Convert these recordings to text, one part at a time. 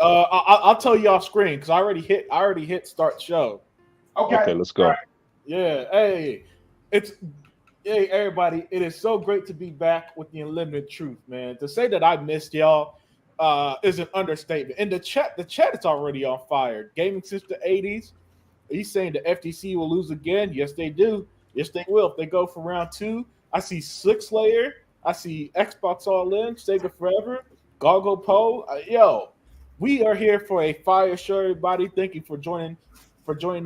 I'll tell you off screen because I already hit start show. Okay, let's go. Yeah. It's hey everybody. It is so great to be back with the Unlimited Truth, man. To say that I missed y'all is an understatement. And the chat is already on fire. Gaming since the '80s. He's saying the FTC will lose again. Yes, they do. Yes, they will. If they go for round two, I see Six Layer. I see Xbox All In, Sega Forever, Goggle Poe. Yo, we are here for a fire show, everybody. Thank you for joining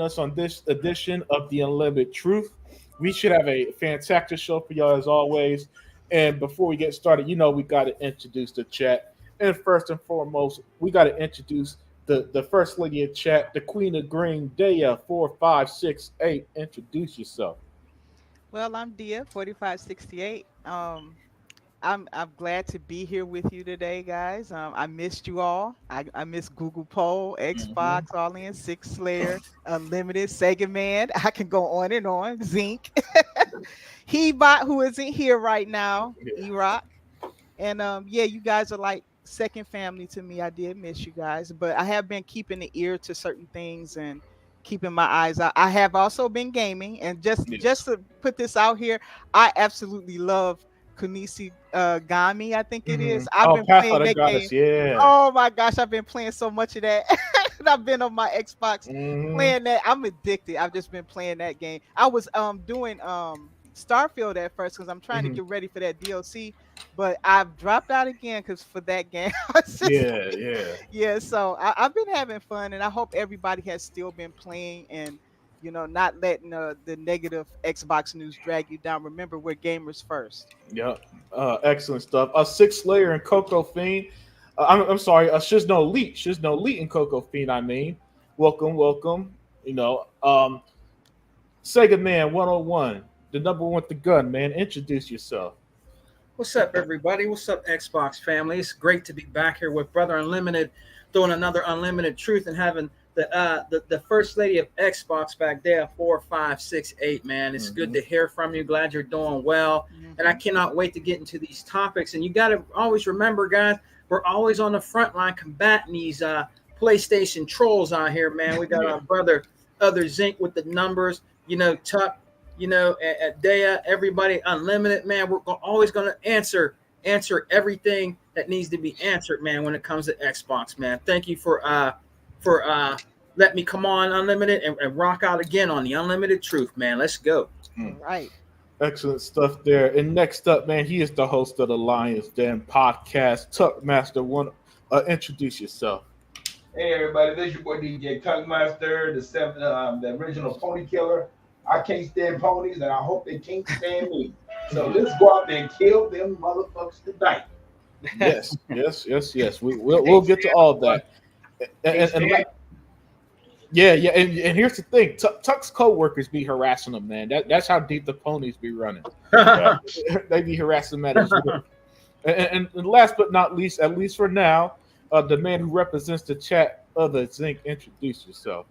us on this edition of the Unlimited Truth. We should have a fantastic show for y'all as always. And before we get started, we got to introduce the chat. And first and foremost, we got to introduce the first lady of chat, the Queen of Green, Daya 4568. Introduce yourself. Well, I'm Dia, 4568. I'm glad to be here with you today, guys. I missed you all. I missed Google Poll, Hmm. Xbox, All In, Six Slayer, Unlimited, Sega Man. I can go on and on. Zinc, Hebot, who isn't here right now, Yeah. E-Rock. And yeah, you guys are like second family to me. I did miss you guys, but I have been keeping the ear to certain things and keeping my eyes out. I have also been gaming, and just Yes. to put this out here, I absolutely love Kunisi Gami. I think it Hmm. is. I've Oh, been Path of playing the that game. Goddess. Yeah. Oh my gosh, I've been playing so much of that. And I've been on my Xbox Hmm. playing that. I'm addicted. I've just been playing that game. I was doing Starfield at first because I'm trying to Hmm. get ready for that DLC, but I've dropped out again because for that game, I was just Yeah. Yeah. yeah. So I've been having fun, and I hope everybody has still been playing and not letting the negative Xbox news drag you down. Remember, we're gamers first. Yep. Excellent stuff. Six Slayer and Coco Fiend. I'm sorry. Shizno Elite and Coco Fiend. I mean, welcome, welcome. Sega Man 101, the number one with the gun, man. Introduce yourself. What's up, everybody? What's up, Xbox family? It's great to be back here with Brother Unlimited, doing another Unlimited Truth and having the first lady of Xbox back there, 4568. Man, it's good Hmm. to hear from you. Glad you're doing well, and I Hmm. cannot wait to get into these topics. And you got to always remember, guys, we're always on the front line combating these PlayStation trolls out here. Man, we got Yeah. our brother Other Zinc with the numbers. Tuck, at Daya, everybody Unlimited, man, we're always going to answer everything that needs to be answered, man, when it comes to Xbox, man. Thank you for letting me come on Unlimited and rock out again on the Unlimited Truth, man. Let's go. All right. Excellent stuff there. And next up, man, he is the host of the Lions Den podcast, Tuck Master One. Introduce yourself. Hey everybody, this is your boy DJ Tuckmaster, the original pony killer. I can't stand ponies, and I hope they can't stand me. So let's go out there and kill them motherfuckers tonight. Yes, yes, yes, yes. We'll get to all of that. Can't And stand. yeah, yeah. And here's the thing: Tuck's co-workers be harassing him, man. That's how deep the ponies be running. Yeah. They be harassing him at his work. And last but not least, at least for now, the man who represents the chat, Other Zinc. Introduce yourself.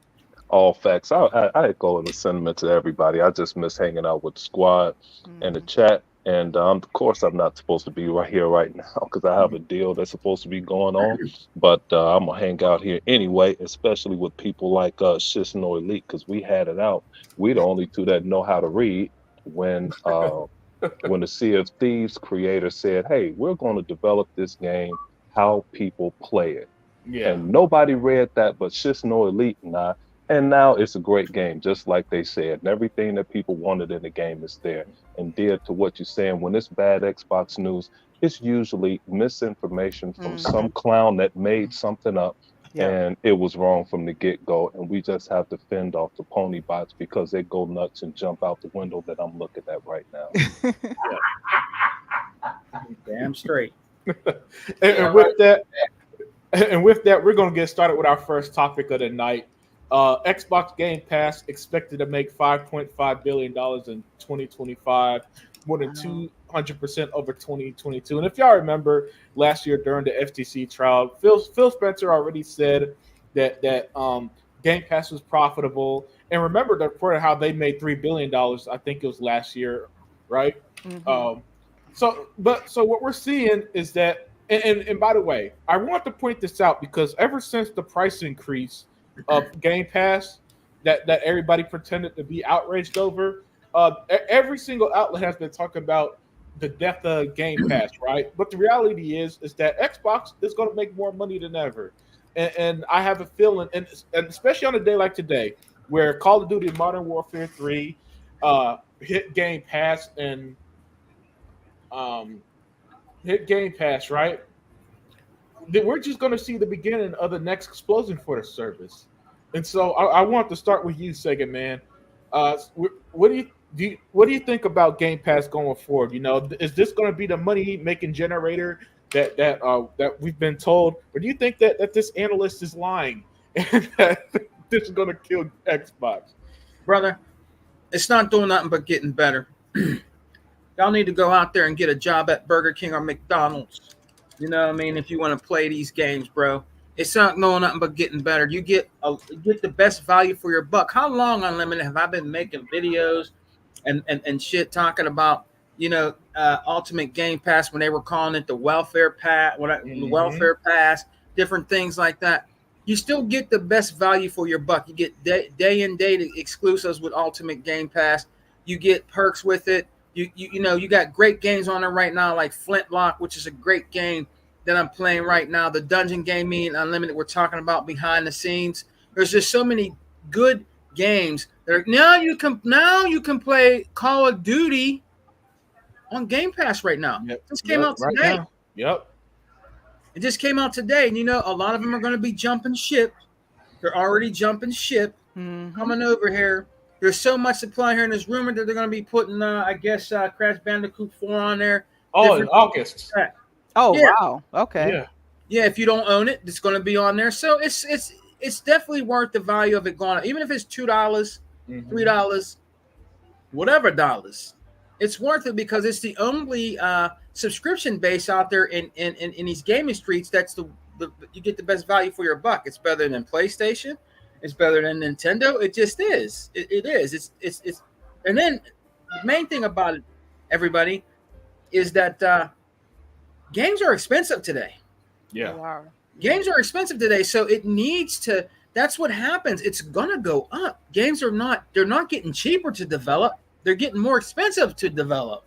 All facts. I echo the sentiment to everybody. I just miss hanging out with the squad and the Hmm. chat. And of course, I'm not supposed to be right here right now because I have a deal that's supposed to be going on. But I'm gonna hang out here anyway, especially with people like Shishno Elite, because we had it out. We the only two that know how to read when the Sea of Thieves creator said, "Hey, we're going to develop this game how people play it." Yeah. And nobody read that but Shishno Elite and I. And now it's a great game, just like they said. And everything that people wanted in the game is there. And dear to what you're saying, when it's bad Xbox news, it's usually misinformation from Hmm. some clown that made something up Yep. and it was wrong from the get-go. And we just have to fend off the pony bots because they go nuts and jump out the window that I'm looking at right now. Yeah. Damn straight. And, Yeah, and right. with that, and with that, we're going to get started with our first topic of the night. Xbox Game Pass expected to make $5.5 billion in 2025, more than Wow. 200% over 2022. And if y'all remember last year during the FTC trial, Phil Spencer already said that Game Pass was profitable. And remember the report of how they made $3 billion. I think it was last year, right? Hmm. Um, so what we're seeing is that And by the way, I want to point this out because ever since the price increase of Game Pass that everybody pretended to be outraged over, every single outlet has been talking about the death of Game Pass, right? But the reality is that Xbox is going to make more money than ever, and I have a feeling, and especially on a day like today, where Call of Duty Modern Warfare 3 hit Game Pass and um, hit Game Pass, right? Then we're just going to see the beginning of the next explosion for the service. And so I want to start with you, Sega man. What what do you think about Game Pass going forward? You know, is this going to be the money making generator that we've been told, or do you think that this analyst is lying and that this is going to kill Xbox? Brother, it's not doing nothing but getting better. Y'all need to go out there and get a job at Burger King or McDonald's. You know what I mean? If you want to play these games, bro, it's not doing nothing but getting better. You get the best value for your buck. How long, Unlimited, have I been making videos and shit talking about, you know, Ultimate Game Pass when they were calling it the welfare pass, the welfare pass, different things like that. You still get the best value for your buck. You get day and day exclusives with Ultimate Game Pass. You get perks with it. You know, you got great games on there right now, like Flintlock, which is a great game that I'm playing right now. The Dungeon Gaming Unlimited we're talking about behind the scenes. There's just so many good games that are, now you can play Call of Duty on Game Pass right now. Yep. This came out today. Right. Yep. It just came out today, and you know, a lot of them are going to be jumping ship. They're already jumping ship, coming over here. There's so much supply here, and there's rumor that they're going to be putting, I guess, Crash Bandicoot 4 on there. Oh, in August. Oh, yeah. wow. Okay. Yeah. If you don't own it, it's going to be on there. So it's definitely worth the value of it going on. Even if it's $2, $3, whatever dollars, it's worth it because it's the only subscription base out there in these gaming streets. That's the you get the best value for your buck. It's better than PlayStation. It's better than Nintendo. It just is. It is. It's. And then the main thing about it, everybody, is that games are expensive today. Yeah. Games are expensive today, so it needs to. That's what happens. It's gonna go up. Games are not. They're not getting cheaper to develop. They're getting more expensive to develop.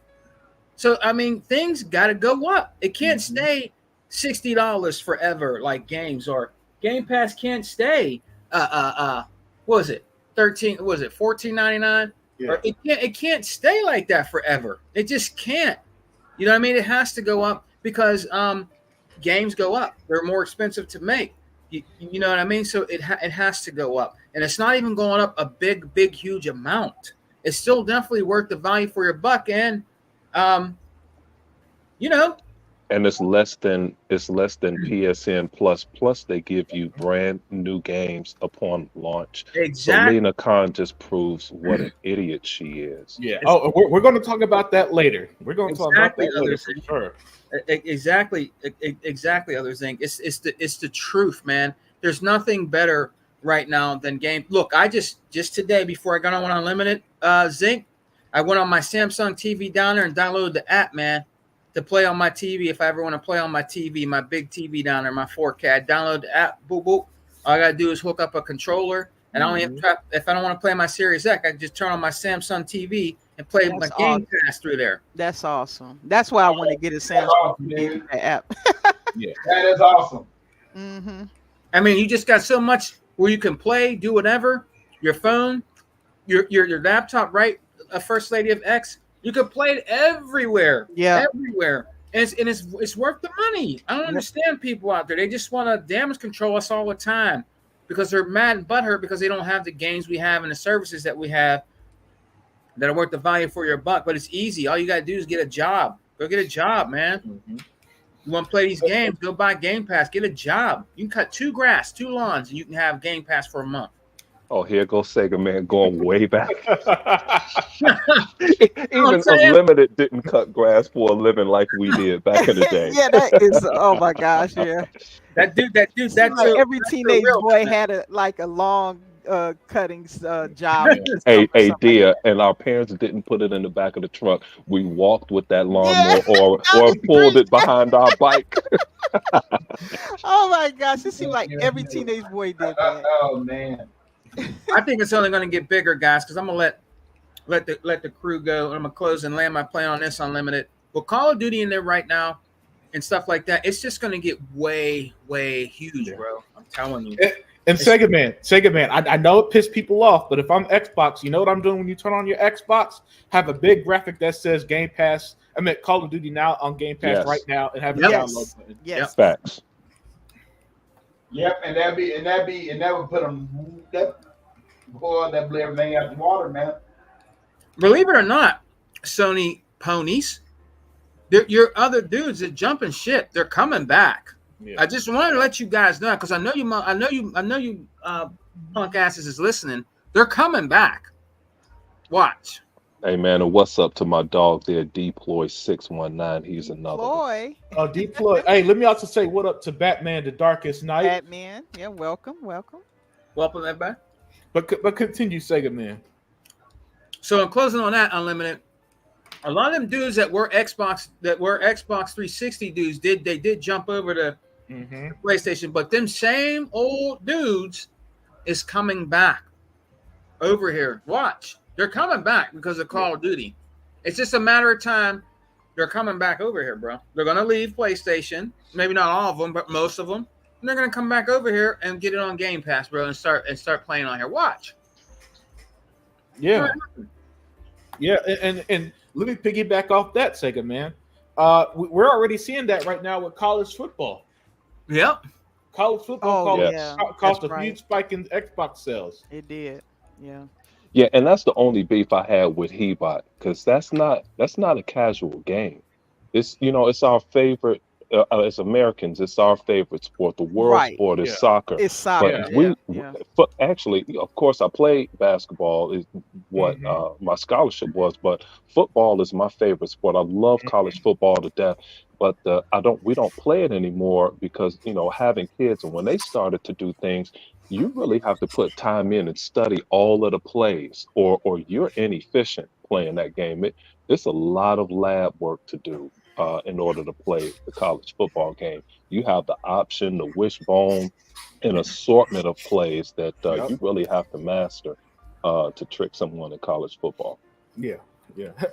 So I mean, things got to go up. It can't stay $60 forever like games, or Game Pass can't stay. What was it? 13? Was it $14.99? Yeah. Or it can't stay like that forever. It just can't. You know what I mean? It has to go up because games go up. They're more expensive to make. You know what I mean? So it has to go up, and it's not even going up a big huge amount. It's still definitely worth the value for your buck, and you know. And it's less than PSN plus they give you brand new games upon launch. Exactly. So Lena Khan just proves what an idiot she is. Yeah. Oh, we're going to talk about that later. We're going to talk about that later for sure. Exactly. Other thing. It's the truth, man. There's nothing better right now than game. Look, I just today before I got on Unlimited Zinc, I went on my Samsung TV down there and downloaded the app, man, to play on my TV. If I ever want to play on my TV, my big TV down there, my 4K, I download the app. Boop boop. All I gotta do is hook up a controller, and I only have to, if I don't want to play my Series X, I can just turn on my Samsung TV and play my Game Pass through there. That's awesome. That's why I want to get a Samsung TV app. Yeah, that is awesome. I mean, you just got so much where you can play, do whatever. Your phone, your laptop, right? A First Lady of X, you can play it everywhere. Yeah, everywhere. And it's worth the money. I don't understand people out there. They just want to damage control us all the time because they're mad and butthurt because they don't have the games we have and the services that we have that are worth the value for your buck. But it's easy. All you got to do is get a job. Go get a job, man. You want to play these games, go buy Game Pass. Get a job. You can cut 2 grass, 2 lawns, and you can have Game Pass for a month. Oh, here goes Sega Man going way back. Even Unlimited didn't cut grass for a living like we did back in the day. Yeah, that is. Oh my gosh, yeah. That dude. Like every teenage boy had a long cuttings job. Hey, dear, and our parents didn't put it in the back of the trunk. We walked with that lawnmower Down or the pulled street. it behind our bike. Oh my gosh, it seemed like every teenage boy did that. Oh man. I think it's only going to get bigger, guys, because I'm going to let the crew go. I'm going to close and land my plane on this unlimited. With Call of Duty in there right now and stuff like that, it's just going to get way, way huge, bro. I'm telling you. And Sega Man, I know it pissed people off, but if I'm Xbox, you know what I'm doing when you turn on your Xbox? Have a big graphic that says Game Pass. I mean, Call of Duty now on Game Pass right now, and have a download button. Yes. Facts. Yep, and that would put them that boy that blew everything out the water, man. Believe it or not, Sony ponies, your other dudes that jumping ship, they're coming back. Yeah. I just wanted to let you guys know because I know you punk asses is listening. They're coming back. Watch. Hey man, and what's up to my dog there, Deploy619? He's another one. Boy, Oh, Deploy. Hey, let me also say what up to Batman: The Darkest Night. Batman. Yeah, welcome. Welcome everybody. But continue, Sega Man. So in closing on that, Unlimited, a lot of them dudes that were Xbox 360 dudes did jump over to PlayStation, but them same old dudes is coming back over here. Watch. They're coming back because of Call of Duty. It's just a matter of time. They're coming back over here, bro. They're going to leave PlayStation. Maybe not all of them, but most of them. And they're going to come back over here and get it on Game Pass, bro, and start playing on here. Watch. Yeah. Yeah, and let me piggyback off that, Sega Man. We're already seeing that right now with college football. Yep. College football caused a huge spike in Xbox sales. It did. Yeah. Yeah, and that's the only beef I had with Hebot, because that's not a casual game. It's it's our favorite as Americans. It's our favorite sport. The world sport is soccer. It's soccer. But actually, of course, I played basketball. Is what my scholarship was, but football is my favorite sport. I love college football to death. But we don't play it anymore because having kids, and when they started to do things, you really have to put time in and study all of the plays, or you're inefficient playing that game. It's a lot of lab work to do in order to play the college football game. You have the option, the wishbone, an assortment of plays that you really have to master to trick someone in college football. Yeah.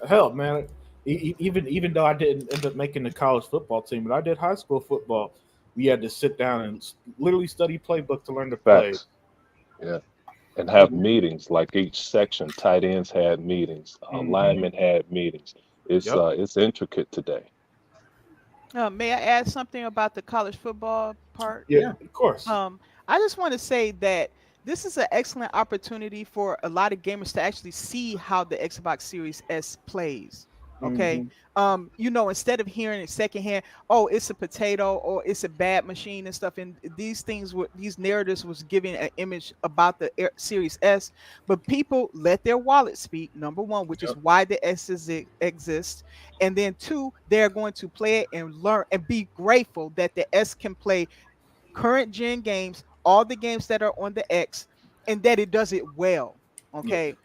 Hell, man. Even though I didn't end up making the college football team, but I did high school football. We had to sit down and literally study playbook to learn to play. Yeah, and have meetings. Like each section, tight ends had meetings, linemen had meetings. It's intricate today. May I add something about the college football part? Yeah, of course. I just want to say that this is an excellent opportunity for a lot of gamers to actually see how the Xbox Series S plays. Okay. Instead of hearing it secondhand, oh, it's a potato or it's a bad machine and stuff. And these narratives was giving an image about the Series S, but people let their wallet speak, number one, which is why the S exists. And then two, they're going to play it and learn and be grateful that the S can play current gen games, all the games that are on the X, and that it does it well. Okay. Yeah.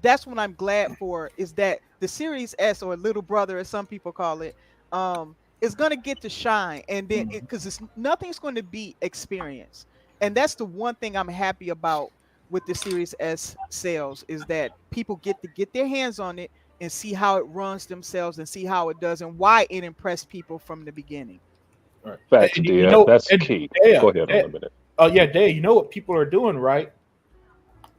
That's what I'm glad for, is that the Series S, or little brother as some people call it, is going to get to shine, and then because nothing's going to be experience, and that's the one thing I'm happy about with the Series S sales, is that people get to get their hands on it and see how it runs themselves and see how it does and why it impressed people from the beginning. Right. Facts, dear. That's key. Go ahead on a minute. Oh yeah, Dave. You know what people are doing, right?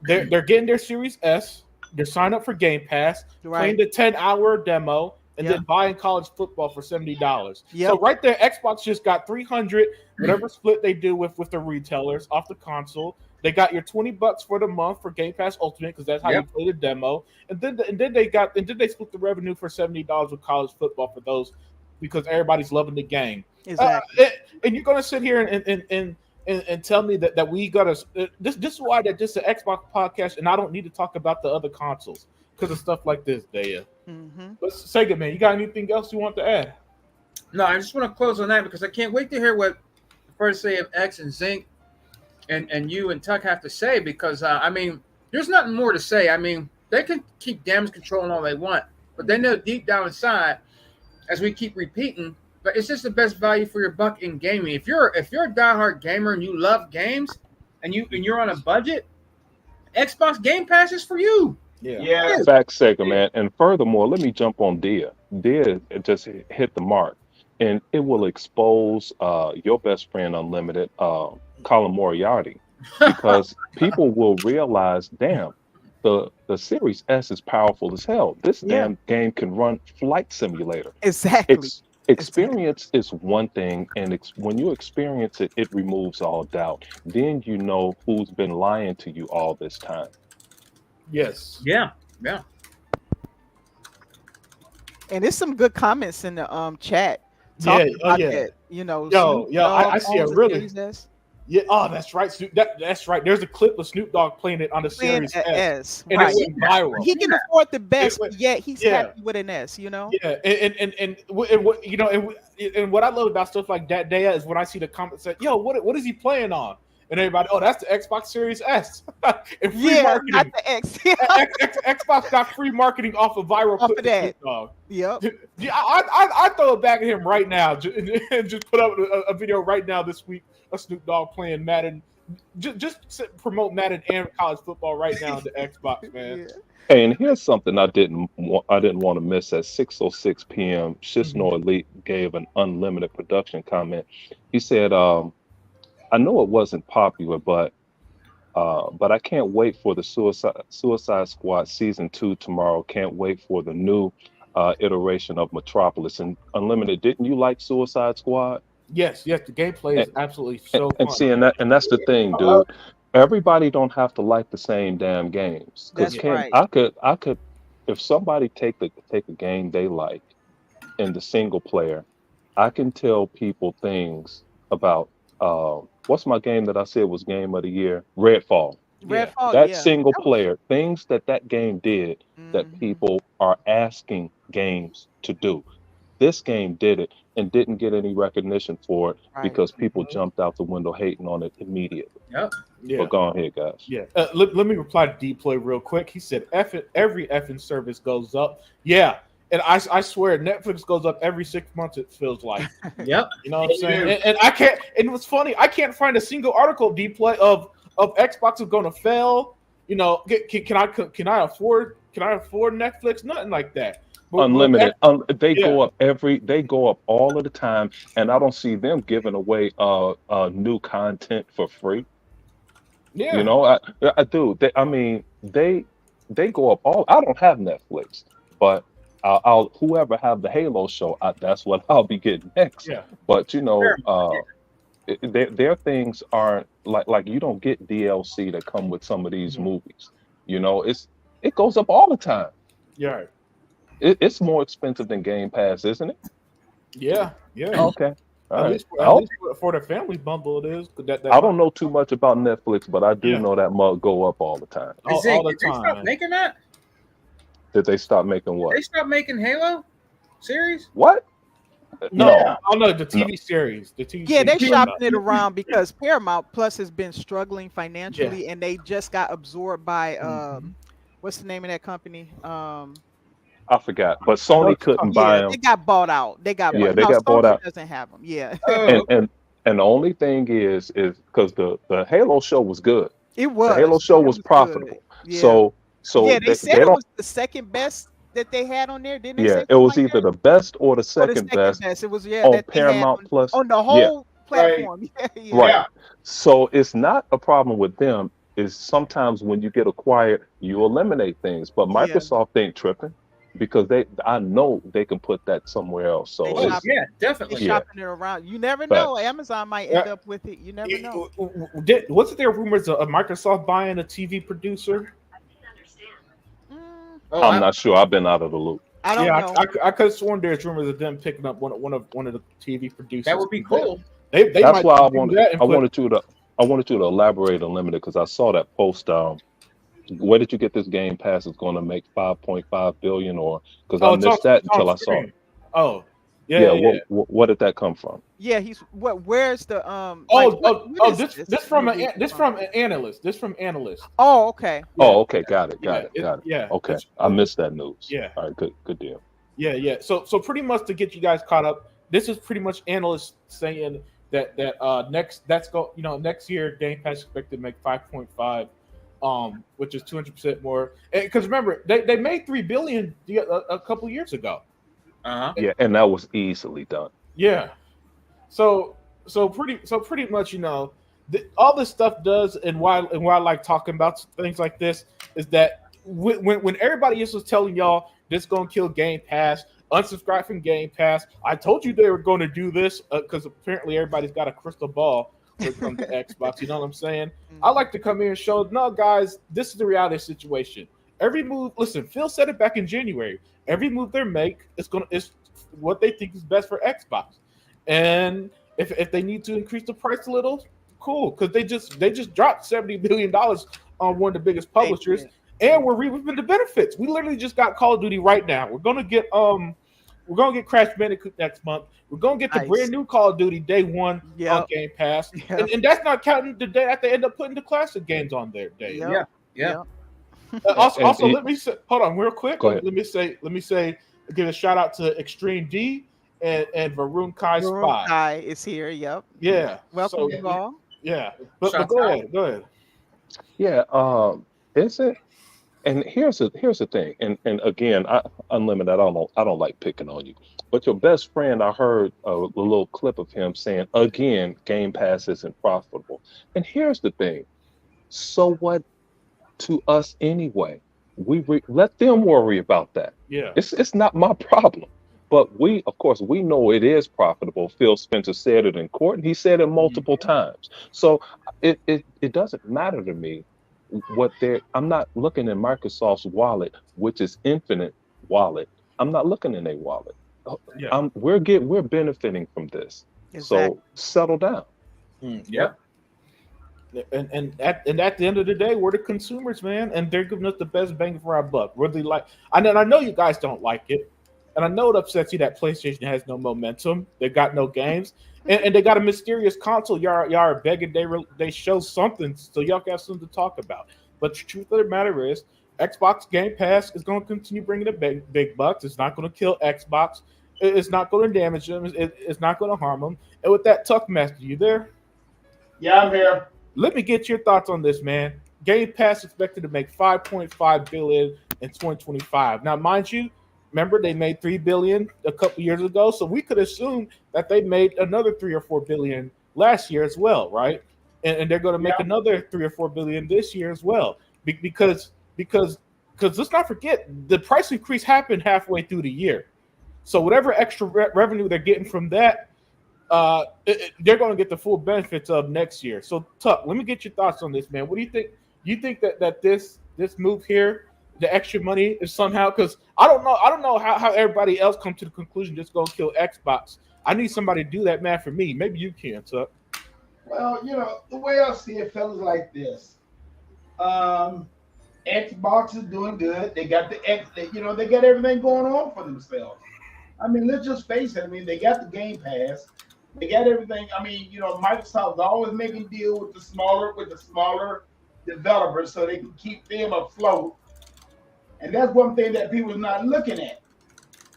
They're getting their Series S. They're signing up for Game Pass, playing the 10-hour demo, and then buying college football for $70. So right there, Xbox just got $300, whatever split they do with the retailers off the console. They got your $20 for the month for Game Pass Ultimate, because that's how you play the demo. And then they split the revenue for $70 with college football for those, because everybody's loving the game. Exactly. And you're gonna sit here and tell me that we gotta this is why that this is an Xbox podcast, and I don't need to talk about the other consoles because of stuff like this, Daya. But Sega Man, you got anything else you want to add? No, I just want to close on that because I can't wait to hear what the first say of X and Zinc and you and Tuck have to say, because I mean, there's nothing more to say. I mean, they can keep damage controlling all they want, but they know deep down inside, as we keep repeating, but it's just the best value for your buck in gaming. If you're a diehard gamer and you love games, and you're on a budget, Xbox Game Pass is for you. Yeah. Fact checker, man. And furthermore, let me jump on Dia. Dia just hit the mark, and it will expose your best friend Unlimited, Colin Moriarty, because people will realize, damn, the Series S is powerful as hell. This Yeah. damn game can run Flight Simulator. Exactly. Experience is one thing, and when you experience it, it removes all doubt. Then you know who's been lying to you all this time. Yes. Yeah. And there's some good comments in the chat Yeah. talking Oh about yeah. that. You know, Yo, Snoop yo, I Dogg see a owns the really- Series S. Yeah. Oh, that's right. That's right. There's a clip of Snoop Dogg playing it on the Playing Series a S, S, and right? it went viral. He can afford the best, went- but yet he's yeah. happy with an S. You know. Yeah, and you know, and what I love about stuff like that, Daya, is when I see the comments say, "Yo, what is he playing on?" And everybody, "Oh, that's the Xbox Series S." And free Yeah, marketing. not the X. Xbox got free marketing off of viral Off clip of that. Snoop Dogg. Yep. Yeah, I throw it back at him right now and just put up a video right now this week of Snoop Dogg playing Madden. Just promote Madden and college football right now on the Xbox, man. Yeah. Hey, and here's something I didn't want to miss at 6:06 p.m. Shisno Elite gave an unlimited production comment. He said, "I know it wasn't popular, but I can't wait for the Suicide Squad season 2 tomorrow. Can't wait for the new iteration of Metropolis." And Unlimited, didn't you like Suicide Squad? Yes, the gameplay is absolutely so And fun. see, and that's the thing, dude. Everybody don't have to like the same damn games. Because That's right. I could, if somebody take a game they like in the single player, I can tell people things about what's my game that I said was game of the year? Redfall. Redfall, That yeah. single player, things that game did that Mhm. people are asking games to do. This game did it and didn't get any recognition for it Right. because people jumped out the window hating on it immediately. Yep. Yeah. But go ahead, guys. Yeah, let me reply to D-Play real quick. He said, every effing service goes up. Yeah, and I swear, Netflix goes up every 6 months, it feels like. Yep. You know what I'm saying? And I can't, and what's funny, I can't find a single article, D-Play, of Xbox is going to fail. You know, can I afford Netflix? Nothing like that. But Unlimited. They Yeah. go up all of the time, and I don't see them giving away new content for free. Yeah. You know, I do. They go up all. I don't have Netflix, but I'll whoever have the Halo show, that's what I'll be getting next. Yeah. But you know, Fair. their things aren't like you don't get DLC that come with some of these Mhm. movies. You know, it goes up all the time. Yeah. Right. It's more expensive than Game Pass, isn't it? Yeah. Yeah. Okay. All At right. least for the family bundle, it is. I don't know too much about Netflix, but I do Yeah. know that mug go up all the time. all Zink, the did they time. stop Man. making that? Did they stop making what? They stopped making Halo series? What? No, oh no, the TV series. The TV. Yeah, they series. shopping it around because Paramount Plus has been struggling financially, and they just got absorbed by what's the name of that company? I forgot. But Sony couldn't buy Yeah, them. they got bought out. They got Yeah, bought they out. got bought Sony out. doesn't have them. Yeah, Oh, And the only thing is because the Halo show was good. it was. The Halo show It was good. profitable. Yeah. So yeah, they said they it don't. was the second best that they had on there, didn't they? Yeah, say it was something like either that? the best or the Or the second best It was on that they had Paramount Plus. on the Yeah. whole platform. Yeah. Right. Yeah. So it's not a problem with them. Is sometimes when you get acquired, you eliminate things. But Yeah. Microsoft ain't tripping because I know they can put that somewhere else. So They oh, it's, yeah, They're definitely. Yeah. shopping it around. You never know. Facts. Amazon might end up with it. You never know. Wasn't there rumors of Microsoft buying a TV producer? Mm, Oh, I'm not sure. I've been out of the loop. I don't know. I could have sworn there's rumors of them picking up one of the TV producers. that would be cool. They That's might why I do wanted that and I put- wanted you to elaborate Unlimited because I saw that post. Where did you get this Game Pass is going to make 5.5 billion or because I it's missed on- that it's on until I saw screen. it. Oh, Yeah, what did that come from? Yeah, he's what? Where's the what is this from an analyst. This from analyst. Oh, okay. Oh, okay, got it. Yeah. Okay, I missed that news. Yeah. All right, good deal. Yeah. So pretty much to get you guys caught up, this is pretty much analysts saying that next year Game Pass is expected to make 5.5, which is 200% more. Because remember, they made $3 billion a couple years ago. Yeah, and that was easily done. Yeah. So pretty much, all this stuff does, and why I like talking about things like this is that when everybody else was telling y'all this gonna kill Game Pass, unsubscribe from Game Pass, I told you they were going to do this because apparently everybody's got a crystal ball when it comes to Xbox. You know what I'm saying? I like to come here and show, no, guys, this is the reality situation. Every move, listen, Phil said it back in January. Every move they make is what they think is best for Xbox. And if they need to increase the price a little, cool, because they just dropped $70 billion on one of the biggest publishers, and we're reaping the benefits. We literally just got Call of Duty right now. We're gonna get Crash Bandicoot next month. We're gonna get the brand new Call of Duty day one on Game Pass, and that's not counting the day that they end up putting the classic games on their day. Yeah. Also, let me say, hold on, real quick. Let me say, give a shout out to Extreme D and Varun Kai Spy. Varun Kai is here. Yep. Yeah. Welcome, you all. Yeah. But go ahead. Yeah. Is it? And here's the thing. And again, Unlimited. I don't like picking on you. But your best friend, I heard a little clip of him saying again, Game Pass isn't profitable. And here's the thing. So what? To us anyway, let them worry about that. Yeah, it's not my problem. But of course we know it is profitable. Phil Spencer said it in court, and he said it multiple times. So it doesn't matter to me what I'm not looking in Microsoft's wallet, which is infinite wallet. I'm not looking in a wallet. We're benefiting from this. Exactly. So settle down. Yep. And at the end of the day, we're the consumers, man, and they're giving us the best bang for our buck. Really, I know you guys don't like it, and I know it upsets you that PlayStation has no momentum. They got no games, and they got a mysterious console. Y'all are begging they show something so y'all got something to talk about. But the truth of the matter is, Xbox Game Pass is going to continue bringing the big bucks. It's not going to kill Xbox. It's not going to damage them. It's not going to harm them. And with that, Tuck Master, you there? Yeah, I'm here. Let me get your thoughts on this, man. Game Pass expected to make $5.5 billion in 2025. Now, mind you, remember they made $3 billion a couple years ago, so we could assume that they made another $3 or $4 billion last year as well, right? And they're going to make another $3 or $4 billion this year as well, because let's not forget the price increase happened halfway through the year, so whatever extra revenue they're getting from that. They're going to get the full benefits of next year. So, Tuck, let me get your thoughts on this, man. What do you think? You think that this move here, the extra money, is somehow, because I don't know how everybody else come to the conclusion just go kill Xbox. I need somebody to do that, man, for me. Maybe you can, Tuck. Well, the way I see it, fellas, like this. Xbox is doing good. They got they got everything going on for themselves. I mean, let's just face it. I mean, they got the Game Pass. They got everything. I mean, Microsoft's always making deals with the smaller developers so they can keep them afloat. And that's one thing that people's not looking at.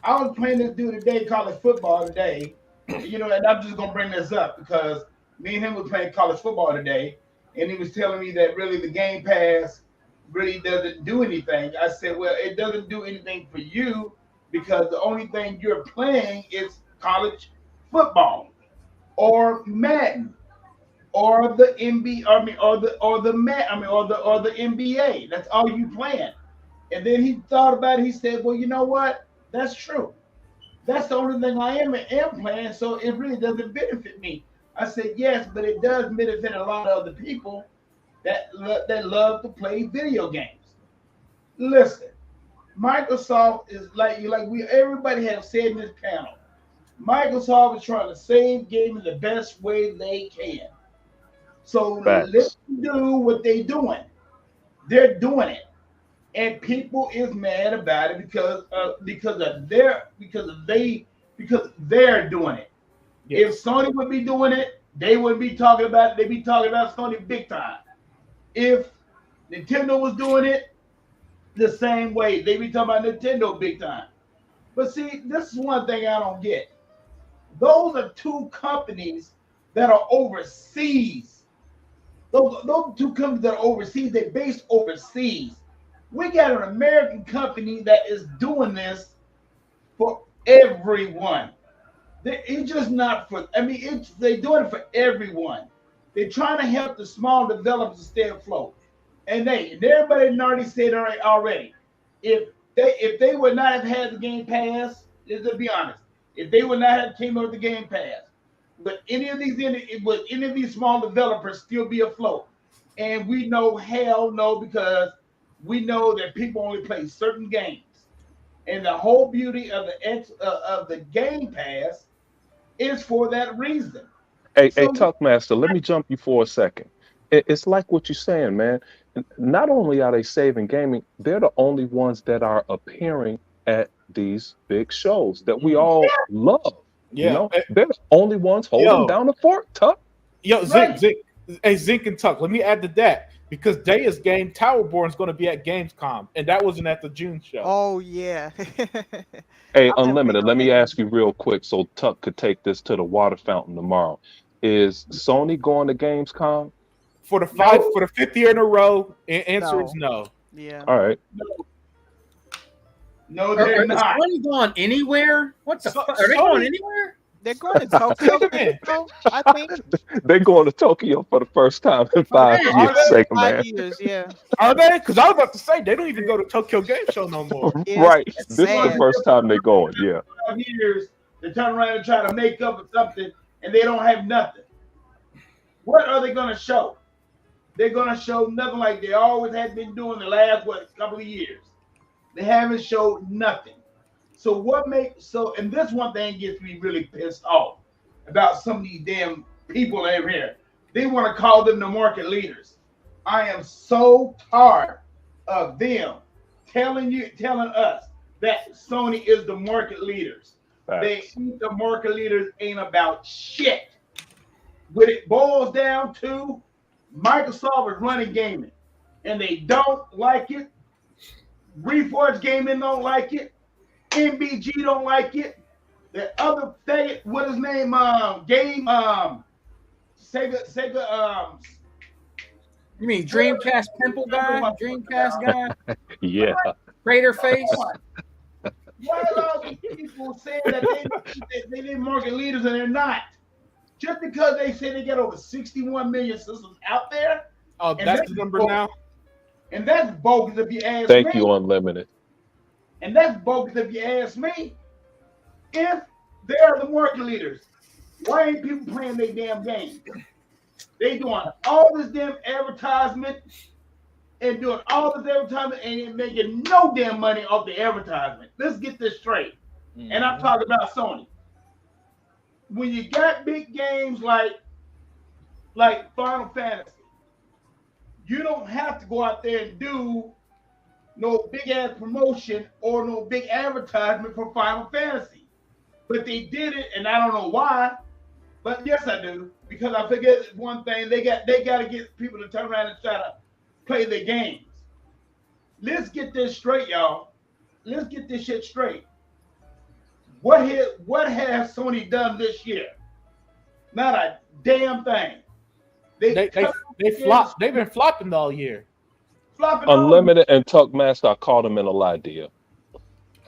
I was playing this dude today, college football today, and I'm just gonna bring this up because me and him were playing college football today, and he was telling me that really the Game Pass really doesn't do anything. I said, well, it doesn't do anything for you because the only thing you're playing is college football. Or Madden, or the NBA, or the NBA. That's all you playing. And then he thought about it. He said, "Well, you know what? That's true. That's the only thing I am playing. So it really doesn't benefit me." I said, "Yes, but it does benefit a lot of other people that love to play video games." Listen, Microsoft is everybody have said in this panel. Microsoft is trying to save gaming the best way they can. So let them do what they're doing. They're doing it. And people is mad about it because they because they're doing it. Yes. If Sony would be doing it, they would be talking about it. They'd be talking about Sony big time. If Nintendo was doing it the same way, they'd be talking about Nintendo big time. But see, this is one thing I don't get. Those are two companies that are overseas. Those two companies that are overseas, they're based overseas. We got an American company that is doing this for everyone. It's just not for, I mean, they're doing it for everyone. They're trying to help the small developers stay afloat. And everybody already said already, if they would not have had the Game Pass, let's be honest, if they would not have came up with the Game Pass, would any of these small developers still be afloat? And we know hell no, because we know that people only play certain games. And the whole beauty of the Game Pass is for that reason. Hey, Tuckmaster, let me jump you for a second. It's like what you're saying, man. Not only are they saving gaming, they're the only ones that are appearing at these big shows that we all love. Yeah. You know, they're the only ones holding down the fort, Tuck. Yo, Zink, hey, Zink and Tuck, let me add to that, because Daya's game Towerborn is going to be at Gamescom, and that wasn't at the June show. Oh yeah. Hey, Unlimited, let me ask you real quick so Tuck could take this to the water fountain tomorrow. Is Sony going to Gamescom? For the fifth year in a row, answer is no. Yeah. All right. No, they're not. Is Sony going anywhere? What the fuck? Are they going anywhere? They're going to Tokyo, I think. They're going to Tokyo for the first time in 5 years. Five years, yeah. Are they? Because I was about to say they don't even go to Tokyo Game Show no more. Yeah, right. This is the first time they're going. Yeah. 5 years, they turn around and try to make up for something, and they don't have nothing. What are they going to show? They're going to show nothing like they always have been doing the last couple of years. They haven't showed nothing. And this one thing gets me really pissed off about some of these damn people over here. They want to call them the market leaders. I am so tired of them telling us that Sony is the market leaders. The market leaders ain't about shit. When it boils down to Microsoft is running gaming, and they don't like it. Reforge Gaming don't like it. MBG don't like it. The other thing, what his name? Sega. You mean Dreamcast pimple guy? Dreamcast guy? Yeah. Crater face? Why are all these people saying that they're market leaders and they're not? Just because they say they got over 61 million systems out there. Oh, that's the number now? And that's bogus if you ask me. Thank you, Unlimited. And that's bogus if you ask me. If they are the market leaders, why ain't people playing their damn game? They doing all this damn advertisement and ain't making no damn money off the advertisement. Let's get this straight. Mm-hmm. And I'm talking about Sony. When you got big games like Final Fantasy, you don't have to go out there and do no big ass promotion or no big advertisement for Final Fantasy. But they did it, and I don't know why. But yes, I do, because I forget one thing. They got to get people to turn around and try to play their games. Let's get this straight, y'all. Let's get this shit straight. What has Sony done this year? Not a damn thing. They flopped. They've been flopping all year. Unlimited and Tuckmaster, I called them in a lie, dear.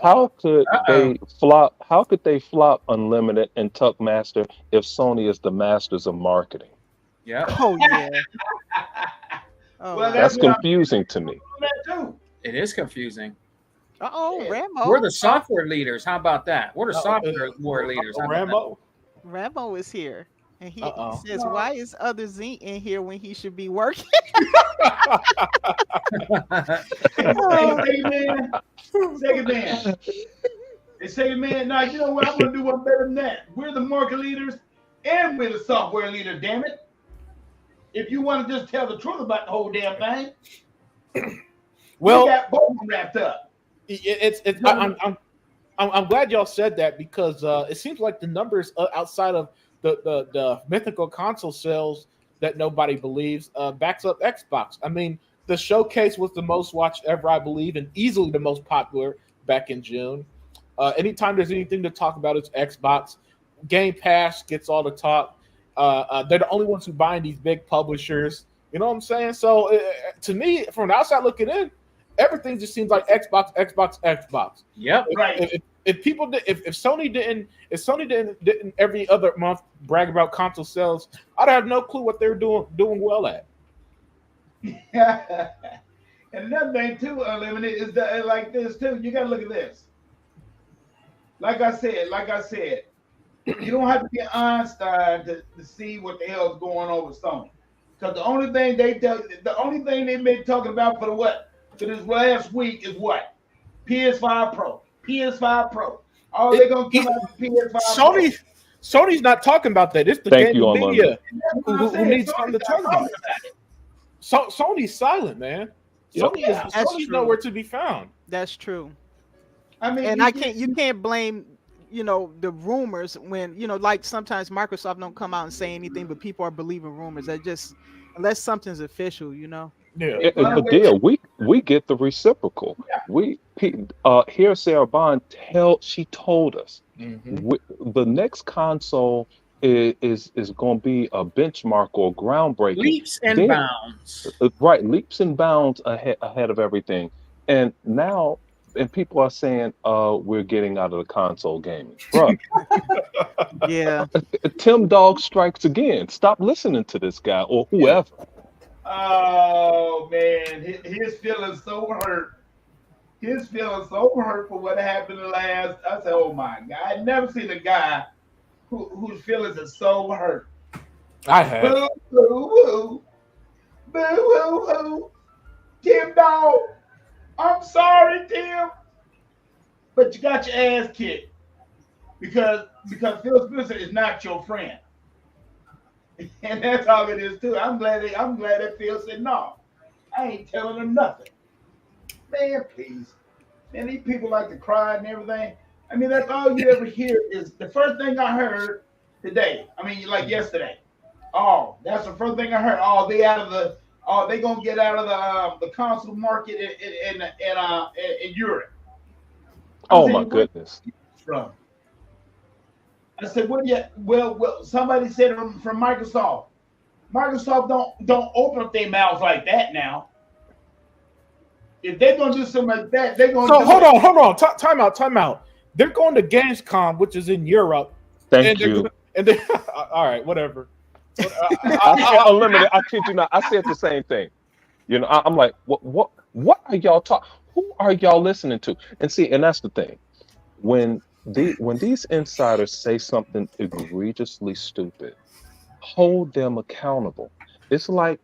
How could they flop? How could they flop Unlimited and Tuckmaster if Sony is the masters of marketing? Yeah. Oh yeah. Well, that's confusing to me. It is confusing. Rambo. We're the software leaders. How about that? We're the software leaders. Rambo is here. And he says, why is other Zink in here when he should be working? Second man. Now, you know what? I'm going to do one better than that. We're the market leaders and we're the software leaders, damn it. If you want to just tell the truth about the whole damn thing, well, we got both wrapped up. I'm glad y'all said that because it seems like the numbers outside of the mythical console sales that nobody believes backs up Xbox. I mean, the showcase was the most watched ever, I believe, and easily the most popular back in June. Anytime there's anything to talk about, it's Xbox. Game Pass gets all the talk. They're the only ones who buying these big publishers. You know what I'm saying? So to me, from the outside looking in, everything just seems like Xbox, Xbox, Xbox. Yep. Right. If people did, if Sony didn't every other month brag about console sales, I'd have no clue what they're doing well at. And another thing too, Unlimited, is that like this too. You gotta look at this. Like I said, you don't have to be Einstein to see what the hell is going on with Sony. Because the only thing they've been talking about for this last week is what? PS5 Pro. PS5 Pro. Oh, they're gonna come out with PS5 Sony's not talking about that. It's the Thank you, gaming media Pro. who needs something to talk about. Sony's silent, man. Yep. Sony's nowhere to be found. That's true. I mean, And you can't blame, the rumors when, like sometimes Microsoft don't come out and say anything, but people are believing rumors. That just, unless something's official, Yeah. But deal, we get the reciprocal. Here Sarah Bond she told us the next console is going to be a benchmark or groundbreaking. Leaps and bounds. Right, leaps and bounds ahead of everything. And now, people are saying, we're getting out of the console gaming. Bruh. yeah. Tim Dog strikes again. Stop listening to this guy or whoever. Oh man, his feelings so hurt. His feelings so hurt for what happened last. I said, "Oh my God, I've never seen a guy whose feelings are so hurt." I have. Boo boo boo, boo boo boo. Tim Dog, I'm sorry, Tim, but you got your ass kicked because Phil Spencer is not your friend. And that's all it is too. I'm glad that Phil said no. I ain't telling him nothing. Man, please. Man, these people like to cry and everything. I mean, that's all you ever hear is the first thing I heard today. I mean, like yesterday. Oh, that's the first thing I heard. Oh, they gonna get out of the console market in Europe. Oh my goodness. From? I said, "What do you?" Well, somebody said from Microsoft. Microsoft don't open up their mouths like that now. If they're gonna do something like that, they're gonna. So hold on. Time out. They're going to Gamescom, which is in Europe. Thank you. All right, whatever. Unlimited. I kid you not. I said the same thing. I'm like, what are y'all talking? Who are y'all listening to? And see, and that's the thing. When these insiders say something egregiously stupid, hold them accountable. It's like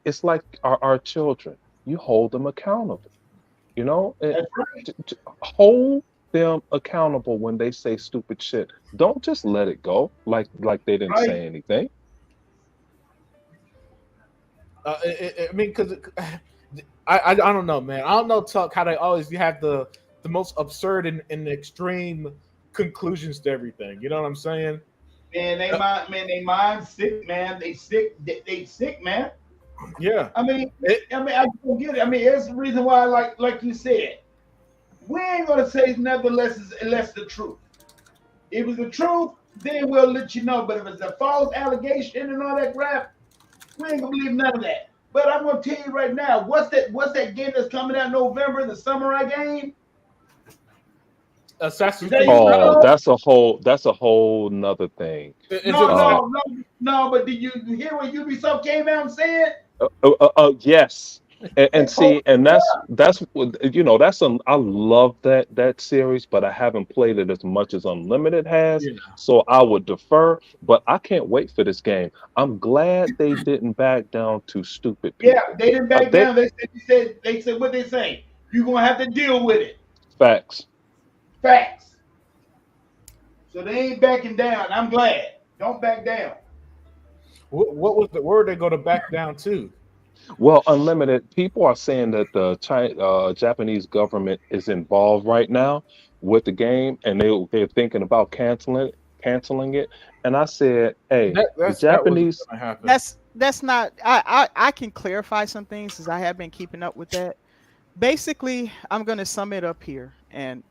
our children. You hold them accountable. That's right. Hold them accountable when they say stupid shit. Don't just let it go like they didn't say anything. I mean, because I don't know, man. I don't know, Tuck, how they always have the most absurd and extreme conclusions to everything. You know what I'm saying? Man, they mind sick, man. They sick, man. Yeah. I mean, I don't get it. I mean, it's the reason why, like you said, we ain't gonna say nothing unless the truth. If it was the truth, then we'll let you know. But if it's a false allegation and all that crap, we ain't gonna believe none of that. But I'm gonna tell you right now, what's that game that's coming out in November, the samurai game? Assassin's Creed. Oh, that's a whole nother thing. No. But did you hear what Ubisoft came out and said? Yes. And see, and that's I love that series, but I haven't played it as much as Unlimited has. Yeah. So I would defer, but I can't wait for this game. I'm glad they didn't back down to stupid people. Yeah, they didn't back down. They said what they say. You're gonna have to deal with it. Facts. So they ain't backing down. I'm glad. Don't back down. What was the word they going to back down to? Well, unlimited people are saying that the Japanese government is involved right now with the game, and they're thinking about canceling it. And I said, hey, the That wasn't Japanese. going to happen. That's not. I can clarify some things because I have been keeping up with that. Basically, I'm gonna sum it up here, and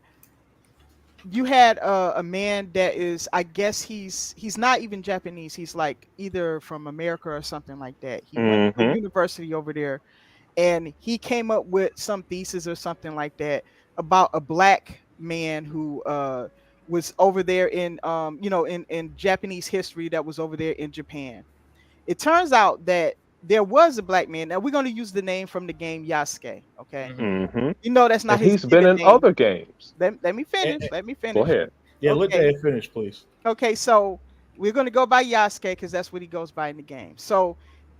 you had a man that is, I guess he's not even Japanese. He's like either from America or something like that. He went to a Mm-hmm. university over there, and he came up with some thesis or something like that about a black man who was over there in in Japanese history, that was over there in Japan. It turns out that there was a black man. Now we're going to use the name from the game Yasuke. Okay, Mhm. Mm-hmm. you know that's not And his he's been given in name. other games. Let me And- finish. and- Let me Go finish. ahead. yeah, let Okay. Dave finish, please. Okay, so we're gonna go by Yasuke because that's what he goes by in the game. So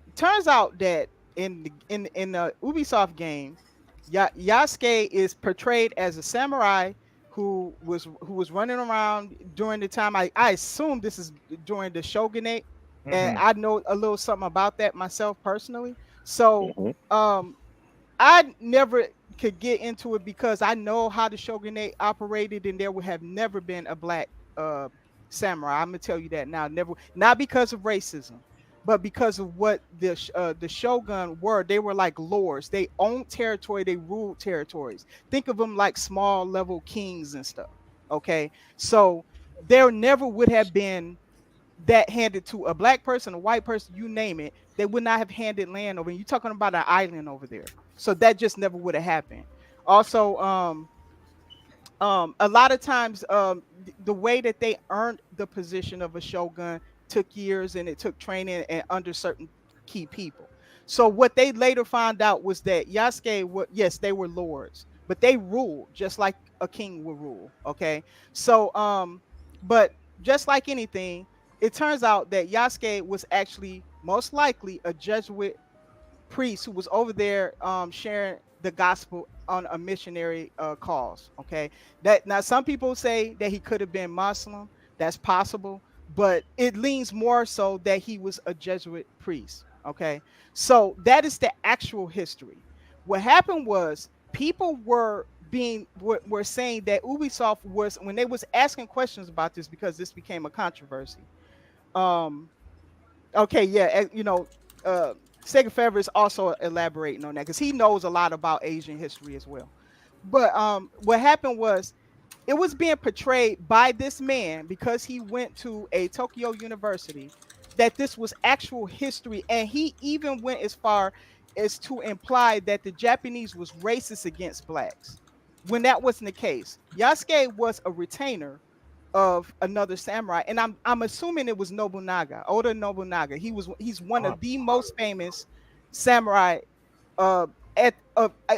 it turns out that in the Ubisoft game, Yasuke is portrayed as a samurai who was running around during the time. I assume this is during the shogunate, and Mhm. I know a little something about that myself personally. So Mm-hmm. um I never could get into it because I know how the shogunate operated, and there would have never been a black uh, samurai. I'm gonna tell you that now. Never, not because of racism, but because of what the shogun were. They were like lords. They owned territory. They ruled territories. Think of them like small level kings and stuff. Okay, so there never would have been that handed to a black person, a white person, you name it. They would not have handed land over. And you're talking about an island over there, so that just never would have happened. Also, a lot of times, the way that they earned the position of a shogun took years, and it took training and under certain key people. So what they later found out was that Yasuke were, yes, they were lords, but they ruled just like a king would rule. Okay, so but just like anything, it turns out that Yasuke was actually most likely a Jesuit priest who was over there sharing the gospel on a missionary cause. Okay, that now some people say that he could have been Muslim. That's possible, but it leans more so that he was a Jesuit priest. Okay, so that is the actual history. What happened was people were saying that Ubisoft was, when they was asking questions about this, because this became a controversy. um Okay, yeah, uh, Sega Fever is also elaborating on that because he knows a lot about Asian history as well. But what happened was it was being portrayed by this man because he went to a Tokyo university that this was actual history, and he even went as far as to imply that the Japanese was racist against blacks when that wasn't the case. Yasuke was a retainer of another samurai, and I'm assuming it was Nobunaga, Oda Nobunaga. He's one Uh, of the most famous samurai uh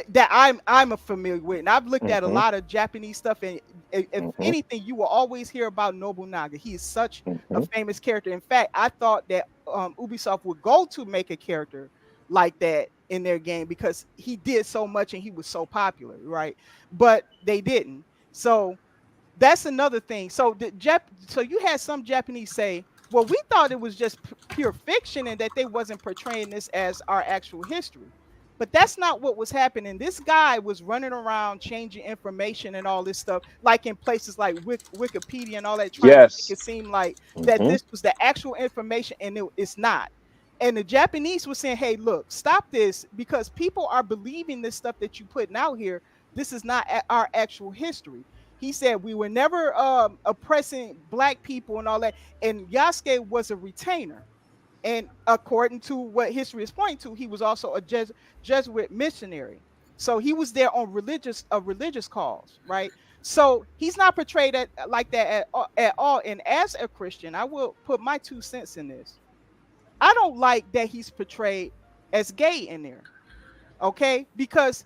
that I'm familiar with, and I've looked at a Mm-hmm. lot of Japanese stuff, and if Mm-hmm. anything, you will always hear about Nobunaga. He is such a Mm-hmm. famous character. In fact, I thought that Ubisoft would go to make a character like that in their game because he did so much and he was so popular, right? But they didn't. So that's another thing. So so you had some Japanese say, "Well, we thought it was just pure fiction and that they wasn't portraying this as our actual history." But that's not what was happening. This guy was running around changing information and all this stuff, like in places like Wikipedia and all that, trying to make Yes. it seem like that Mm-hmm. this was the actual information, and it's not. And the Japanese were saying, "Hey, look, stop this because people are believing this stuff that you putting out here. This is not our actual history." He said we were never oppressing black people and all that. And Yasuke was a retainer. And according to what history is pointing to, he was also a Jesuit missionary. So he was there on religious cause, right? So he's not portrayed like that at all. And as a Christian, I will put my 2 cents in this. I don't like that he's portrayed as gay in there, okay? Because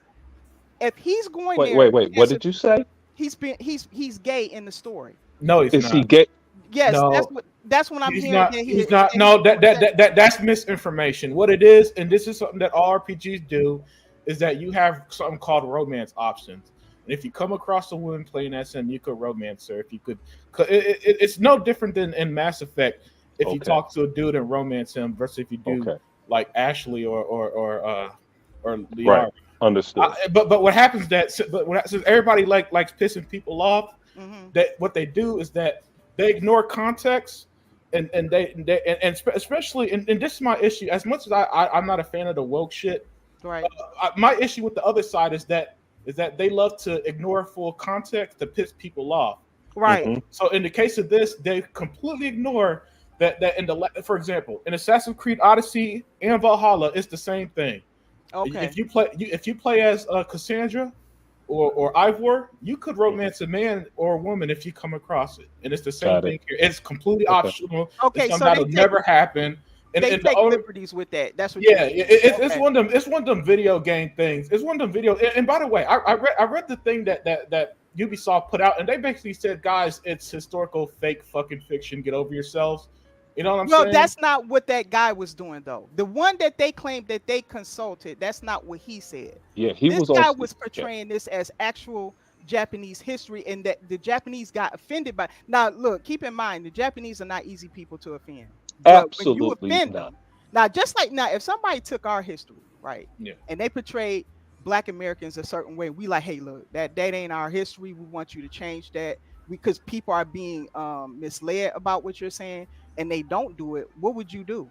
if he's going Wait, there wait, wait. What as a did you say? he's gay in the story. no, he's Is he not. gay? Yes, No, that's what I'm he's hearing not. that He's that not. he's No, homosexual. that's misinformation. What it is, and this is something that all RPGs do, is that you have something called romance options. And if you come across a woman playing SM, you could romance her. If you could, it's no different than in Mass Effect. If you Okay. talk to a dude and romance him versus if you do Okay. like Ashley or Liara. Right. Understood. But what happens since everybody likes pissing people off, that what they do is that they ignore context, and especially and this is my issue. As much as I'm not a fan of the woke shit, Right. My issue with the other side is that they love to ignore full context to piss people off. Right. Mhm. So in the case of this, they completely ignore that for example, in Assassin's Creed Odyssey and Valhalla, it's the same thing. Okay. If you play as Cassandra or Ivor, you could romance a man or a woman if you come across it, and it's the same Got it. thing here. It's completely Okay. optional. Okay, It's so something that'll they never happen. And They the take only, liberties with that. That's what. yeah, you're it's Okay. one of them video game things. It's one of them video. And by the way, I read the thing that Ubisoft put out, and they basically said, guys, it's historical fake fucking fiction. Get over yourselves. You know what I'm Well, saying? that's not what that guy was doing, though. The one that they claimed that they consulted, that's not what he said. Yeah, he This was guy on. was portraying this as actual Japanese history, and that the Japanese got offended by. Now, look, keep in mind, the Japanese are not easy people to offend. But when you Absolutely offend not. them, now, just like now, if somebody took our history, right, Yeah. and they portrayed Black Americans a certain way, we like, hey, look, that ain't our history. We want you to change that because people are being misled about what you're saying, and they don't do it. What would you do?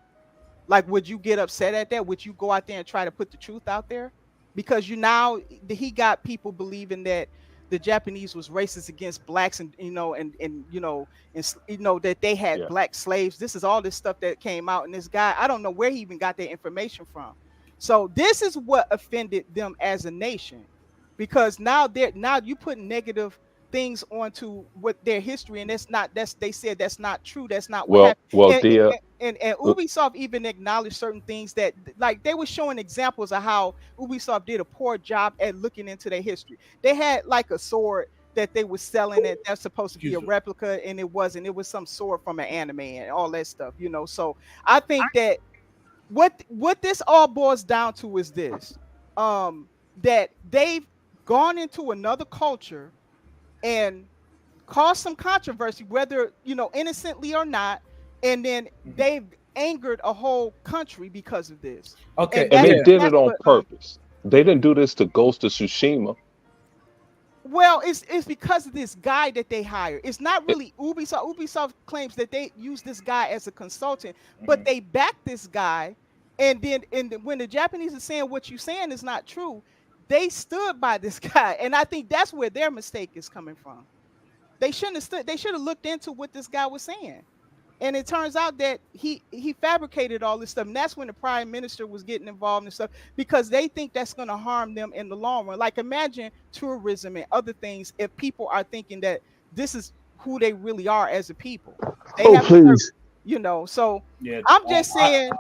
Like, would you get upset at that? Would you go out there and try to put the truth out there? Because he got people believing that the Japanese was racist against blacks, and that they had Yeah. black slaves. This is all this stuff that came out, and this guy, I don't know where he even got that information from. So this is what offended them as a nation, because now you put negative things onto what their history, and they said that's not true. That's not what happened. Well, dear. And Ubisoft even acknowledged certain things that, like, they were showing examples of how Ubisoft did a poor job at looking into their history. They had like a sword that they were selling that that's supposed to be a replica, and it wasn't. It was some sword from an anime and all that stuff, So I think that what this all boils down to is this: that they've gone into another culture and caused some controversy, whether innocently or not, and then they've angered a whole country because of this. Okay, And they did that's it on what, purpose. They didn't do this to Ghost of Tsushima. Well, it's because of this guy that they hired. It's not really Ubisoft. Ubisoft claims that they use this guy as a consultant, but they back this guy. And then when the Japanese are saying what you're saying is not true, they stood by this guy. And I think that's where their mistake is coming from. They shouldn't have stood. They should have looked into what this guy was saying. And it turns out that he fabricated all this stuff. And that's when the prime minister was getting involved and stuff, because they think that's going to harm them in the long run. Like, imagine tourism and other things if people are thinking that this is who they really are as a people. Please. So yeah, I'm just saying,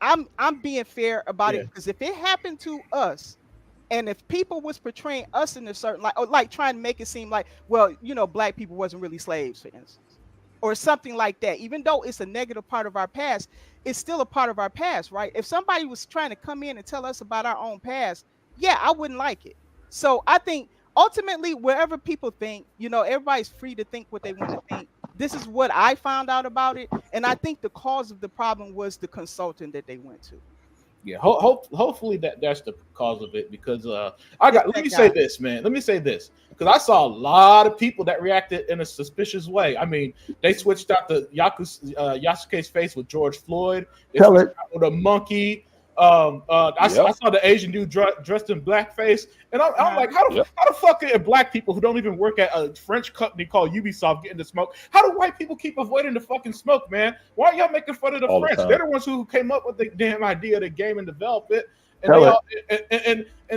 I'm being fair about Yeah. it, because if it happened to us, and if people was portraying us in a certain like trying to make it seem like, well, black people wasn't really slaves, for instance, or something like that, even though it's a negative part of our past, it's still a part of our past, right? If somebody was trying to come in and tell us about our own past, yeah, I wouldn't like it. So I think ultimately, wherever people think, everybody's free to think what they want to think. This is what I found out about it, and I think the cause of the problem was the consultant that they went to. Yeah, hopefully that's the cause of it, because let me say this, man. Let me say this, because I saw a lot of people that reacted in a suspicious way. I mean, they switched out the Yasuke's face with George Floyd. They Tell switched it. out with a monkey. I saw the Asian dude dressed in blackface, and I'm like, how the fuck are black people who don't even work at a French company called Ubisoft getting the smoke? How do white people keep avoiding the fucking smoke, man? Why are y'all making fun of the All the French? time. They're the ones who came up with the damn idea of the game and developed it. And Tell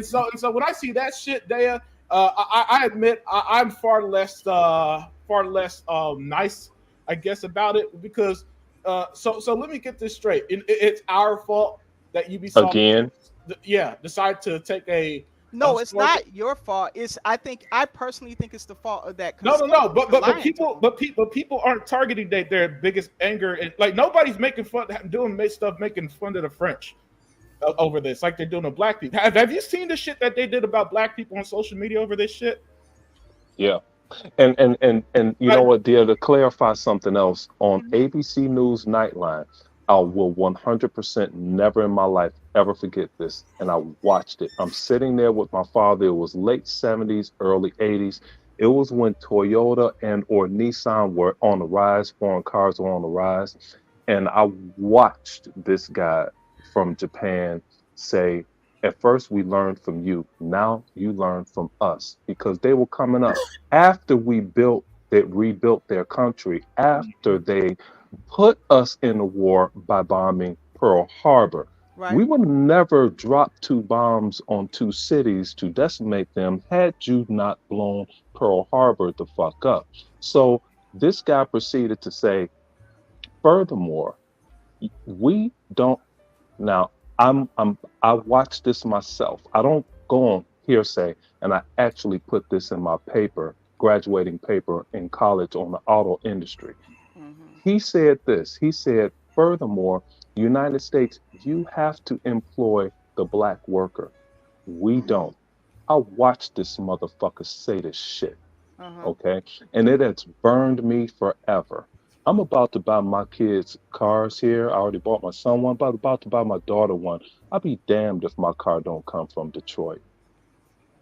so when I see that shit there, I admit I'm far less nice, I guess, about it, because so let me get this straight. It's our fault that Ubisoft Again. decide to take a No, it's not your fault. I personally think it's the fault of that. No. But people aren't targeting their biggest anger. Like, nobody's making fun of the French over this, like they're doing to black people. Have you seen the shit that they did about black people on social media over this shit? Yeah. And you know what, dear, to clarify something else, on ABC News Nightline, I will 100% never in my life ever forget this. And I watched it. I'm sitting there with my father. It was late 70s, early 80s. It was when Toyota and or Nissan were on the rise, foreign cars were on the rise. And I watched this guy from Japan say, at first we learned from you. Now you learn from us, because they were coming up after rebuilt their country, after they put us in the war by bombing Pearl Harbor. Right. We would never drop two bombs on two cities to decimate them had you not blown Pearl Harbor the fuck up. So this guy proceeded to say, furthermore, we don't now I watched this myself. I don't go on hearsay, and I actually put this in my paper, graduating paper in college on the auto industry. He said this. He said, furthermore, United States, you have to employ the black worker. We don't. I watched this motherfucker say this shit. Okay. And it has burned me forever. I'm about to buy my kids cars here. I already bought my son one, but I'm about to buy my daughter one. I'll be damned if my car don't come from Detroit.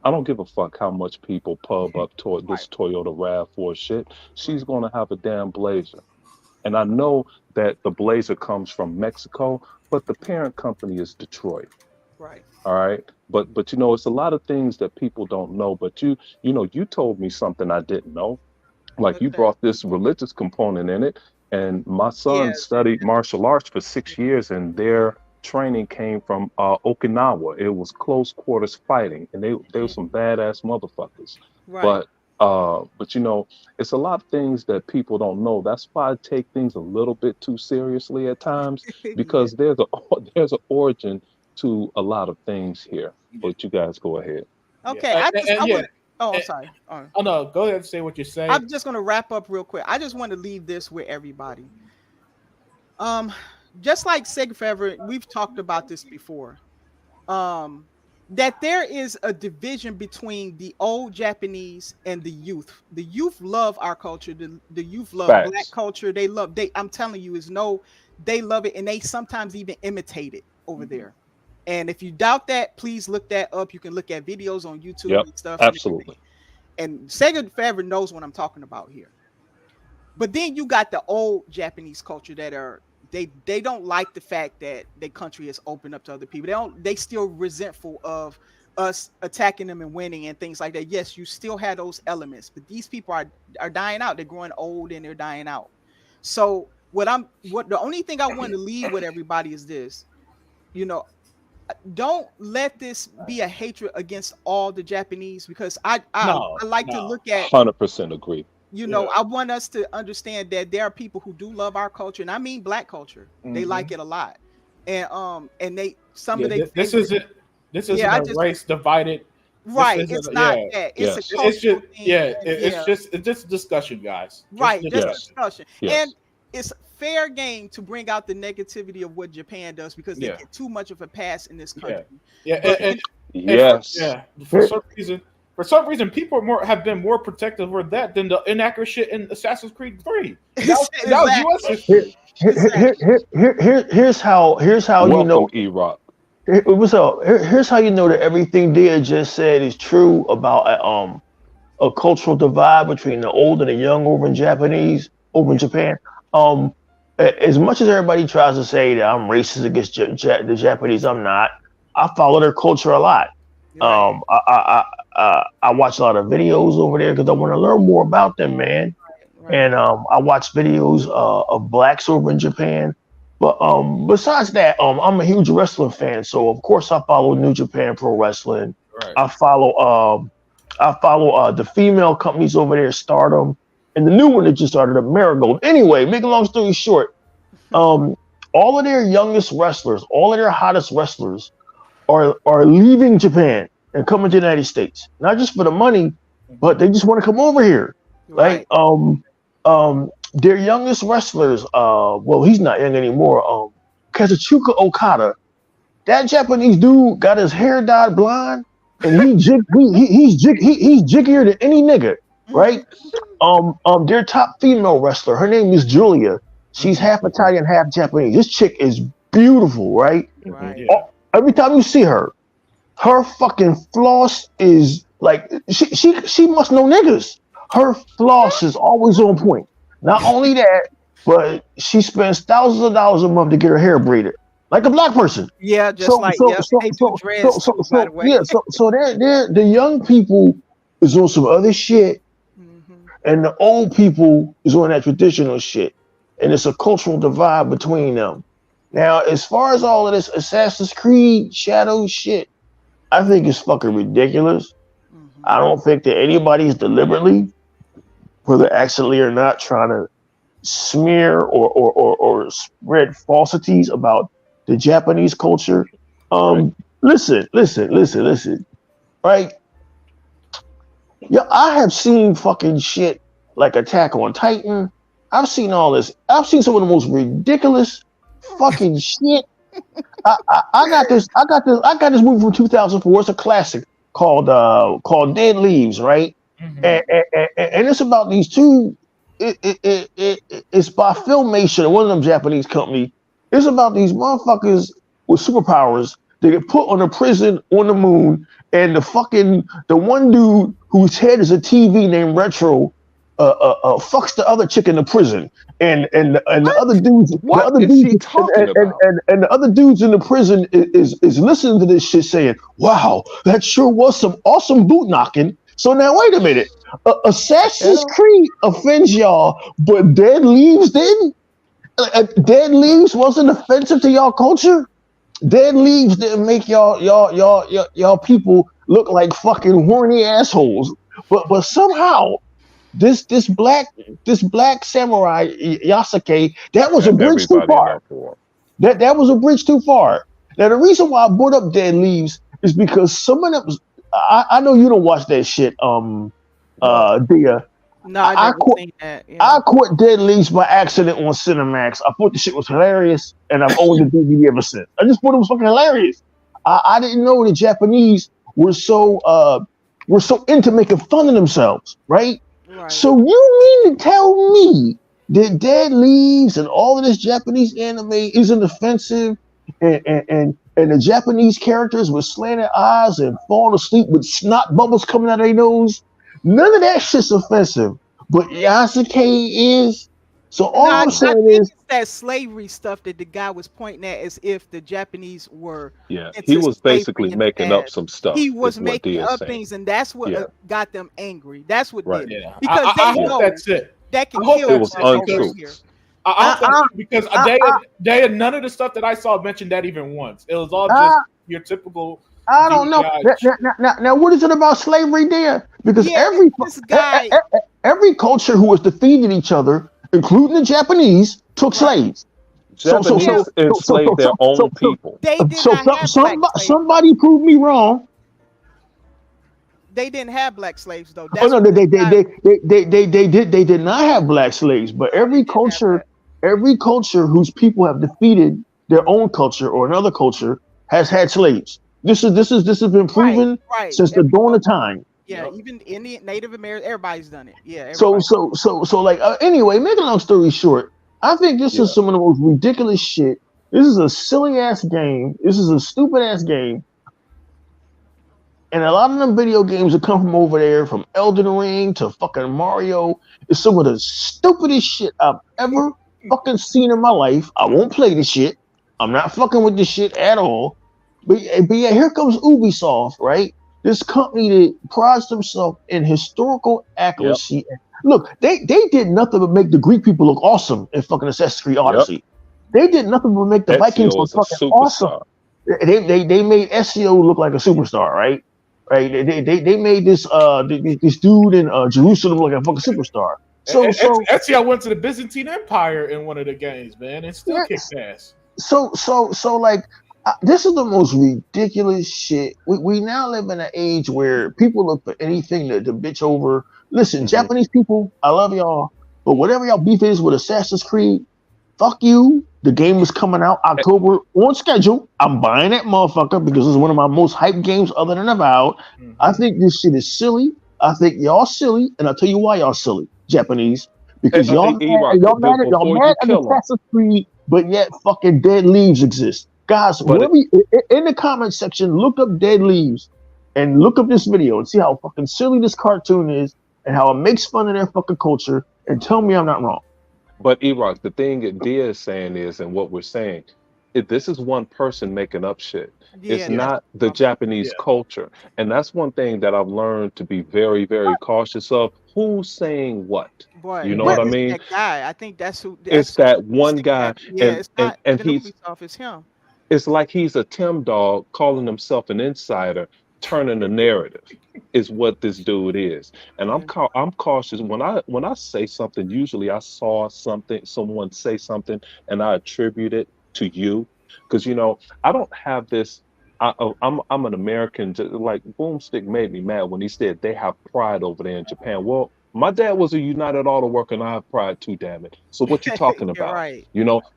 I don't give a fuck how much people pub up toward this Toyota RAV4 shit. She's going to have a damn Blazer. And I know that the Blazer comes from Mexico, but the parent company is Detroit. Right. All right. But you know, it's a lot of things that people don't know. But you told me something I didn't know. Like, you brought this religious component in it. And my son studied martial arts for 6 years, and their training came from Okinawa. It was close quarters fighting, and they were some badass motherfuckers. Right. But you know, it's a lot of things that people don't know. That's why I take things a little bit too seriously at times, because there's an origin to a lot of things here. But you guys go ahead. Okay. I'm sorry. Oh no, go ahead and say what you're saying. I'm just gonna wrap up real quick. I just want to leave this with everybody. Just like Sega Forever, we've talked about this before. That there is a division between the old Japanese and the youth. The youth love our culture. The youth love black culture. I'm telling you, they love it, and they sometimes even imitate it over there. And if you doubt that, please look that up. You can look at videos on YouTube and stuff. Absolutely. And Sega Forever knows what I'm talking about here. But then you got the old Japanese culture that they don't like the fact that their country is open up to other people. They still resentful of us attacking them and winning and things like that. Yes, you still have those elements, but these people are dying out. They're growing old and they're dying out. So the only thing I want to leave with everybody is this, don't let this be a hatred against all the Japanese, because I like to look at 100% agree. I want us to understand that there are people who do love our culture, and I mean black culture. They like it a lot, and this isn't a race divided. Right, it's not that. It's just discussion, guys. Right, just discussion, and it's fair game to bring out the negativity of what Japan does, because they get too much of a pass in this country. For some reason, people have been more protective of that than the inaccurate shit in Assassin's Creed 3. Here's how Welcome, E-Rock. Here's how you know that everything Dia just said is true about a cultural divide between the old and the young over in Japan. As much as everybody tries to say that I'm racist against the Japanese, I'm not. I follow their culture a lot. I watch a lot of videos over there because I want to learn more about them, man. Right. And I watch videos of blacks over in Japan. But besides that, I'm a huge wrestling fan, so of course I follow New Japan Pro Wrestling. Right. I follow the female companies over there, Stardom, and the new one that just started, Marigold. Anyway, make a long story short, all of their youngest wrestlers, all of their hottest wrestlers are leaving Japan and coming to the United States, not just for the money, but they just want to come over here. Right. Their youngest wrestlers, well, he's not young anymore. Kazuchika Okada, that Japanese dude got his hair dyed blonde, and he's jiggier than any nigga, right? Their top female wrestler, her name is Julia. She's half Italian, half Japanese. This chick is beautiful, right? Right. Yeah. Every time you see her fucking floss is like she must know niggas. Her floss is always on point. Not only that, but she spends thousands of dollars a month to get her hair braided, like a black person. Yeah, just like they do dreads too, by the way. Yeah, so they're the young people is on some other shit, and the old people is on that traditional shit, and it's a cultural divide between them. Now, as far as all of this Assassin's Creed shadow shit, I think it's fucking ridiculous. I don't think that anybody's deliberately, whether accidentally or not, trying to smear or spread falsities about the Japanese culture. Listen. Right? Yeah, I have seen fucking shit like Attack on Titan. I've seen all this. I've seen some of the most ridiculous fucking shit. I got this movie from 2004. It's a classic called Dead Leaves, right? And it's about these two. It's by Filmation, one of them Japanese company. It's about these motherfuckers with superpowers. They get put on a prison on the moon, and the one dude whose head is a TV named Retro fucks the other chick in the prison, and the other dudes, and the other dudes in the prison is listening to this shit, saying, "Wow, that sure was some awesome boot knocking." So now wait a minute, Assassin's Creed offends y'all, but Dead Leaves didn't. Dead Leaves wasn't offensive to y'all culture. Dead Leaves didn't make y'all people look like fucking horny assholes. But somehow this black samurai Yasuke, that was a bridge too far. That was a bridge too far. Now the reason why I brought up Dead Leaves is because some of them. I know you don't watch that shit, Dia. No, I seen that. Yeah. I caught Dead Leaves by accident on Cinemax. I thought the shit was hilarious, and I've owned the DVD ever since. I just thought it was fucking hilarious. I didn't know the Japanese were so into making fun of themselves, right? So you mean to tell me that Dead Leaves and all of this Japanese anime isn't offensive, and the Japanese characters with slanted eyes and falling asleep with snot bubbles coming out of their nose? None of that shit's offensive, but Yasuke is. So all I'm saying is that slavery stuff that the guy was pointing at, as if the Japanese were. Yeah, he was basically making up some stuff. He was making up things, and that's what got them angry. That's what did it. Yeah. Because I hope that's it. That can I hope kill it was untrue. Because none of the stuff that I saw mentioned that even once. It was all just your typical. I don't know. Now, what is it about slavery there? Because every culture who has defeated each other, including the Japanese, took slaves. Japanese enslaved their own people. They did not have somebody prove me wrong. They didn't have black slaves though. They did not have black slaves, but every culture whose people have defeated their own culture or another culture has had slaves. This has been proven since the dawn of time. Yeah, even Indian, Native American, everybody's done it. Yeah. So like anyway, make a long story short, I think this is some of the most ridiculous shit. This is a silly ass game. This is a stupid ass game. And a lot of them video games that come from over there, from Elden Ring to fucking Mario, is some of the stupidest shit I've ever fucking seen in my life. I won't play this shit. I'm not fucking with this shit at all. But yeah, here comes Ubisoft, right? This company that prides themselves in historical accuracy. Yep. Look, they did nothing but make the Greek people look awesome in fucking Assassin's Creed Odyssey. Yep. They did nothing but make the Vikings look fucking awesome. They made Ezio look like a superstar, right? Right? They made this dude in Jerusalem look like a fucking superstar. So Ezio went to the Byzantine Empire in one of the games, man, and still kicked ass. So like. This is the most ridiculous shit. We now live in an age where people look for anything to bitch over. Listen, Japanese people, I love y'all, but whatever y'all beef is with Assassin's Creed, fuck you. The game is coming out October on schedule. I'm buying that motherfucker because it's one of my most hyped games other than Avowed. I think this shit is silly. I think y'all silly, and I'll tell you why y'all silly, Japanese. because y'all mad at the Assassin's Creed, but yet fucking Dead Leaves exist. Guys, in the comment section, look up Dead Leaves and look up this video and see how fucking silly this cartoon is and how it makes fun of their fucking culture, and tell me I'm not wrong. But Erock, the thing that Dia is saying is, and what we're saying, this is one person making up shit. It's not the Japanese culture. And that's one thing that I've learned to be very, very cautious of. Who's saying what? Boy, you know what I mean? That guy. I think that's who. It's that one guy. It's not and he's Ubisoft, it's him. It's like he's a Tim dog calling himself an insider, turning the narrative is what this dude is. And I'm cautious when I say something. Usually I saw someone say something and I attribute it to you, because I don't have this. I'm an American. Like Boomstick made me mad when he said they have pride over there in Japan. Well, my dad was a United Auto Worker and I have pride too, damn it. So what you talking about? Right.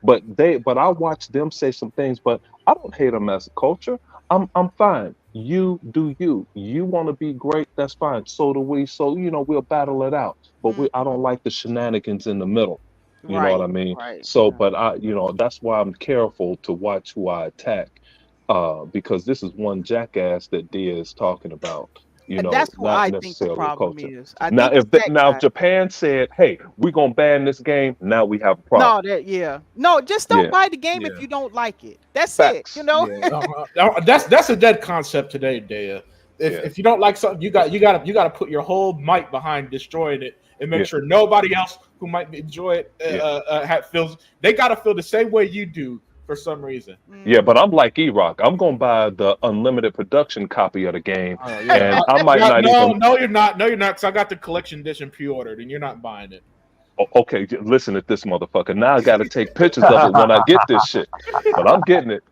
But I watched them say some things, but I don't hate them as a culture. I'm fine. You do you. You want to be great, that's fine. So do we. So we'll battle it out. But I don't like the shenanigans in the middle. You know what I mean? Right. So, but that's why I'm careful to watch who I attack, because this is one jackass that Dia is talking about. That's what not I necessarily think the problem culture. is. If Japan said, "Hey, we're gonna ban this game," now we have a problem. Just don't buy the game if you don't like it. That's Facts. it. That's a dead concept today, Dea. If you don't like something, you got to put your whole might behind destroying it and make sure nobody else who might enjoy it feels they got to feel the same way you do. For some reason. Yeah, but I'm like E-Rock. I'm gonna buy the unlimited production copy of the game, and I might not even. No, you're not. No, you're not. Because I got the collection edition pre-ordered, and you're not buying it. Okay, listen at this motherfucker. Now I got to take pictures of it when I get this shit, but I'm getting it.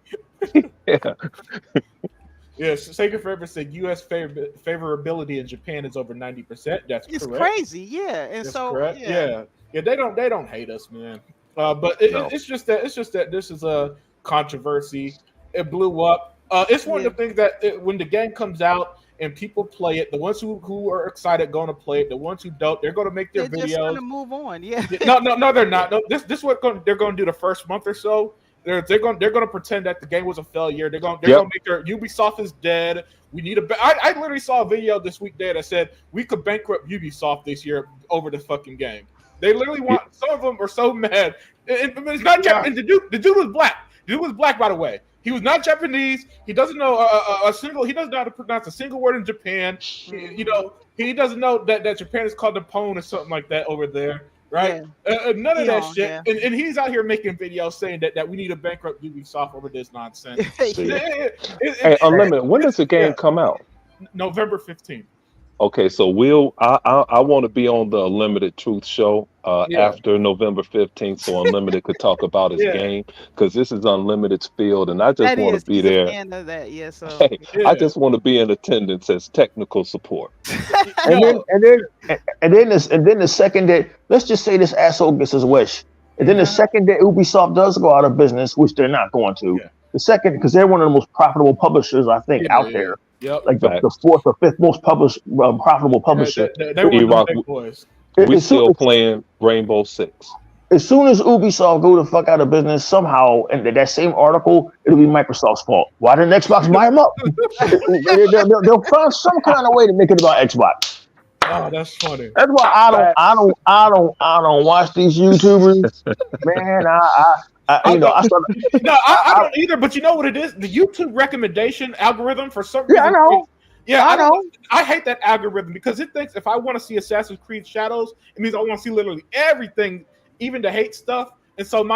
Yes, Sega Forever said U.S. favorability in Japan is over 90%. That's correct. It's crazy, and That's so correct. Yeah. They don't hate us, man. But it's just that this is a controversy. It blew up. It's one of the things that when the game comes out and people play it, the ones who are excited going to play it. The ones who don't, they're going to make their videos. They're just going to move on. No, they're not. No, this is what they're going to do the first month or so. They're going to pretend that the game was a failure. They're going to make their Ubisoft is dead. We need I literally saw a video this week there that said we could bankrupt Ubisoft this year over the fucking game. They literally want. Some of them are so mad. And it's not Japanese. The dude was black. The dude was black, by the way. He was not Japanese. He doesn't know a single. He doesn't know how to pronounce a single word in Japan. He doesn't know that Japan is called Nippon or something like that over there, right? None of that shit. Yeah. And he's out here making videos saying that we need to bankrupt Ubisoft over this nonsense. Hey, Unlimited. When does the game come out? November 15th. Okay, so I want to be on the Unlimited Truth show after November 15th, so Unlimited could talk about his game, because this is Unlimited's field, and I just want to be there. I just want to be in attendance as technical support. and then the second that, let's just say this asshole gets his wish, and then the second that Ubisoft does go out of business, which they're not going to, the second, because they're one of the most profitable publishers I think out there. Yep. Like the fourth or fifth most profitable publisher. They were the big boys. We're still playing Rainbow Six. As soon as Ubisoft go the fuck out of business, somehow, in that same article, it'll be Microsoft's fault. Why didn't Xbox buy them up? They'll find some kind of way to make it about Xbox. Oh, that's funny. That's why I don't watch these YouTubers. Man, I don't either, but you know what it is? The YouTube recommendation algorithm for some reason. I know. I know. I hate that algorithm because it thinks if I want to see Assassin's Creed Shadows, it means I want to see literally everything, even the hate stuff. And so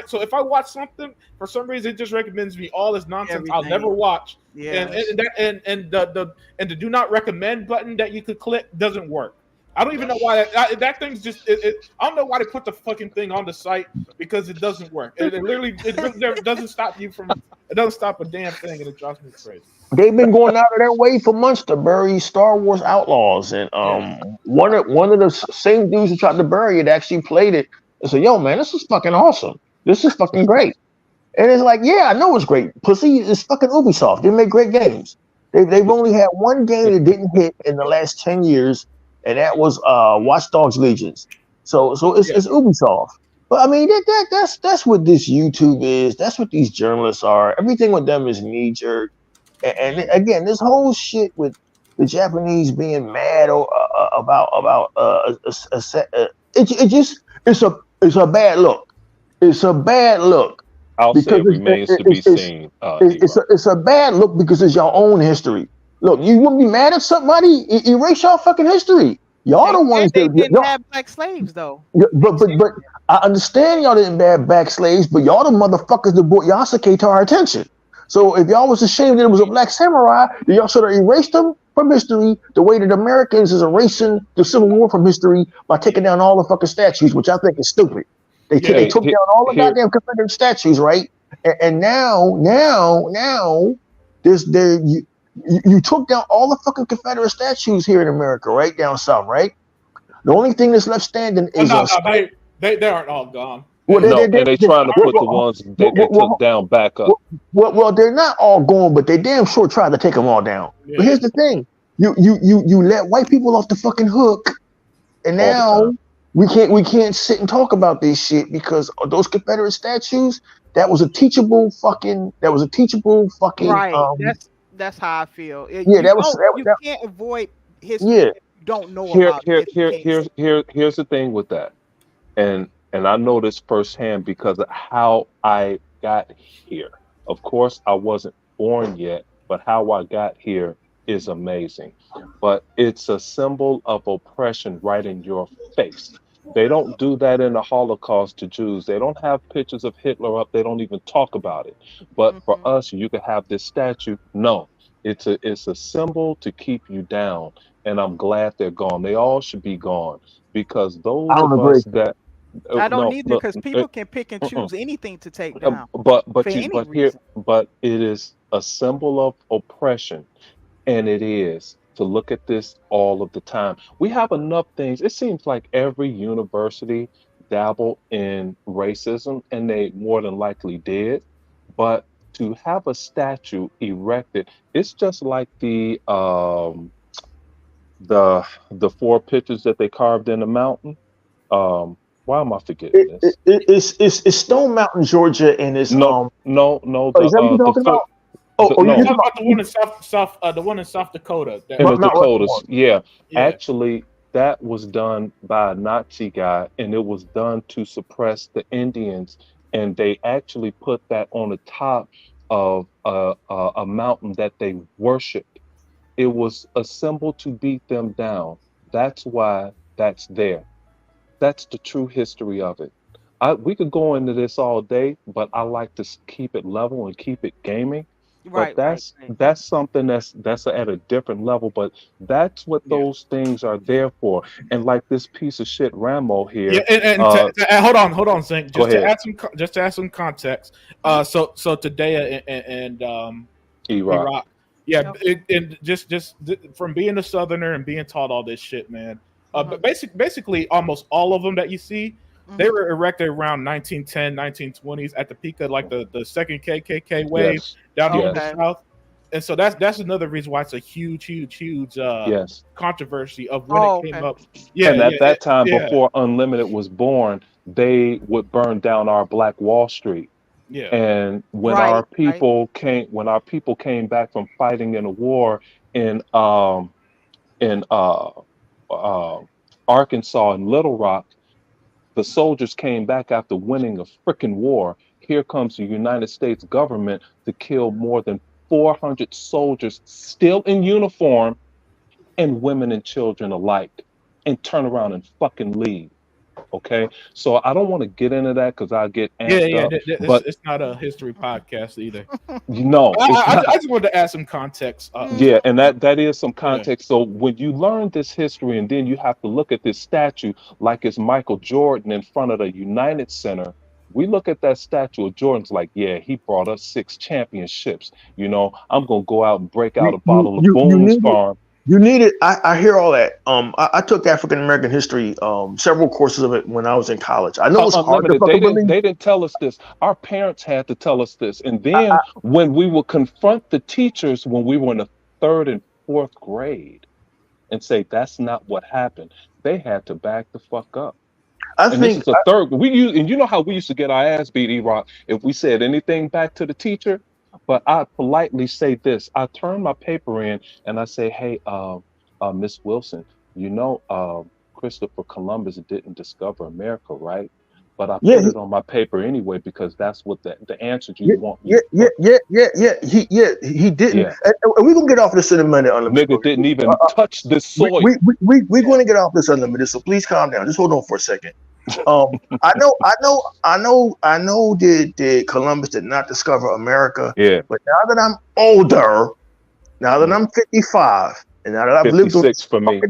so if I watch something, for some reason it just recommends me all this nonsense I'll never watch. And the do not recommend button that you could click doesn't work. I don't even know why that thing's just. I don't know why they put the fucking thing on the site, because it doesn't work. It literally doesn't stop you from. It doesn't stop a damn thing, and it drives me crazy. They've been going out of their way for months to bury Star Wars Outlaws, and one of the same dudes who tried to bury it actually played it and said, "Yo, man, this is fucking awesome. This is fucking great." And it's like, yeah, I know it's great. Pussy, it's fucking Ubisoft. They make great games. They've only had one game that didn't hit in the last 10 years. And that was Watch Dogs Legions. So it's Ubisoft. But I mean that's what this YouTube is. That's what these journalists are. Everything with them is knee jerk. And again, this whole shit with the Japanese being mad about it just it's a bad look. It's a bad look I'll say because it remains to be seen. it's a bad look because it's your own history. Look, you wouldn't be mad at somebody. Erase y'all fucking history. Y'all the ones they that didn't have black slaves though. but I understand y'all didn't have black slaves, but y'all the motherfuckers that brought Yasuke to our attention. So if y'all was ashamed that it was a black samurai, then y'all should have erased them from history the way that Americans is erasing the Civil War from history by taking down all the fucking statues, which I think is stupid. They took down all the goddamn Confederate statues, right? And now there's you took down all the fucking Confederate statues here in America, right? Down south, right? The only thing that's left standing is they aren't all gone. Well, and they trying to put the ones they took down back up. Well, they're not all gone, but they damn sure tried to take them all down. Yeah. But here's the thing: you let white people off the fucking hook, and now we can't sit and talk about this shit because those Confederate statues. That was a teachable fucking. Right. That's how I feel. Yeah, you can't avoid history. Yeah. If you don't know about it. Here's the thing with that, and I know this firsthand because of how I got here. Of course, I wasn't born yet, but how I got here is amazing. But it's a symbol of oppression right in your face. They don't do that in the Holocaust to Jews. They don't have pictures of Hitler up. They don't even talk about it. But for us, you could have this statue. No, it's a symbol to keep you down. And I'm glad they're gone. They all should be gone because those of us that I don't either because people can pick and choose anything to take down. But it is a symbol of oppression, and it is to look at this all of the time. We have enough things. It seems like every university dabbled in racism, and they more than likely did. But to have a statue erected, it's just like the four pictures that they carved in the mountain. Why am I forgetting this? It's Stone Mountain, Georgia, and it's no. Is that what you're talking about? You're talking about the one in South Dakota. In the Dakotas, yeah. Actually, that was done by a Nazi guy, and it was done to suppress the Indians. And they actually put that on the top of a mountain that they worshipped. It was a symbol to beat them down. That's why that's there. That's the true history of it. We could go into this all day, but I like to keep it level and keep it gaming. But that's something that's at a different level. But that's what those things are there for. And like this piece of shit Ramo here. Yeah, hold on, Zink. Just to add some context. So today and Iraq. Yeah, and just from being a Southerner and being taught all this shit, man. But basically, almost all of them that you see, they were erected around 1910, 1920s at the peak of like the second KKK wave down here in the South. And so that's another reason why it's a huge controversy of when it came up. Yeah, and at that time, before Unlimited was born, they would burn down our Black Wall Street. Yeah. And when our people came back from fighting in a war in Arkansas and Little Rock, the soldiers came back after winning a frickin' war. Here comes the United States government to kill more than 400 soldiers still in uniform and women and children alike and turn around and fucking leave. Okay, so I don't want to get into that because I get amped up. But it's not a history podcast either. I just wanted to add some context. And that is some context. So when you learn this history and then you have to look at this statue like it's Michael Jordan in front of the United Center, we look at that statue of Jordan's like, yeah, he brought us 6 championships. You know, I'm gonna go out and break out a bottle of Boone's Farm. You need it. I hear all that. I took African American history, several courses of it when I was in college. I know it's hard to they didn't tell us this. Our parents had to tell us this. And then when we would confront the teachers when we were in the 3rd and 4th grade and say that's not what happened, they had to back the fuck up. I And this think is a third. We use, and you know how we used to get our ass beat, E-Rock, if we said anything back to the teacher. But I politely say this. I turn my paper in and I say, "Hey, Miss Wilson, you know, Christopher Columbus didn't discover America, right? But I yeah, put it on my paper anyway because that's what the answer you yeah, want me yeah, to yeah, put. yeah, he didn't. Yeah, And we're gonna get off this in a minute, unlimited. nigga didn't even touch the We soil. we we're going to get off this unlimited. So please calm down. Just hold on for a second. I know. Did Columbus did not discover America? Yeah, But now that I'm older, now that mhm. I'm 55, and now that I've lived on 56 for me.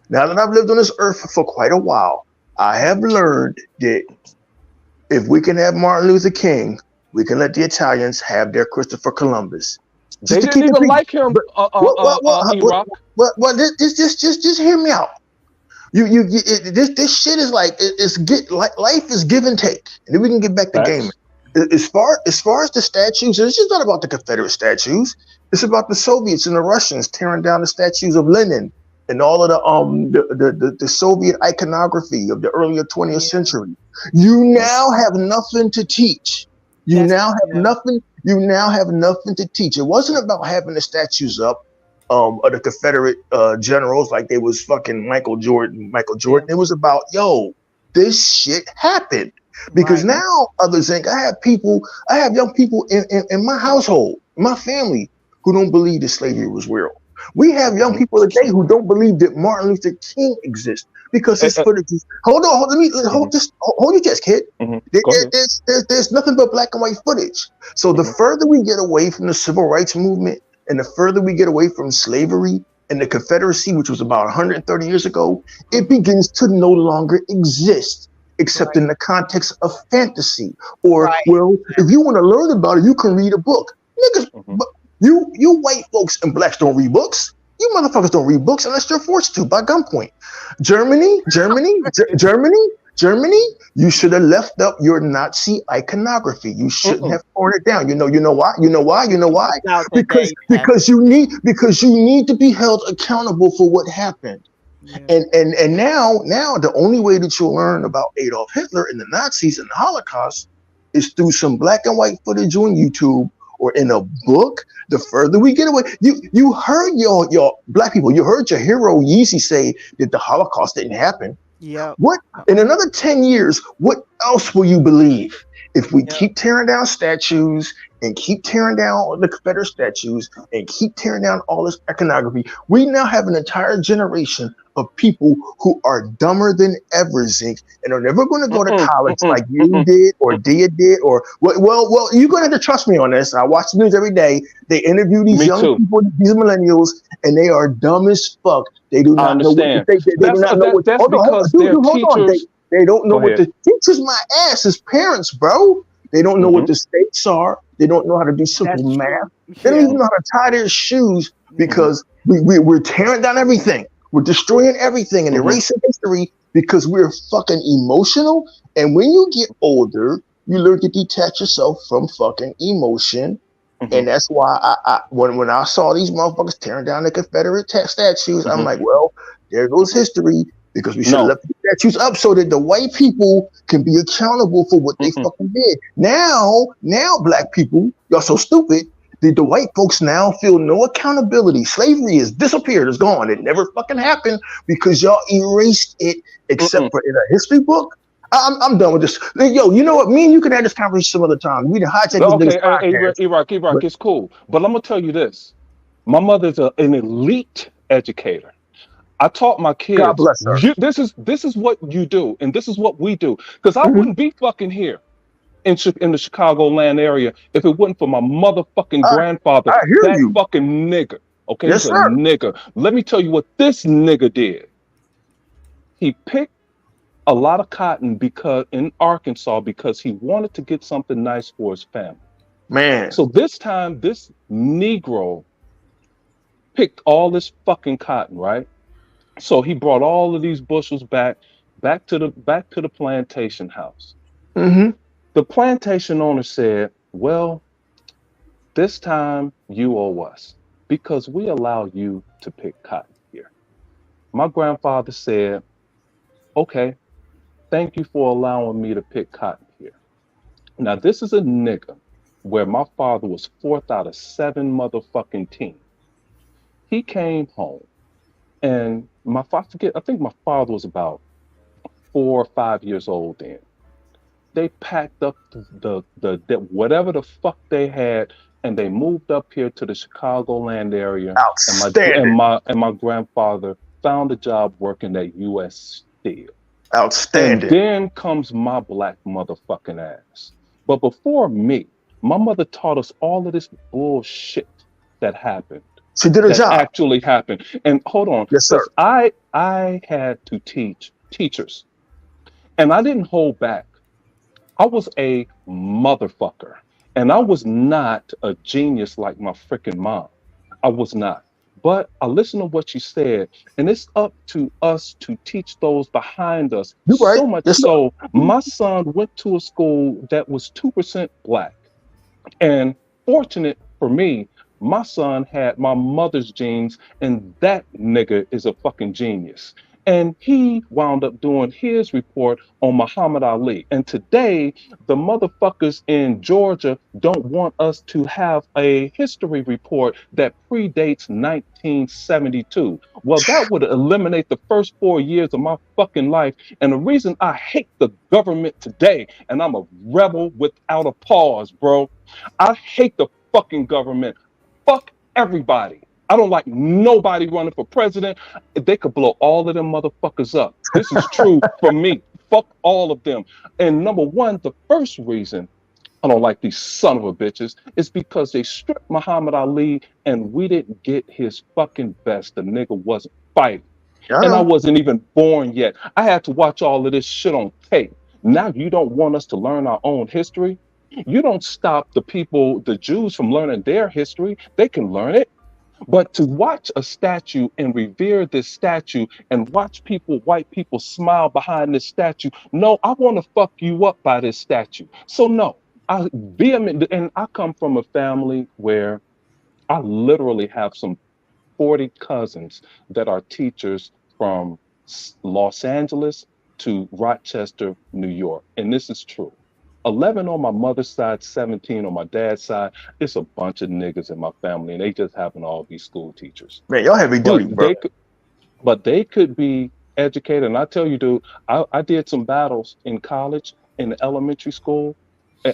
now that I've lived on this earth for quite a while, I have learned that if we can have Martin Luther King, we can let the Italians have their Christopher Columbus. They Just to didn't keep it even peace. like him, But E-Rock. just hear me out. This shit is like life is give and take, and then we can get back to gaming. Facts. As far as the statues, it's just not about the Confederate statues. It's about the Soviets and the Russians tearing down the statues of Lenin and all of the Soviet iconography of the earlier 20th century. You now have nothing to teach. You That's now have nothing. You now have nothing to teach. It wasn't about having the statues up of the Confederate generals like they was fucking Michael Jordan. It was about, yo, this shit happened. Because right. now others think I have young people in my household, my family, who don't believe that slavery was real. We have young people today who don't believe that Martin Luther King exists because his footage is. Hold on, hold your chest, kid. Go ahead. There's nothing but black and white footage. So the further we get away from the civil rights movement and the further we get away from slavery and the Confederacy, which was about 130 years ago, it begins to no longer exist, except in the context of fantasy. Or, well, if you want to learn about it, you can read a book. Niggas, but you white folks and blacks don't read books. You motherfuckers don't read books unless you're forced to by gunpoint. Germany, you should have left up your Nazi iconography. You shouldn't have torn it down. You know why? Because you need to be held accountable for what happened. Yeah. And now the only way that you'll learn about Adolf Hitler and the Nazis and the Holocaust is through some black and white footage on YouTube or in a book. The further we get away, you heard your black people, you heard your hero Yeezy say that the Holocaust didn't happen. Yeah. What in another 10 years, what else will you believe? If we keep tearing down statues and keep tearing down the Confederate statues and keep tearing down all this iconography, we now have an entire generation of people who are dumber than ever, Zink, and are never going to go to college like you did or Dia did. Or well, you're going to have to trust me on this. I watch the news every day. They interview these young people, these millennials, and they are dumb as fuck. They do not know what they do not know what. Hold on. They don't know what the teachers my ass as parents, bro. They don't know what the states are. They don't know how to do simple math. They don't even know how to tie their shoes because we're tearing down everything. We're destroying everything and erasing history because we're fucking emotional. And when you get older, you learn to detach yourself from fucking emotion. And that's why when I saw these motherfuckers tearing down the Confederate statues, I'm like, well, there goes history. Because we should have left the statues up so that the white people can be accountable for what they fucking did. Now, black people, y'all so stupid. The white folks now feel no accountability. Slavery has disappeared. It's gone. It never fucking happened because y'all erased it, except for in a history book. I'm done with this. Yo, you know what? Me and you can have this conversation some other time. We done hijack this nigga's podcast. Iraq, it's cool. But I'm going to tell you this. My mother's an elite educator. I taught my kids. God bless her. This is what you do, and this is what we do. Because I wouldn't be fucking here in the Chicagoland area if it wasn't for my motherfucking grandfather. That fucking nigga. Okay, yes, he's a sir. nigga. Let me tell you what this nigga did. He picked a lot of cotton in Arkansas because he wanted to get something nice for his family. Man. So this time, this Negro picked all this fucking cotton, right? So he brought all of these bushels back to the plantation house. The plantation owner said, well, this time you owe us because we allow you to pick cotton here. My grandfather said, okay, Thank you for allowing me to pick cotton here. Now, this is a nigga where my father was fourth out of seven motherfucking teams. He came home and I forget, I think my father was about 4 or 5 years old then. They packed up the whatever the fuck they had, and they moved up here to the Chicagoland area. Outstanding. And my grandfather found a job working at U.S. Steel. And Outstanding. then comes my black motherfucking ass. But before me, my mother taught us all of this bullshit that happened. She did her That job. actually happened. And hold on, Yes, sir. because I had to teach teachers, and I didn't hold back. I was a motherfucker, and I was not a genius like my freaking mom. I was not. But I listened to what she said, and it's up to us to teach those behind us. You're right. So much Yes, sir. so, my son went to a school that was 2% black. And fortunate for me, my son had my mother's genes, and that nigga is a fucking genius. And he wound up doing his report on Muhammad Ali. And today, the motherfuckers in Georgia don't want us to have a history report that predates 1972. Well, that would eliminate the first 4 years of my fucking life. And the reason I hate the government today, and I'm a rebel without a pause, bro. I hate the fucking government. Fuck everybody. I don't like nobody running for president. They could blow all of them motherfuckers up. This is true for me. Fuck all of them. And number one, the first reason I don't like these son of a bitches is because they stripped Muhammad Ali and we didn't get his fucking best. The nigga wasn't fighting. I And I know. wasn't even born yet. I had to watch all of this shit on tape. Now you don't want us to learn our own history. You don't stop the people, the Jews, from learning their history. They can learn it. But to watch a statue and revere this statue and watch people, white people, smile behind this statue, no, I want to fuck you up by this statue. So no, I vehemently, and I come from a family where I literally have some 40 cousins that are teachers from Los Angeles to Rochester, New York. And this is true. 11 on my mother's side, 17 on my dad's side. It's a bunch of niggas in my family, and they just happen to all be school teachers. Man, y'all heavy duty, But bro. they could be educated. And I tell you, dude, I did some battles in college, in elementary school.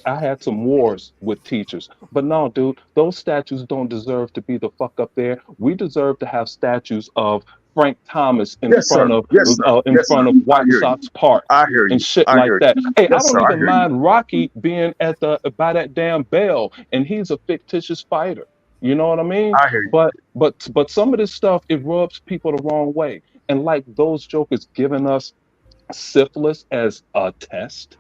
I had some wars with teachers. But no, dude, those statues don't deserve to be the fuck up there. We deserve to have statues of Frank Thomas in Yes, front sir. of Yes, sir. in Yes, front sir. of I White hear you. Sox Park I hear you. and shit I like hear that. you. Hey, I Yes, don't sir. I even hear you. mind Rocky being at the by that damn bell, and he's a fictitious fighter. You know what I mean? I hear you. But some of this stuff, it rubs people the wrong way. And like those jokers giving us syphilis as a test,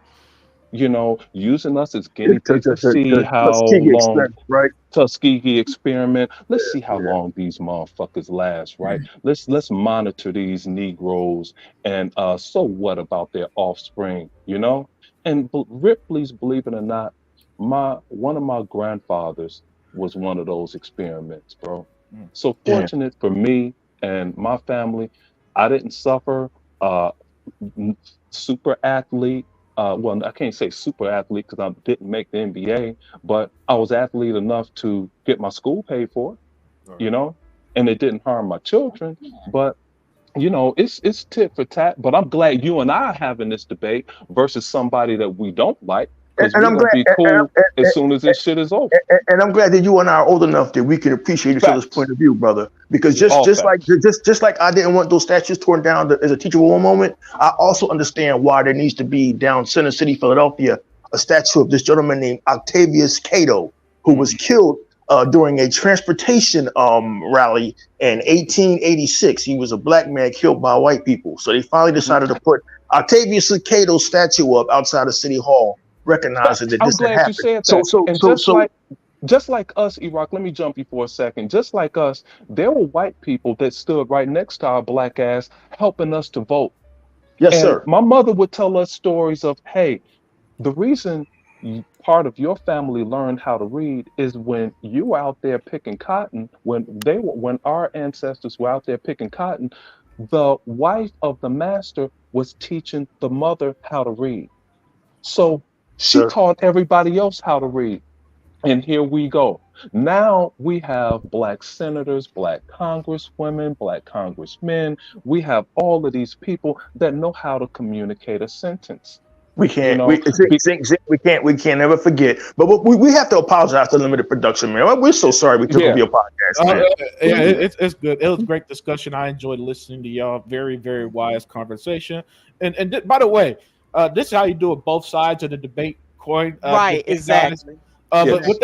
using us as guinea pigs to see The how Tuskegee long experiment, right? Tuskegee experiment. Let's see how Yeah. long these motherfuckers last, right? Let's monitor these Negroes, and so what about their offspring, And Ripley's, believe it or not, one of my grandfathers was one of those experiments, bro. So Yeah. fortunate for me and my family, I didn't suffer. Uh, Super athlete. Well, I can't say super athlete because I didn't make the NBA, but I was athlete enough to get my school paid for, and it didn't harm my children. But it's tit for tat. But I'm glad you and I are having this debate versus somebody that we don't like, because And we're I'm gonna glad. be cool as soon as this shit is over. And I'm glad that you and I are old enough that we can appreciate each other's Facts. point of view, brother. Because All just like facts. just like I didn't want those statues torn down as a teachable moment, I also understand why there needs to be down Center City, Philadelphia, a statue of this gentleman named Octavius Cato, who was killed during a transportation rally in 1886. He was a black man killed by white people. So they finally decided to put Octavius Cato's statue up outside of City Hall, recognizing that I'm this had glad you happened. said So that. And just like us, Iraq, let me jump you for a second. Just like us, there were white people that stood right next to our black ass helping us to vote. yes, And sir. my mother would tell us stories of, hey, the reason part of your family learned how to read is when you were out there picking cotton, when our ancestors were out there picking cotton, the wife of the master was teaching the mother how to read. So she Sure. taught everybody else how to read. And here we go. Now we have black senators, black congresswomen, black congressmen. We have all of these people that know how to communicate a sentence. We You can't. know, Be- We can't ever forget. But we have to apologize to limited production, man. We're so sorry we took Yeah. over your podcast, Oh, man. yeah, it's good. It was great discussion. I enjoyed listening to y'all. Very, very wise conversation. And by the way, this is how you do it. Both sides of the debate coin. Right, guys. exactly. But Yes. with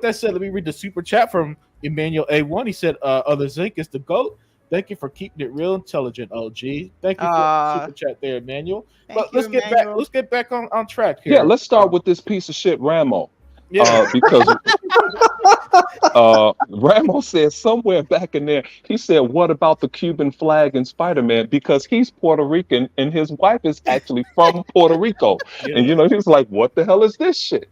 that said, let me read the super chat from Emmanuel A1. He said, "Other Zinc is the GOAT. Thank you for keeping it real intelligent, OG. Thank you for the super chat there, Emmanuel. Thank But you, let's get back. Emmanuel. Let's get back on track here. yeah, let's start with this piece of shit Ramo. Yeah. Because Ramo said somewhere back in there, he said, "What about the Cuban flag in Spider-Man?" Because he's Puerto Rican and his wife is actually from Puerto Rico. Yeah. And he was like, "What the hell is this shit?"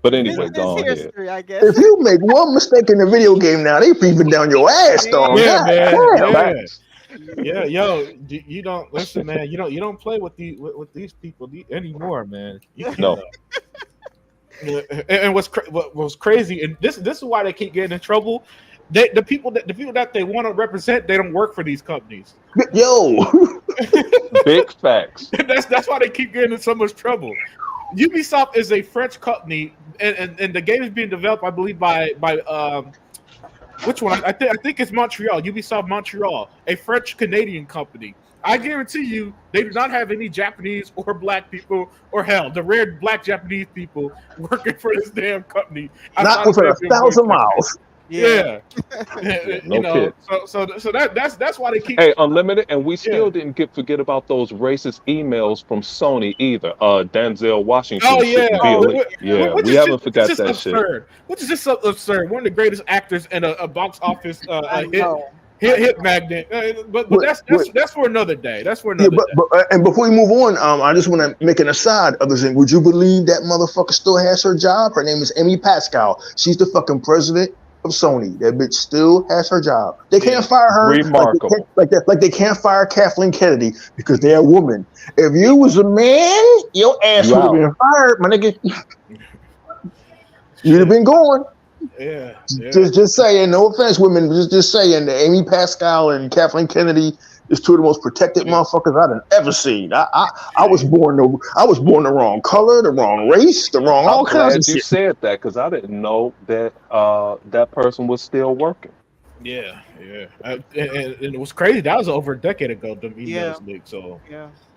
But anyway, Business go ahead. history, I guess. If you make one mistake in the video game now, they peeping down your ass, dog. Yeah, God man. damn. Yeah. Facts. Yeah, yo, you don't listen, man. You don't play with these people anymore, man. You can't, No. And what was crazy, and this is why they keep getting in trouble. The people that they want to represent, they don't work for these companies. Yo. Big facts. That's why they keep getting in so much trouble. Ubisoft is a French company, and the game is being developed, I believe, by which one? I think it's Montreal, Ubisoft Montreal, a French Canadian company. I guarantee you, they do not have any Japanese or black people, or hell, the rare black Japanese people working for this damn company. Not within 1,000 miles. Yeah, No kid. So that's why they keep. Hey, Unlimited, and we still didn't forget about those racist emails from Sony either. Denzel Washington. Oh yeah, we haven't forgot that absurd. Which is just so absurd. One of the greatest actors in a box office hit magnet. But that's for another day. That's for another day. But and before we move on, I just want to make an aside. Other thing, would you believe that motherfucker still has her job? Her name is Amy Pascal. She's the fucking president of Sony. That bitch still has her job. They can't fire her. Remarkable. Like they can't fire Kathleen Kennedy because they're a woman. If you was a man, your ass would have been fired, my nigga. You'd have been going. Yeah. Just saying. No offense, women. Just saying. That Amy Pascal and Kathleen Kennedy is two of the most protected motherfuckers I've ever seen. I was born the wrong color, the wrong race, the wrong all kinds of shit. You said that because I didn't know that that person was still working. Yeah. And it was crazy. That was over a decade ago. The emails leaked. So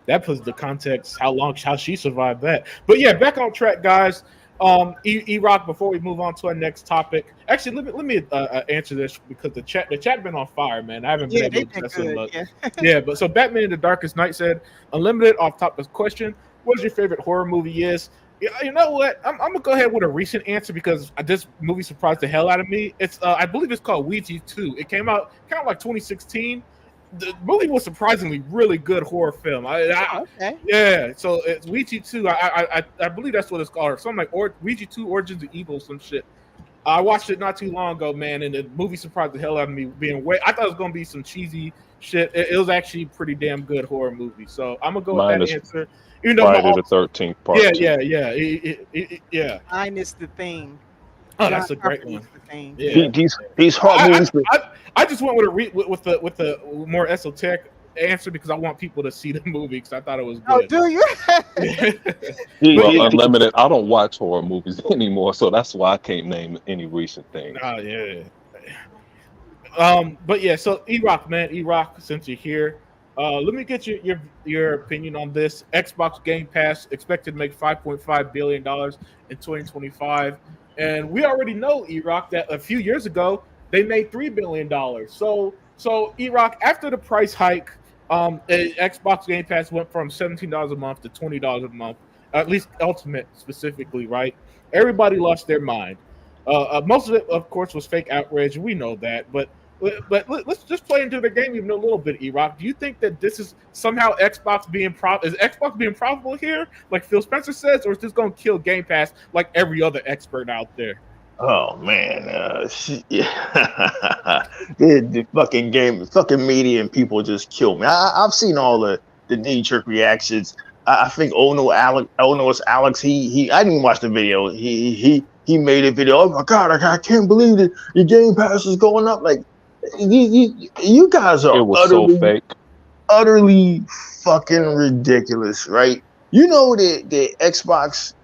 that puts the context how she survived that. But yeah, back on track, guys. E-Rock, before we move on to our next topic, actually let me answer this because the chat been on fire, man. I haven't been able to test it. But so Batman in the Darkest Night said, Unlimited, off top of this question, what is your favorite horror movie is? You know what? I'm gonna go ahead with a recent answer because this movie surprised the hell out of me. It's I believe it's called Ouija 2. It came out like 2016. The movie was surprisingly really good horror film. Yeah, so it's Ouija 2. I believe that's what it's called, or something like Ouija 2 Origins of Evil, some shit. I watched it not too long ago, man, and the movie surprised the hell out of me. I thought it was gonna be some cheesy shit. It was actually a pretty damn good horror movie. So I'm gonna go with that answer. Even though Friday the 13th part. Yeah. Minus the Thing. Oh, that's a great one. Yeah. These horror movies. I just went with the more esoteric answer because I want people to see the movie because I thought it was good. Oh, do you? Well, Unlimited, I don't watch horror movies anymore, so that's why I can't name any recent things. Oh yeah. But yeah, so E-Rock, since you're here, let me get your opinion on this. Xbox Game Pass expected to make $5.5 billion in 2025, and we already know, E-Rock, that a few years ago they made $3 billion. So E-Rock, after the price hike, Xbox Game Pass went from $17 a month to $20 a month, at least Ultimate specifically, right? Everybody lost their mind. Most of it, of course, was fake outrage. We know that, but let's just play into the game even a little bit, E-Rock. Do you think that this is somehow Xbox being is Xbox being profitable here, like Phil Spencer says, or is this going to kill Game Pass like every other expert out there? Oh man, the fucking media and people just kill me. I've seen all the knee jerk reactions. I think oh no, it's Alex. I didn't watch the video. He made a video. Oh my god, I can't believe it. Your Game Pass is going up. Like you guys It are was so fake. utterly fucking ridiculous, right? You know the Xbox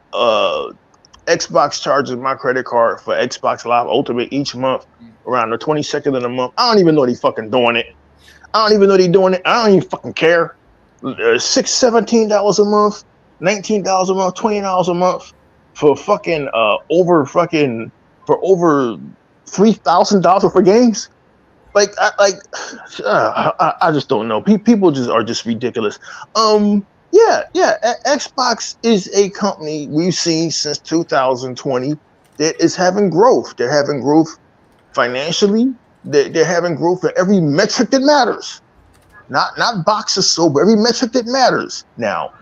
charges my credit card for Xbox Live Ultimate each month around the 22nd of the month. I don't even know they fucking doing it. I don't even know they doing it. I don't even fucking care. $17 a month, $19 a month, $20 a month for fucking over $3,000 worth of games. Like I just don't know. People are just ridiculous. Yeah. Xbox is a company we've seen since 2020 that is having growth. They're having growth financially. They're having growth in every metric that matters. Not boxes sold, but every metric that matters. Now,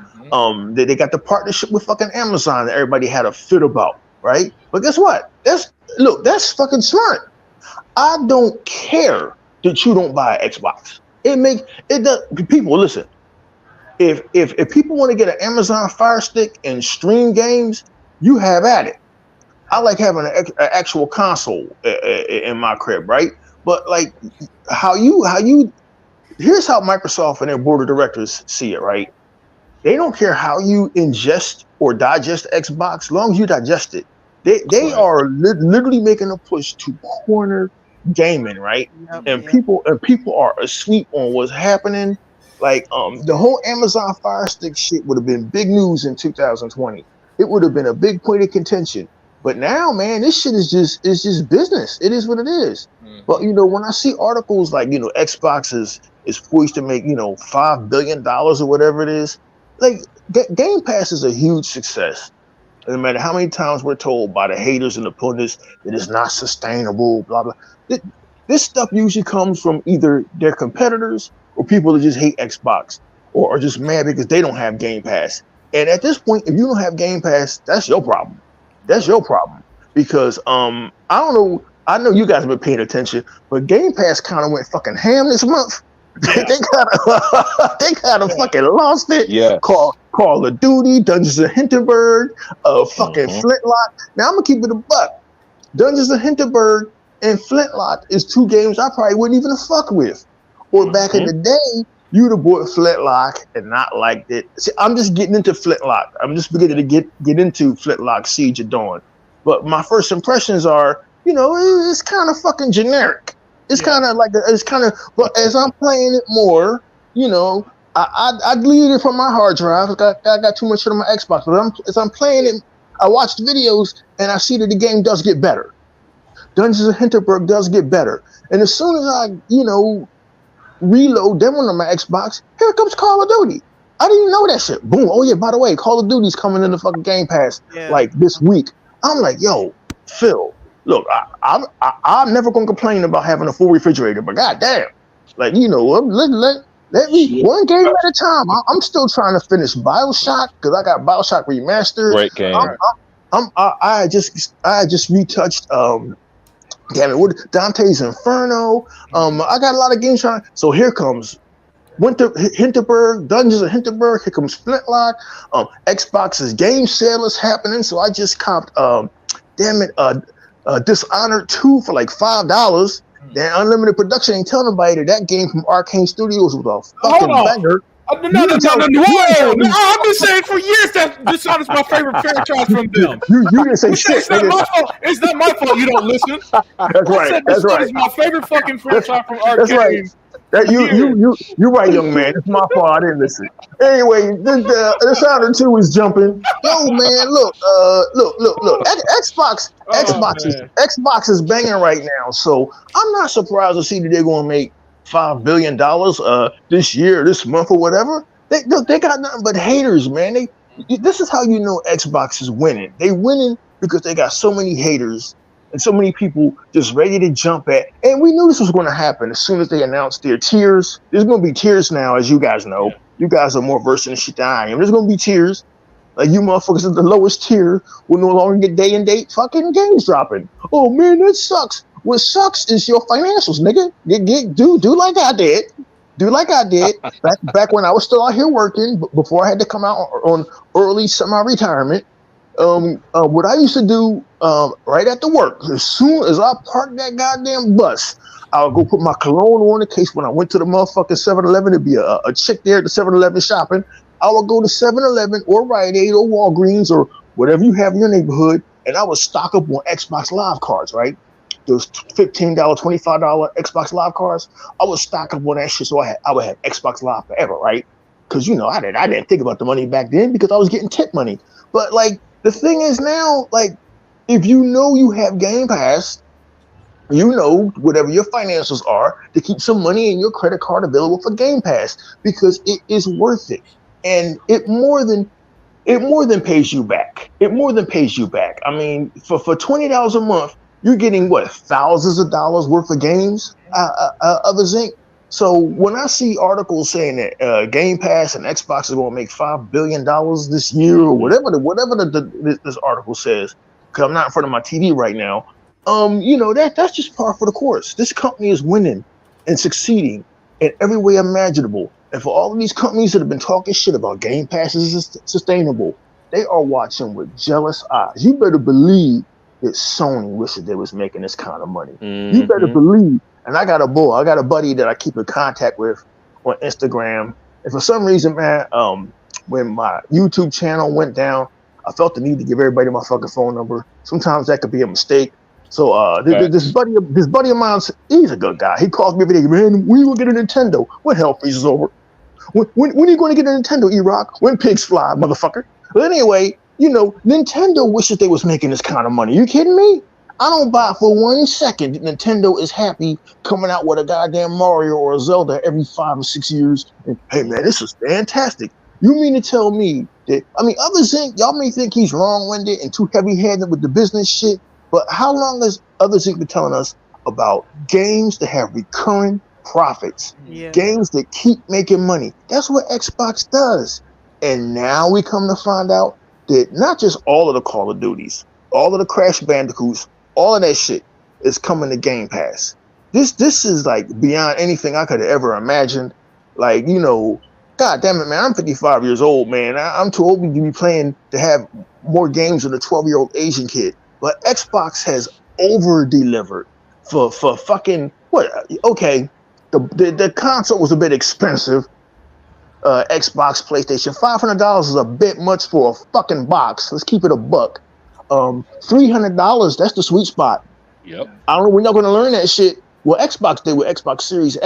they got the partnership with fucking Amazon that everybody had a fit about, right? But guess what? That's fucking smart. I don't care that you don't buy an Xbox. People listen. If people want to get an Amazon Fire Stick and stream games, you have at it. I like having an actual console in my crib, right? But like here's how Microsoft and their board of directors see it, right? They don't care how you ingest or digest Xbox, as long as you digest it. They are literally making a push to corner gaming, right? People are asleep on what's happening. Like the whole Amazon Fire Stick shit would have been big news in 2020. It would have been a big point of contention. But now, man, this shit is just business. It is what it is. But when I see articles like Xbox is poised to make $5 billion or whatever it is, like Game Pass is a huge success. No matter how many times we're told by the haters and the pundits that it's not sustainable, blah blah. This stuff usually comes from either their competitors or people that just hate Xbox or are just mad because they don't have Game Pass. And at this point, if you don't have Game Pass, that's your problem. That's your problem. Because I don't know. I know you guys have been paying attention, but Game Pass kind of went fucking ham this month. Yeah. they kind of fucking lost it. Yeah. Call of Duty, Dungeons of Hinterberg, fucking Flintlock. Now I'm gonna keep it a buck. Dungeons of Hinterberg and Flintlock is two games I probably wouldn't even fuck with. Or back in the day, you'd have bought Flintlock and not liked it. See, I'm just getting into Flintlock. I'm just beginning to get into Flintlock Siege of Dawn. But my first impressions are, it's kind of fucking generic. It's kind of like but as I'm playing it more, I deleted it from my hard drive. I got too much shit on my Xbox. But as I'm playing it, I watch the videos and I see that the game does get better. Dungeons of Hinterberg does get better. And as soon as I, reload them on my Xbox, here comes Call of Duty. I didn't even know that shit. Boom. Oh yeah, by the way, Call of Duty's coming in the fucking Game Pass like this week. I'm like, yo, Phil, look, I'm never gonna complain about having a full refrigerator, but goddamn, like let me one game at a time. I'm still trying to finish BioShock because I got BioShock Remastered. Great game. I just retouched damn it, what Dante's Inferno. I got a lot of games trying. So here comes Hinterberg, Dungeons of Hinterberg. Here comes Flintlock. Xbox's game sale is happening, so I just copped Dishonored 2 for like $5. Then Unlimited Production ain't telling nobody that game from Arcane Studios was a fucking banger. No. I've been saying for years that Dishonored's my favorite franchise from them. You didn't say shit. It's not my fault. It's not my fault you don't listen. That's right. That's right. It's my favorite fucking franchise from Arcane. That's right. You're right, young man. It's my fault. I didn't listen. Anyway, the Dishonored 2 is jumping. Yo, man, look. Xbox is banging right now. So I'm not surprised to see that they're going to make $5 billion this year, this month, or whatever. They got nothing but haters, man. This is how you know Xbox is winning. They winning because they got so many haters and so many people just ready to jump at. And we knew this was going to happen as soon as they announced their tiers. There's going to be tiers now, as you guys know. You guys are more versed in the shit than I am. There's going to be tiers. Like you motherfuckers at the lowest tier will no longer get day and date fucking games dropping. Oh man, that sucks. What sucks is your financials, nigga. Do like I did. Do like I did back when I was still out here working before I had to come out on early semi-retirement. What I used to do right after work, as soon as I parked that goddamn bus, I would go put my cologne on in case when I went to the motherfucking 7-Eleven, there'd be a chick there at the 7-Eleven shopping. I would go to 7-Eleven or Rite Aid or Walgreens or whatever you have in your neighborhood, and I would stock up on Xbox Live cards, right? Those $15, $25 Xbox Live cards. I would stock up on that shit, so I would have Xbox Live forever, right? Because I didn't think about the money back then because I was getting tip money. But like the thing is now, like if you have Game Pass, whatever your financials are to keep some money in your credit card available for Game Pass because it is worth it, and it more than pays you back. It more than pays you back. I mean, for $20 a month, you're getting what, thousands of dollars worth of games of a Zinc. So when I see articles saying that Game Pass and Xbox is going to make $5 billion this year or whatever this article says, because I'm not in front of my TV right now, that's just par for the course. This company is winning and succeeding in every way imaginable. And for all of these companies that have been talking shit about Game Pass is sustainable, they are watching with jealous eyes. You better believe that Sony wishes they was making this kind of money. Mm-hmm. You better believe. And I got a buddy that I keep in contact with on Instagram. And for some reason, man, when my YouTube channel went down, I felt the need to give everybody my fucking phone number. Sometimes that could be a mistake. So this buddy of mine, he's a good guy. He calls me every day, man, when you gonna get a Nintendo? When hell freezes over? When are you going to get a Nintendo, E-Rock? When pigs fly, motherfucker. But anyway, Nintendo wishes they was making this kind of money. You kidding me? I don't buy for 1 second that Nintendo is happy coming out with a goddamn Mario or a Zelda every 5 or 6 years. And, hey, man, this is fantastic. You mean to tell me that, other Zinc, y'all may think he's wrong-winded and too heavy-handed with the business shit, but how long has other Zinc been telling us about games that have recurring profits, games that keep making money? That's what Xbox does. And now we come to find out that not just all of the Call of Duties, all of the Crash Bandicoots, all of that shit is coming to Game Pass. This is like beyond anything I could have ever imagined. Like, God damn it, man, I'm 55 years old, man. I'm too old to be playing to have more games than a 12-year-old Asian kid. But Xbox has over-delivered for fucking, what, okay, the console was a bit expensive. Xbox, PlayStation, $500 is a bit much for a fucking box. Let's keep it a buck. $300, that's the sweet spot. Yep. I don't know, we're not going to learn that shit. Well, Xbox did with Xbox Series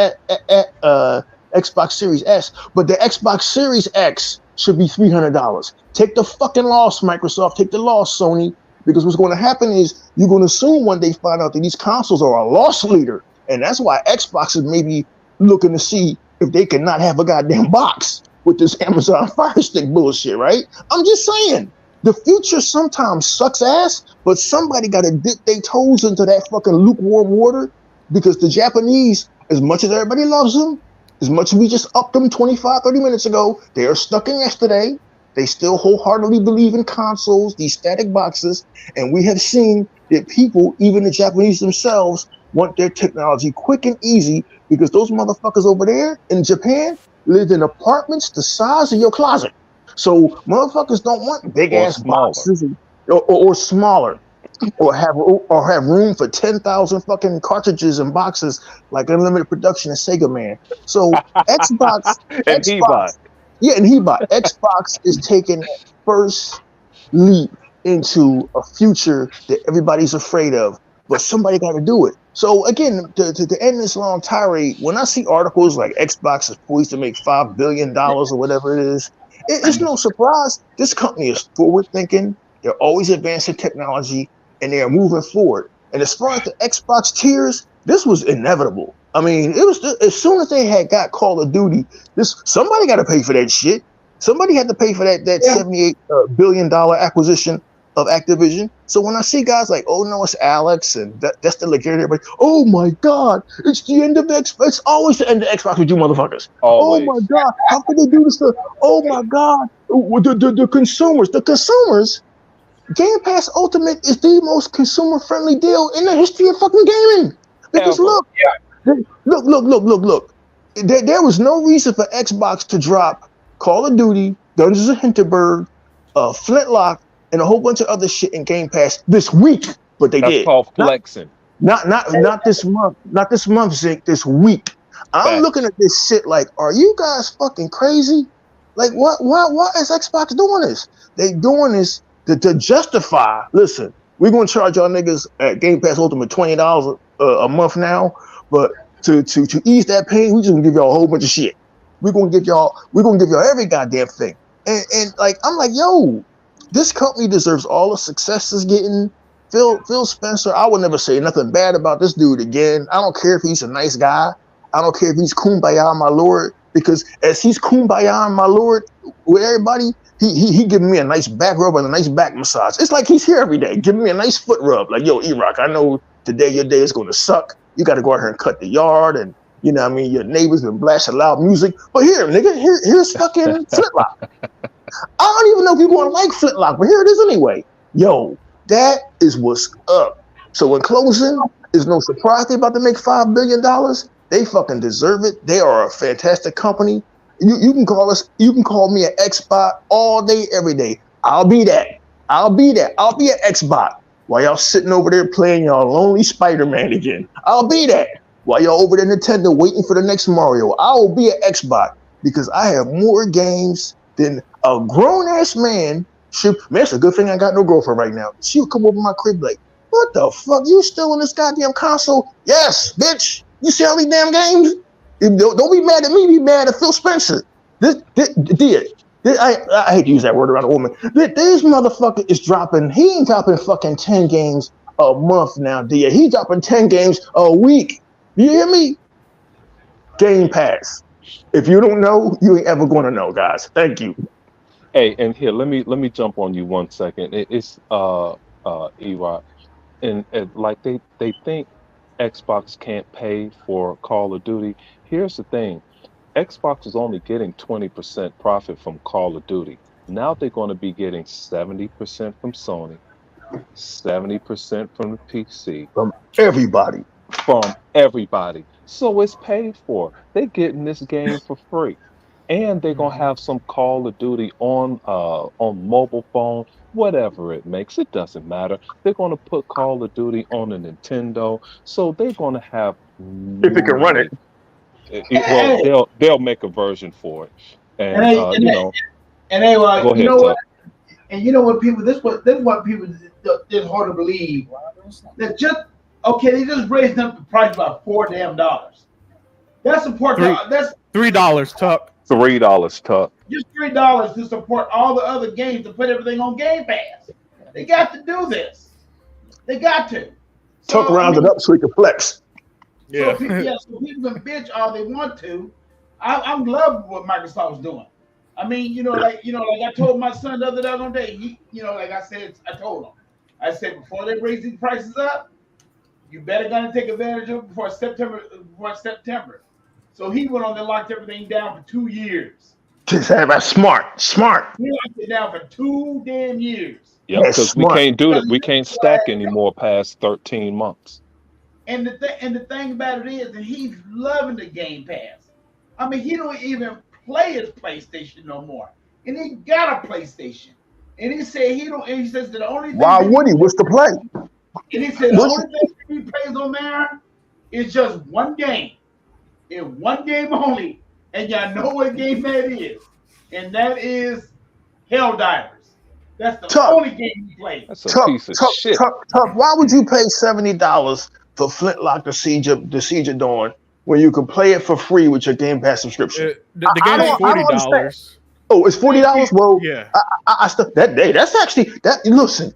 Xbox Series S, but the Xbox Series X should be $300. Take the fucking loss, Microsoft. Take the loss, Sony. Because what's going to happen is you're going to soon one day find out that these consoles are a loss leader. And that's why Xbox is maybe looking to see if they can not have a goddamn box with this Amazon Fire Stick bullshit, right? I'm just saying, the future sometimes sucks ass, but somebody got to dip their toes into that fucking lukewarm water, because the Japanese, as much as everybody loves them, as much as we just upped them 25, 30 minutes ago, they are stuck in yesterday. They still wholeheartedly believe in consoles, these static boxes, and we have seen that people, even the Japanese themselves, want their technology quick and easy, because those motherfuckers over there in Japan live in apartments the size of your closet. So motherfuckers don't want big ass boxes or smaller, or have room for 10,000 fucking cartridges and boxes like Unlimited Production and Sega Man. So Xbox, and Xbox. Yeah, and Xbox is taking that first leap into a future that everybody's afraid of, but somebody got to do it. So again, to end this long tirade, when I see articles like Xbox is poised to make $5 billion or whatever it is, it's no surprise. This company is forward thinking. They're always advancing technology, and they are moving forward. And as far as the Xbox tiers, this was inevitable. I mean, it was as soon as they had got Call of Duty, somebody got to pay for that shit. Somebody had to pay for that $78 billion acquisition of Activision. So when I see guys like, oh no, it's Alex, and that's the legit, everybody, oh my God, it's the end of Xbox. It's always the end of Xbox with you motherfuckers. Always. Oh my God, how could they do this? Oh my God, the consumers. Game Pass Ultimate is the most consumer-friendly deal in the history of fucking gaming. Because look. There was no reason for Xbox to drop Call of Duty, Dungeons of Hinterberg, Flintlock, and a whole bunch of other shit in Game Pass this week, but they did. That's called flexing. Not this month. Not this month, Zink. This week. I'm looking at this shit like, are you guys fucking crazy? Like, why is Xbox doing this? They doing this to justify. Listen, we're gonna charge y'all niggas at Game Pass Ultimate $20 a month now, but to ease that pain, we just gonna give y'all a whole bunch of shit. We're gonna give y'all every goddamn thing. And like, I'm like, yo, this company deserves all the success it's getting. Phil Spencer, I would never say nothing bad about this dude again. I don't care if he's a nice guy. I don't care if he's kumbaya, my lord, because as he's kumbaya, my lord, with everybody, he giving me a nice back rub and a nice back massage. It's like he's here every day, giving me a nice foot rub. Like, yo, E-Rock, I know today your day is gonna suck. You got to go out here and cut the yard, and you know what I mean, your neighbors been blasting loud music. But here, nigga, here's fucking Flintlock. I don't even know if you're going to like Flintlock, but here it is anyway. Yo, that is what's up. So in closing, it's no surprise they're about to make $5 billion. They fucking deserve it. They are a fantastic company. You can call me an Xbot all day, every day. I'll be that. I'll be an Xbot. While y'all sitting over there playing y'all lonely Spider-Man again. I'll be that. While y'all over there Nintendo waiting for the next Mario. I will be an Xbot because I have more games than a grown-ass man should. Man, it's a good thing I got no girlfriend right now. She'll come over my crib like, what the fuck? You still in this goddamn console? Yes, bitch. You see all these damn games? Don't be mad at me. Be mad at Phil Spencer. I hate to use that word around a woman. This motherfucker is dropping. He ain't dropping fucking 10 games a month now, dear. He's dropping 10 games a week. You hear me? Game Pass. If you don't know, you ain't ever going to know, guys. Thank you. Hey, and here, let me jump on you 1 second. It's E-Rock, and like they think Xbox can't pay for Call of Duty. Here's the thing. Xbox is only getting 20% profit from Call of Duty. Now they're going to be getting 70% from Sony, 70% from the PC. From everybody. So it's paid for. They're getting this game for free. And they're going to have some Call of Duty on mobile phone, whatever it makes. It doesn't matter. They're going to put Call of Duty on a Nintendo. So they're going to have... If it can run it. Well, they'll make a version for it, and go ahead, you know what? And you know what, people? This is what people it's hard to believe. That they just raised up the price by $4 That's support. That's $3, Tuck. $3, Tuck. Just $3 to support all the other games to put everything on Game Pass. They got to do this. They got to. Tuck rounded up so he can flex. Yeah. So people can bitch all they want to. I'm loving what Microsoft's doing. I mean, like I told my son the other day, like I said, I told him, I said, before they raise these prices up, you better gonna take advantage of it before September. So he went on and locked everything down for 2 years. That's smart. He locked it down for 2 damn years. Yeah, because we can't do it. We can't stack anymore past 13 months. And the thing about it is that he's loving the Game Pass. I mean, he don't even play his PlayStation no more, and he got a PlayStation. And he said he don't. And he says that the only thing. Why would he? What's the play? And he said the only thing he plays on there is just one game, and one game only. And y'all know what game that is, and that is Helldivers. That's the only game he plays. That's a piece of shit. Why would you pay $70 for Flintlock the Siege of Dawn when you can play it for free with your Game Pass subscription? The game is $40. Oh, it's $40. Well, yeah. That's actually that. Listen,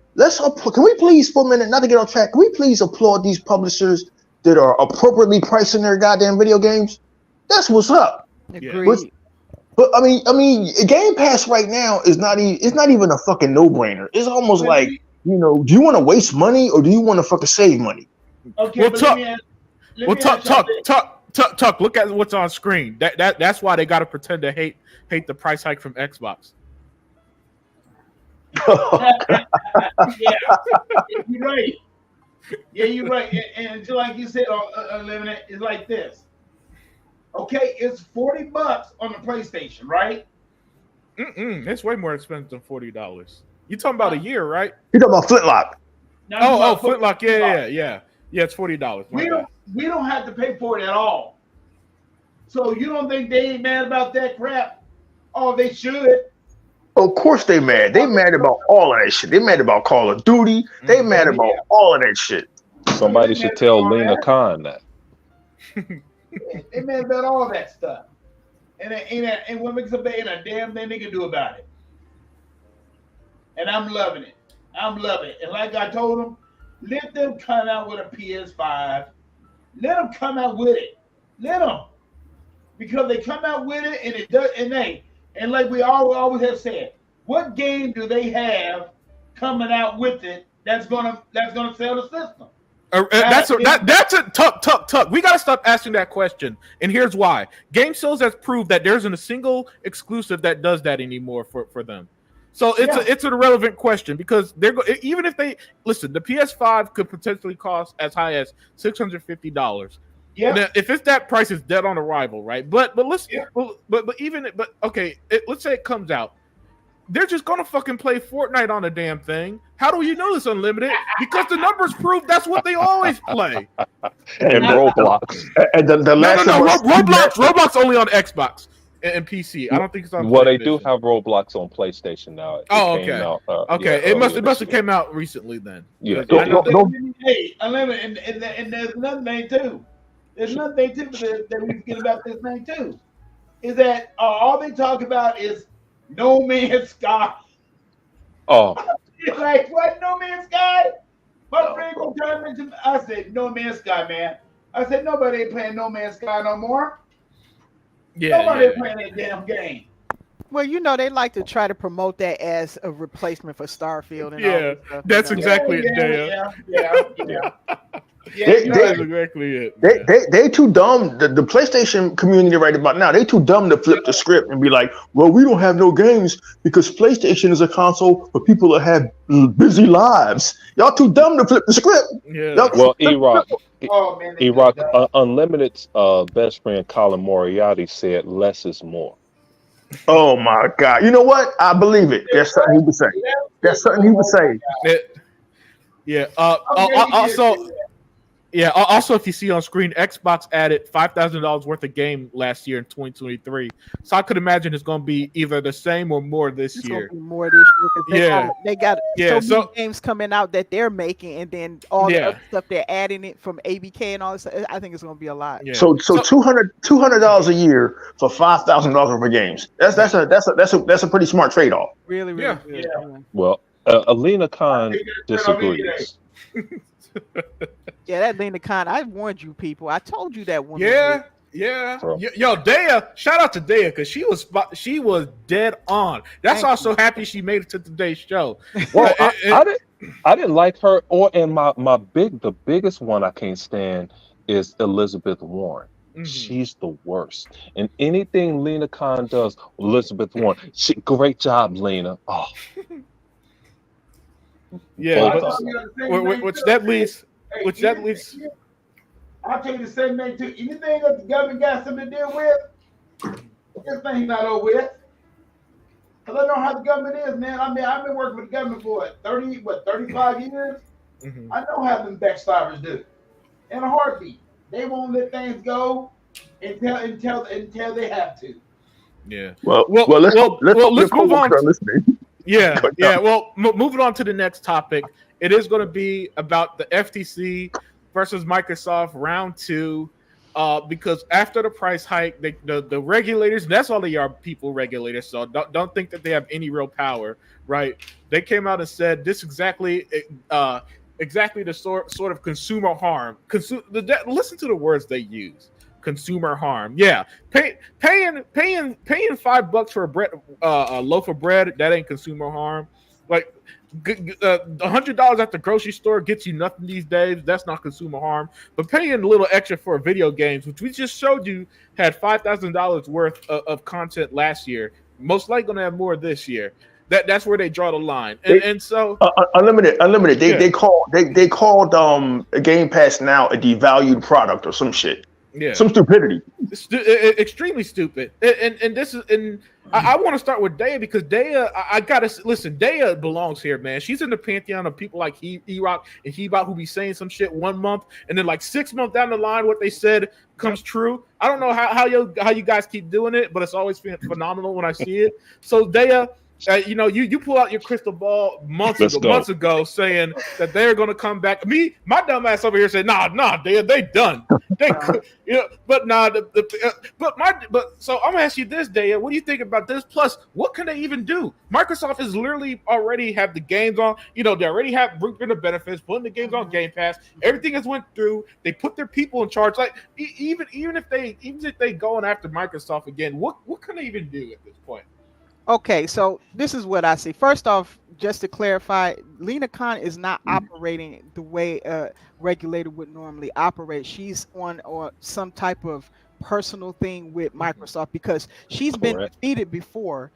can we please for a minute, not to get off track, can we please applaud these publishers that are appropriately pricing their goddamn video games? That's what's up. Agreed. But I mean, Game Pass right now is not even a fucking no-brainer. It's almost like, do you want to waste money or do you want to fucking save money? Okay, Tuck, look at what's on screen. That's why they got to pretend to hate the price hike from Xbox. Yeah, you're right. Yeah, you're right. And just like you said, Unlimited, it's like this. Okay, it's $40 on the PlayStation, right? It's way more expensive than $40. You talking about a year, right? You talking about Flintlock? Now I'm talking Oh, about Flintlock. Flintlock. Yeah. It's $40. We don't have to pay for it at all. So you don't think they ain't mad about that crap? Oh, they should. Of course they mad. They mad about all of that shit. They mad about Call of Duty. They mad about all of that shit. Somebody should tell Lena Khan that. They mad about all that stuff. And what makes up ain't a damn thing they can do about it. And I'm loving it. I'm loving it. And like I told them, let them come out with a PS5. Let them come out with it. Let them. Because they come out with it and it does, and like we always have said, what game do they have coming out with it that's gonna sell the system? That's a tuck. We gotta stop asking that question, and here's why. Game Sales has proved that there isn't a single exclusive that does that anymore for them. So it's an irrelevant question because even if they listen, the PS5 could potentially cost as high as $650. Yeah, if it's that price, it's dead on arrival, right? But let's okay. Let's say it comes out, they're just gonna fucking play Fortnite on the damn thing. How do you know this Unlimited? Because the numbers prove that's what they always play. And Roblox. And the last Roblox only on Xbox and PC. I don't think it's on. Well, they do have Roblox on PlayStation now. It must have came out recently then. Yeah. Hey, Unlimited, and there's another thing too. There's another thing too that we forget about this thing too, is that all they talk about is No Man's Sky. Oh, like what? No Man's Sky? My friend will tell me. I said No Man's Sky, man. I said nobody ain't playing No Man's Sky no more. Nobody ain't playing that damn game. Well, they like to try to promote that as a replacement for Starfield and all that stuff. That's exactly it, Yeah. That's exactly it. They too dumb. The PlayStation community right about now, they too dumb to flip the script and be like, well, we don't have no games because PlayStation is a console for people that have busy lives. Y'all too dumb to flip the script. Yeah. Well, E-Rock, Unlimited's best friend Colin Moriarty said less is more. Oh my God. You know what? I believe it. That's something he would say. That's something he would say. Also, if you see on screen, Xbox added $5,000 worth of game last year in 2023. So I could imagine it's going to be either the same or more this year. Gonna be more this year. They got so many games coming out that they're making, and then all the other stuff they're adding it from ABK and all this. I think it's going to be a lot. Yeah. So $200 a year for $5,000 worth of games. That's a pretty smart trade off. Really good. Yeah. Well, Alina Khan disagrees. Yeah, that Lena Khan. I warned you people. I told you that one. Yeah. Yo, Dea. Shout out to Dea because she was dead on. That's also happy she made it to today's show. Well, I didn't like her. And the biggest one I can't stand is Elizabeth Warren. Mm-hmm. She's the worst. And anything Lena Khan does, Elizabeth Warren. Great job, Lena. Oh. Yeah, which that leads. I'll tell you the same thing too. Anything that the government got something to deal with, this thing's not over with. Because I know how the government is, man. I mean, I've been working with the government for 35 years. Mm-hmm. I know how them backstabbers do. In a heartbeat, they won't let things go until they have to. Yeah. Well, let's move on. Listening. Yeah. Well, moving on to the next topic. It is going to be about the FTC versus Microsoft round 2, because after the price hike, the regulators, that's all they are, people regulators. So don't think that they have any real power, right? They came out and said this exactly the sort of consumer harm. Listen to the words they use. Consumer harm. Yeah, paying $5 for a loaf of bread, that ain't consumer harm. Like $100 at the grocery store gets you nothing these days. That's not consumer harm. But paying a little extra for video games, which we just showed you had $5,000 worth of content last year, most likely going to have more this year. That's where they draw the line. And so unlimited. Yeah. They called Game Pass now a devalued product or some shit. yeah, Some stupidity. extremely stupid. And this is and I want to start with Daya because Daya, I gotta listen. Daya belongs here, man. She's in the pantheon of people like E-Rock and Hebot who be saying some shit 1 month and then like 6 months down the line, what they said comes true. I don't know how you guys keep doing it, but it's always been phenomenal when I see it. So Daya, you pull out your crystal ball months ago saying that they're going to come back. My dumb ass over here said, nah, they done. But so I'm gonna ask you this, Daya. What do you think about this? Plus, what can they even do? Microsoft is literally already have the games on. They already have reaping the benefits, putting the games on Game Pass. Everything has went through. They put their people in charge. Like even if they going after Microsoft again, what can they even do at this point? Okay, so this is what I see. First off, just to clarify, Lena Khan is not operating the way a regulator would normally operate. She's on or some type of personal thing with Microsoft because she's been defeated before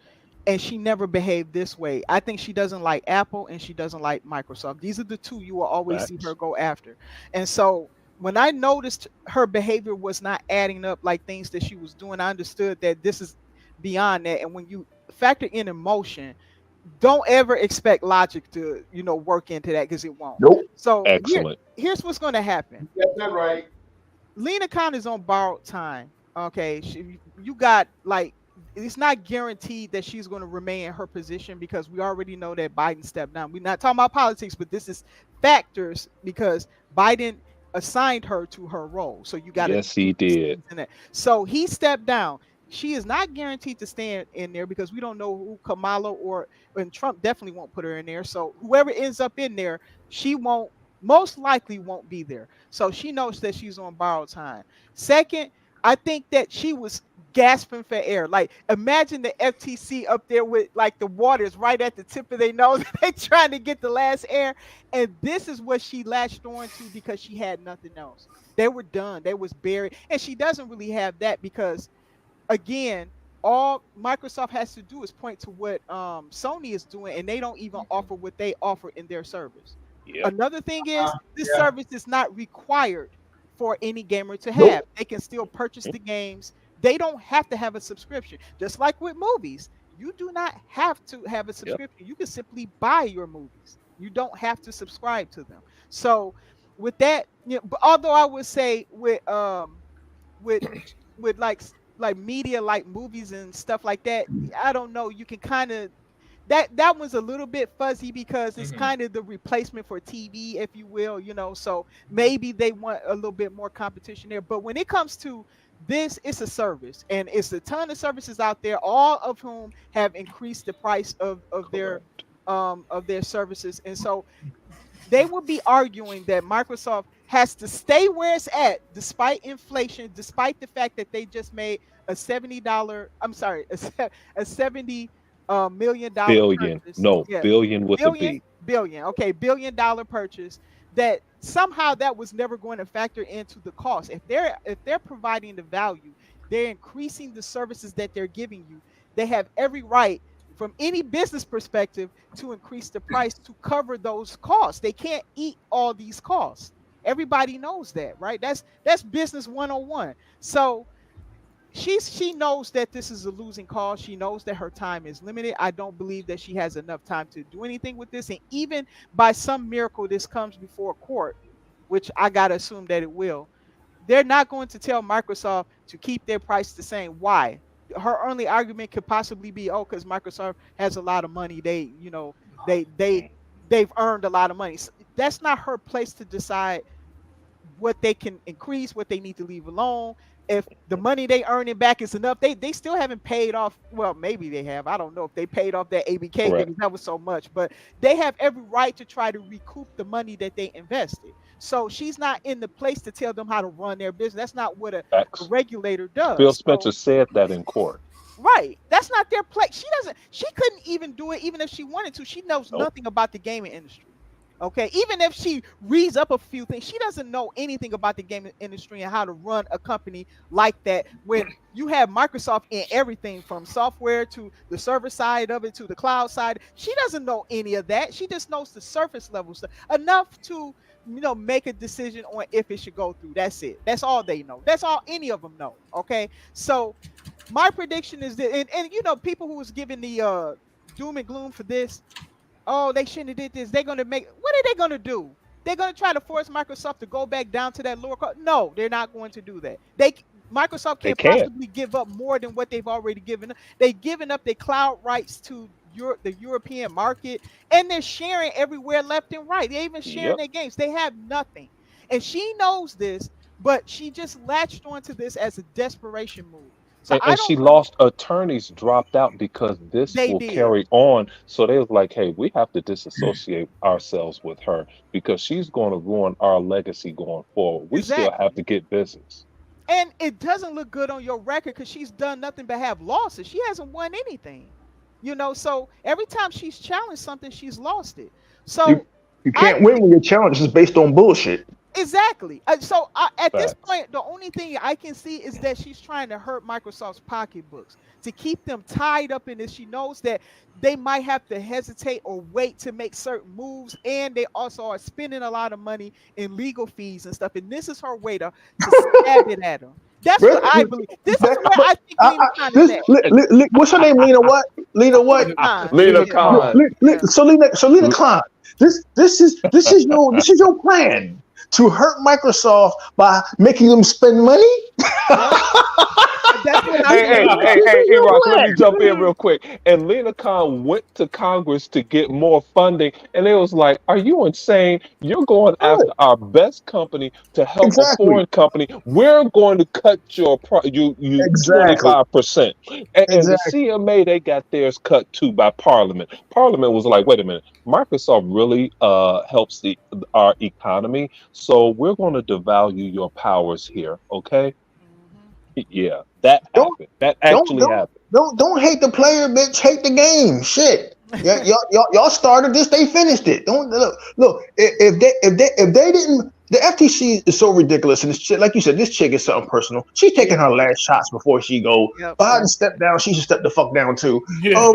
and she never behaved this way. I think she doesn't like Apple and she doesn't like Microsoft. These are the two you will always see her go after. And so when I noticed her behavior was not adding up like things that she was doing, I understood that this is beyond that. And when you factor in emotion, don't ever expect logic to work into that because it won't. Nope. So excellent. Here's what's going to happen. That's not right. Lena Khan is on borrowed time. Okay, you got like it's not guaranteed that she's going to remain in her position because we already know that Biden stepped down. We're not talking about politics, but this is factors because Biden assigned her to her role. So you got yes, he did. So he stepped down. She is not guaranteed to stand in there because we don't know who Kamala and Trump definitely won't put her in there. So whoever ends up in there, she most likely won't be there. So she knows that she's on borrowed time. Second, I think that she was gasping for air. Like imagine the FTC up there with like the waters right at the tip of their nose. They trying to get the last air. And this is what she latched on to because she had nothing else. They were done. They was buried. And she doesn't really have that because again, all Microsoft has to do is point to what Sony is doing, and they don't even offer what they offer in their service. Yep. Another thing is this service is not required for any gamer to have. Nope. They can still purchase the games. They don't have to have a subscription. Just like with movies, you do not have to have a subscription. Yep. You can simply buy your movies. You don't have to subscribe to them. So with that, but although I would say with like media like movies and stuff like that, I don't know, you can kind of that one's a little bit fuzzy because it's kind of the replacement for TV, if you will, so maybe they want a little bit more competition there. But when it comes to this, it's a service and it's a ton of services out there, all of whom have increased the price of their services. And so they will be arguing that Microsoft has to stay where it's at despite inflation, despite the fact that they just made a $70 million billion purchase. Billion with a B. Billion. Okay, $1 billion purchase that somehow that was never going to factor into the cost. If they're providing the value, they're increasing the services that they're giving you. They have every right from any business perspective to increase the price to cover those costs. They can't eat all these costs. Everybody knows that, right? That's business 101. So she knows that this is a losing cause. She knows that her time is limited. I don't believe that she has enough time to do anything with this. And even by some miracle, this comes before court, which I got to assume that it will. They're not going to tell Microsoft to keep their price the same. Why? Her only argument could possibly be, because Microsoft has a lot of money. They've earned a lot of money. So that's not her place to decide what they can increase, what they need to leave alone. If the money they earning back is enough, they still haven't paid off. Well, maybe they have. I don't know if they paid off that ABK because that was so much. But they have every right to try to recoup the money that they invested. So she's not in the place to tell them how to run their business. That's not what a regulator does. Phil Spencer said that in court. Right. That's not their place. She couldn't even do it even if she wanted to. She knows nothing about the gaming industry. Okay, even if she reads up a few things, she doesn't know anything about the gaming industry and how to run a company like that. When you have Microsoft in everything from software to the server side of it to the cloud side, she doesn't know any of that. She just knows the surface level stuff enough to make a decision on if it should go through. That's it. That's all they know. That's all any of them know. Okay, so my prediction is that, and people who was giving the doom and gloom for this, oh, they shouldn't have did this. They're gonna make, what are they gonna do? They're gonna try to force Microsoft to go back down to that lower cost. No, they're not going to do that. Microsoft They can't can't. possibly give up more than what they've already given up. They've given up their cloud rights to the European market, and they're sharing everywhere left and right. They're even sharing Yep. their games. They have nothing, and she knows this, but she just latched onto this as a desperation move. So I And she don't know. lost attorneys dropped out because this They will did carry on. So they was like, hey, we have to disassociate ourselves with her because she's going to ruin our legacy going forward. We still have exactly. to get business. And it doesn't look good on your record because she's done nothing but have losses. She hasn't won anything. So every time she's challenged something, she's lost it. You So you I can't win when your challenge is based on bullshit. exactly. At this Facts. point, the only thing I can see is that she's trying to hurt Microsoft's pocketbooks to keep them tied up in this. She knows that they might have to hesitate or wait to make certain moves, and they also are spending a lot of money in legal fees and stuff. And this is her way to stab it at them. That's what I believe. This is where But I think Lena Khan is this, at. what's her name? Lena what? Lena what? Lena Khan. Lena Yeah. Khan. Yeah. So Lena Klein. This is your plan to hurt Microsoft by making them spend money. That's what I Hey, believe. Rock, let me jump in real quick. And Lena Khan went to Congress to get more funding, and it was like, are you insane? You're going after our best company to help a Exactly. foreign company. We're going to cut your you Exactly. 25%. And the Exactly. CMA, they got theirs cut too by Parliament. Parliament was like, wait a minute, Microsoft really helps our economy, so we're going to devalue your powers here, okay? Mhm. Yeah, that Don't happened. That don't actually don't happened. don't hate the player, bitch. Hate the game. Shit. Yeah, y'all started this. They finished it. Don't look. If they didn't, the FTC is so ridiculous. And this chick, like you said, this chick is something personal. She's taking Yeah. her last shots before she go. Yep. Biden Yep. step down. She should step the fuck down too. Yeah.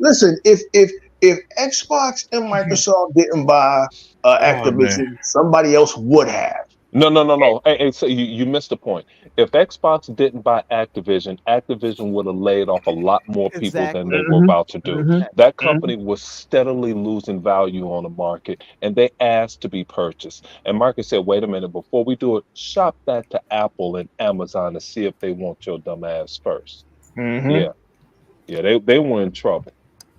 Listen. If Xbox and Microsoft didn't buy Oh man. Activision, somebody else would have. No. Hey, so you missed the point. If Xbox didn't buy Activision, Activision would have laid off a lot more people than Exactly. they were Mm-hmm. about to do. Mm-hmm. That Mm-hmm. company was steadily losing value on the market, and they asked to be purchased. And Marcus said, wait a minute, before we do it, shop that to Apple and Amazon to see if they want your dumb ass first. Mm-hmm. Yeah, they were in trouble.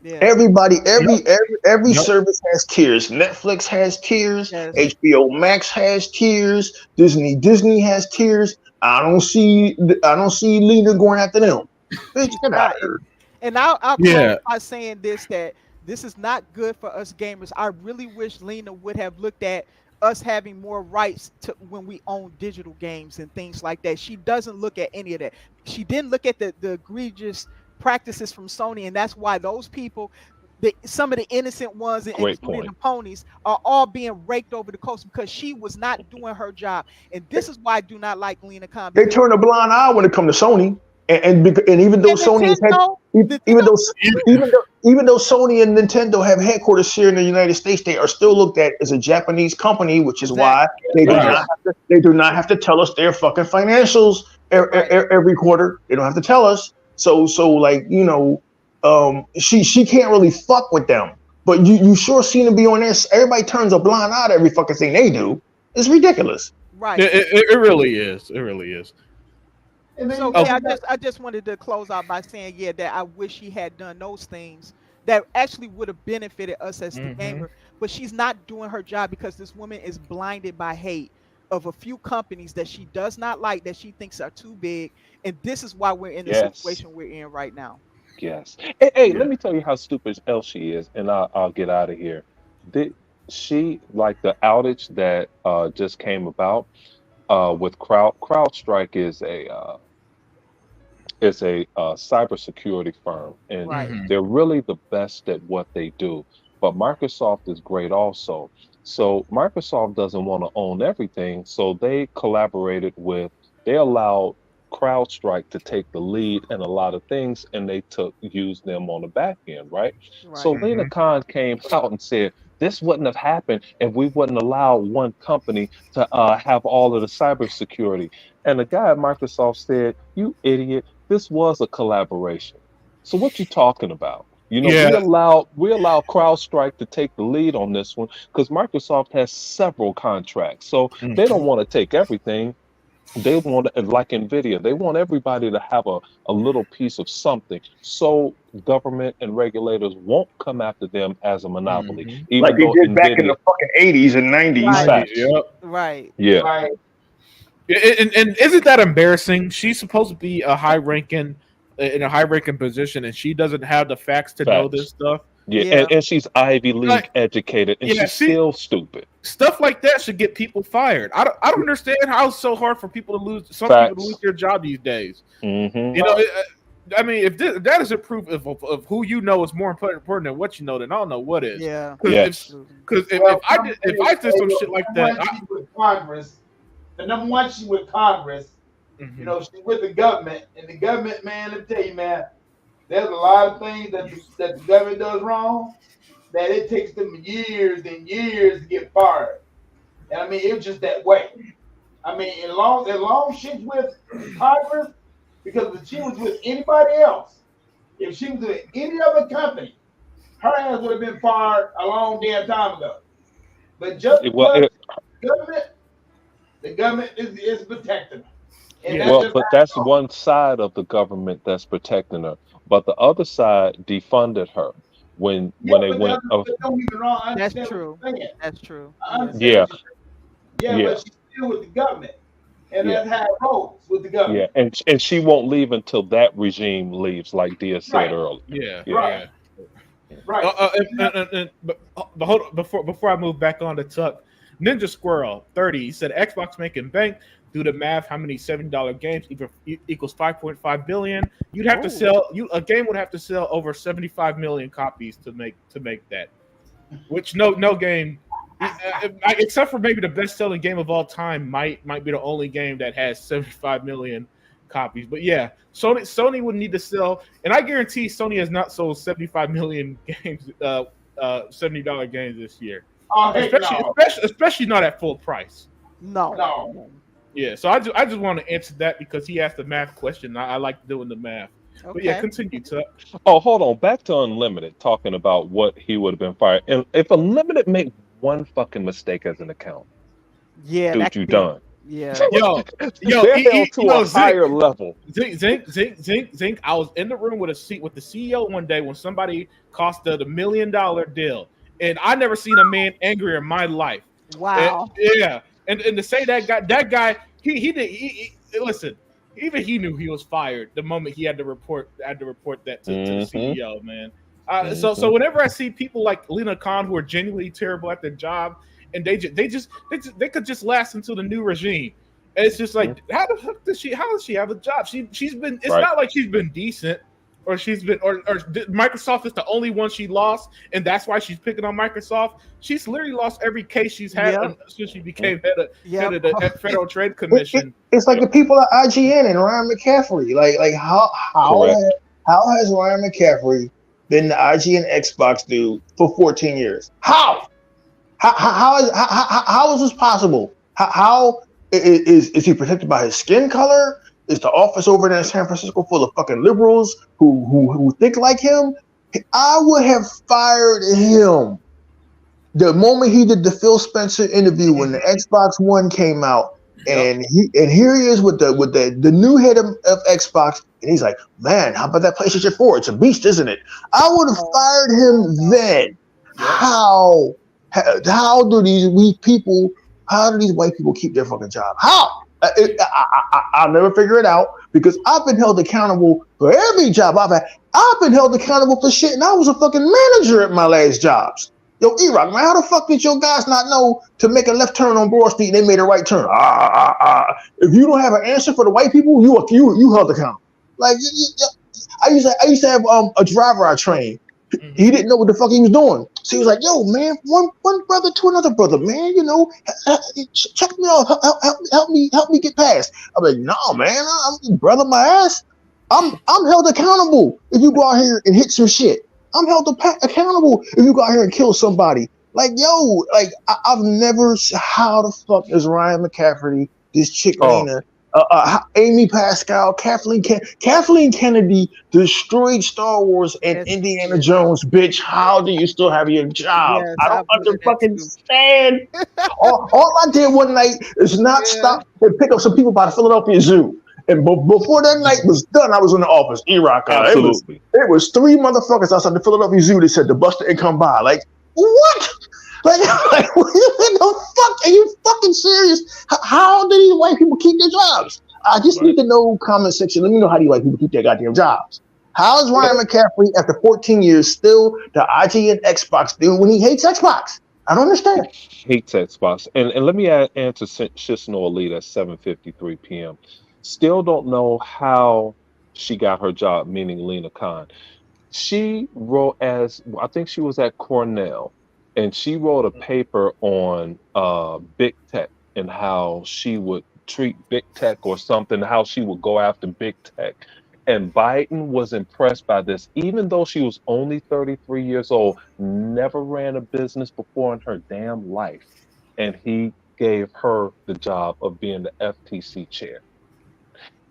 Yeah. Everybody, every Yep. service has tiers. Netflix has tiers. Yes. HBO Max has tiers. Disney has tiers. I don't see Lena going after them. Bitch, get out of here. And I'll Yeah. close by saying this, that this is not good for us gamers. I really wish Lena would have looked at us having more rights to when we own digital games and things like that. She doesn't look at any of that. She didn't look at the egregious practices from Sony, and that's why those people, some of the innocent ones, Great including the point. ponies, are all being raked over the coast because she was not doing her job. And this is why I do not like Lena Khan. They turn a blind eye when it comes to Sony, and even though And Sony has had, Nintendo, even though Yeah. even though Sony and Nintendo have headquarters here in the United States, they are still looked at as a Japanese company, which is why exactly. they do Right. not have to, they do not have to tell us their fucking financials Right. every quarter. They don't have to tell us. So like she can't really fuck with them. But you sure seem to be on this. Everybody turns a blind eye to every fucking thing they do. It's ridiculous. Right. It really is. It really is. And then So you yeah, got- I just wanted to close out by saying, yeah, that I wish she had done those things that actually would have benefited us as the Mhm. gamer. But she's not doing her job because this woman is blinded by hate of a few companies that she does not like, that she thinks are too big, and this is why we're in the Yes. situation we're in right now. Yes. Hey, Yeah. let me tell you how stupid else she is, and I'll get out of here. Did she like the outage that just came about with CrowdStrike is a cybersecurity firm, and Right. Mhm. they're really the best at what they do. but Microsoft is great also. So Microsoft doesn't want to own everything, so they collaborated with, they allowed CrowdStrike to take the lead in a lot of things, and they used them on the back end, right? So Right. Lena Khan came out and said this wouldn't have happened if we wouldn't allow one company to have all of the cybersecurity. And the guy at Microsoft said, "You idiot! This was a collaboration. So what you talking about?" You know, Yeah. we allow CrowdStrike to take the lead on this one because Microsoft has several contracts, so they don't want to take everything. They want, like Nvidia, they want everybody to have a little piece of something, so government and regulators won't come after them as a monopoly, Mhm. even Like they though did back in the Nvidia. fucking 80s and 90s. Right. Facts. Yep. Right. Yeah, Right. And isn't that embarrassing? She's supposed to be a in a high ranking position, and she doesn't have the facts to know this facts. stuff. Yeah, Yeah. and she's Ivy League Like, educated, and yeah, she's still stupid. Stuff like that should get people fired. I don't understand how it's so hard for people to lose people to lose Facts. their job these days. hmm You know, I mean, if that isn't proof of who you know is more important than what you know, then I don't know what is. Yeah. Yes. Because if Well, if I did some shit like that, with Congress, the number one, she with Congress. Mhm. You know, she's with the government, and the government, man, let me tell you, man, there's a lot of things that the government does wrong that it takes them years and years to get fired. And I mean, it was just that way. I mean, as long she's with Congress, because if she was with anybody else, if she was with any other company, her ass would have been fired a long damn time ago. But just because the government is protecting her. And Yeah. that's Well, just but how it that's goes. one side of the government that's protecting her. But the other side defunded her when Yeah, they but went. but don't get me wrong. I That's understand true. what you're saying. That's true. I Yes. understand Yeah, what you're saying. Yeah, yeah, but she's still with the government. And yeah, that's how it rolls with the yeah. government. And she won't leave until that regime leaves, like Dia said Right, earlier. yeah, Yeah. right, yeah. right. But hold on, before I move back on to Tuck, Ninja Squirrel 30, he said Xbox making bank. Do the math. How many $70 games equals 5.5 billion? You'd have to sell. A game would have to sell over 75 million copies to make that. Which no game, except for maybe the best selling game of all time, might be the only game that has 75 million copies. But yeah, Sony would need to sell, and I guarantee Sony has not sold 75 million games, $70 games this year. Oh, heck no. Especially not at full price. No. Yeah, so I just want to answer that because he asked the math question. I like doing the math. Okay. But yeah, continue, Tuck. Oh, hold on. Back to Unlimited, talking about what he would have been fired. And if Unlimited make one fucking mistake as an account, Yeah. dude, That you could be. done. Yeah. Yo, They're held to a higher level. Zink. I was in the room with the CEO one day when somebody cost the $1 million deal, and I never seen a man angrier in my life. Wow. And to say that guy, he listen. Even he knew he was fired the moment he had to report that to the CEO, man. So whenever I see people like Lena Khan who are genuinely terrible at their job, and they could just last until the new regime, and it's just like how does she have a job? She's been. It's not like she's been decent. Or she's been, or Microsoft is the only one she lost, and that's why she's picking on Microsoft. She's literally lost every case she's had since she became head of the Federal Trade Commission. It's like the people at IGN and Ryan McCaffrey. Like how has Ryan McCaffrey been the IGN Xbox dude for 14 years? How is this possible? How is he protected by his skin color? Is the office over there in San Francisco full of fucking liberals who think like him? I would have fired him the moment he did the Phil Spencer interview when the Xbox One came out, and here he is with the new head of Xbox, and he's like, man, how about that PlayStation 4? It's a beast, isn't it? I would have fired him then. How do these white people keep their fucking job? How? I'll never figure it out because I've been held accountable for every job I've had. I've been held accountable for shit, and I was a fucking manager at my last jobs. Yo, E-Rock, man, how the fuck did your guys not know to make a left turn on Broad Street and they made a right turn? If you don't have an answer for the white people, you held accountable. Like I used to have a driver I trained. He didn't know what the fuck he was doing. So he was like, yo, man, one brother to another brother, man, check me out, help me get past. I'm like, no, man, I'm brother my ass. I'm held accountable if you go out here and hit some shit. I'm held accountable if you go out here and kill somebody. Like, yo, like I've never. How the fuck is Ryan McCafferty, this chick Lena, Amy Pascal, Kathleen Kennedy destroyed Star Wars and Indiana Jones, bitch. How do you still have your job? Yes, I don't understand. all I did one night is not stop and pick up some people by the Philadelphia Zoo. And before that night was done, I was in the office. Absolutely. It was 3 motherfuckers outside the Philadelphia Zoo that said the Buster ain't come by. Like, what? Like what the fuck? Are you fucking serious? How do these white people keep their jobs? I just need to know, comment section. Let me know how do you white people keep their goddamn jobs. How is Ryan McCaffrey, after 14 years, still the IG and Xbox dude when he hates Xbox? I don't understand. Hates Xbox. And let me answer Shisno Elite at 7:53 p.m. Still don't know how she got her job, meaning Lena Khan. She wrote I think she was at Cornell, and she wrote a paper on big tech and how she would treat big tech or something, how she would go after big tech. And Biden was impressed by this, even though she was only 33 years old, never ran a business before in her damn life. And he gave her the job of being the FTC chair.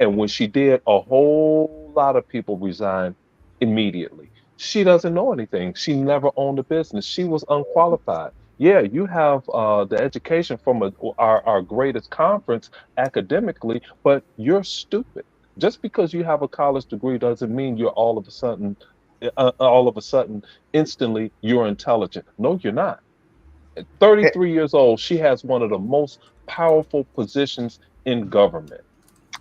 And when she did, a whole lot of people resigned immediately. She doesn't know anything. She never owned a business. She was unqualified. Yeah, you have the education from our greatest conference academically, but you're stupid. Just because you have a college degree doesn't mean you're all of a sudden, instantly, you're intelligent. No, you're not. At 33 years old, she has one of the most powerful positions in government.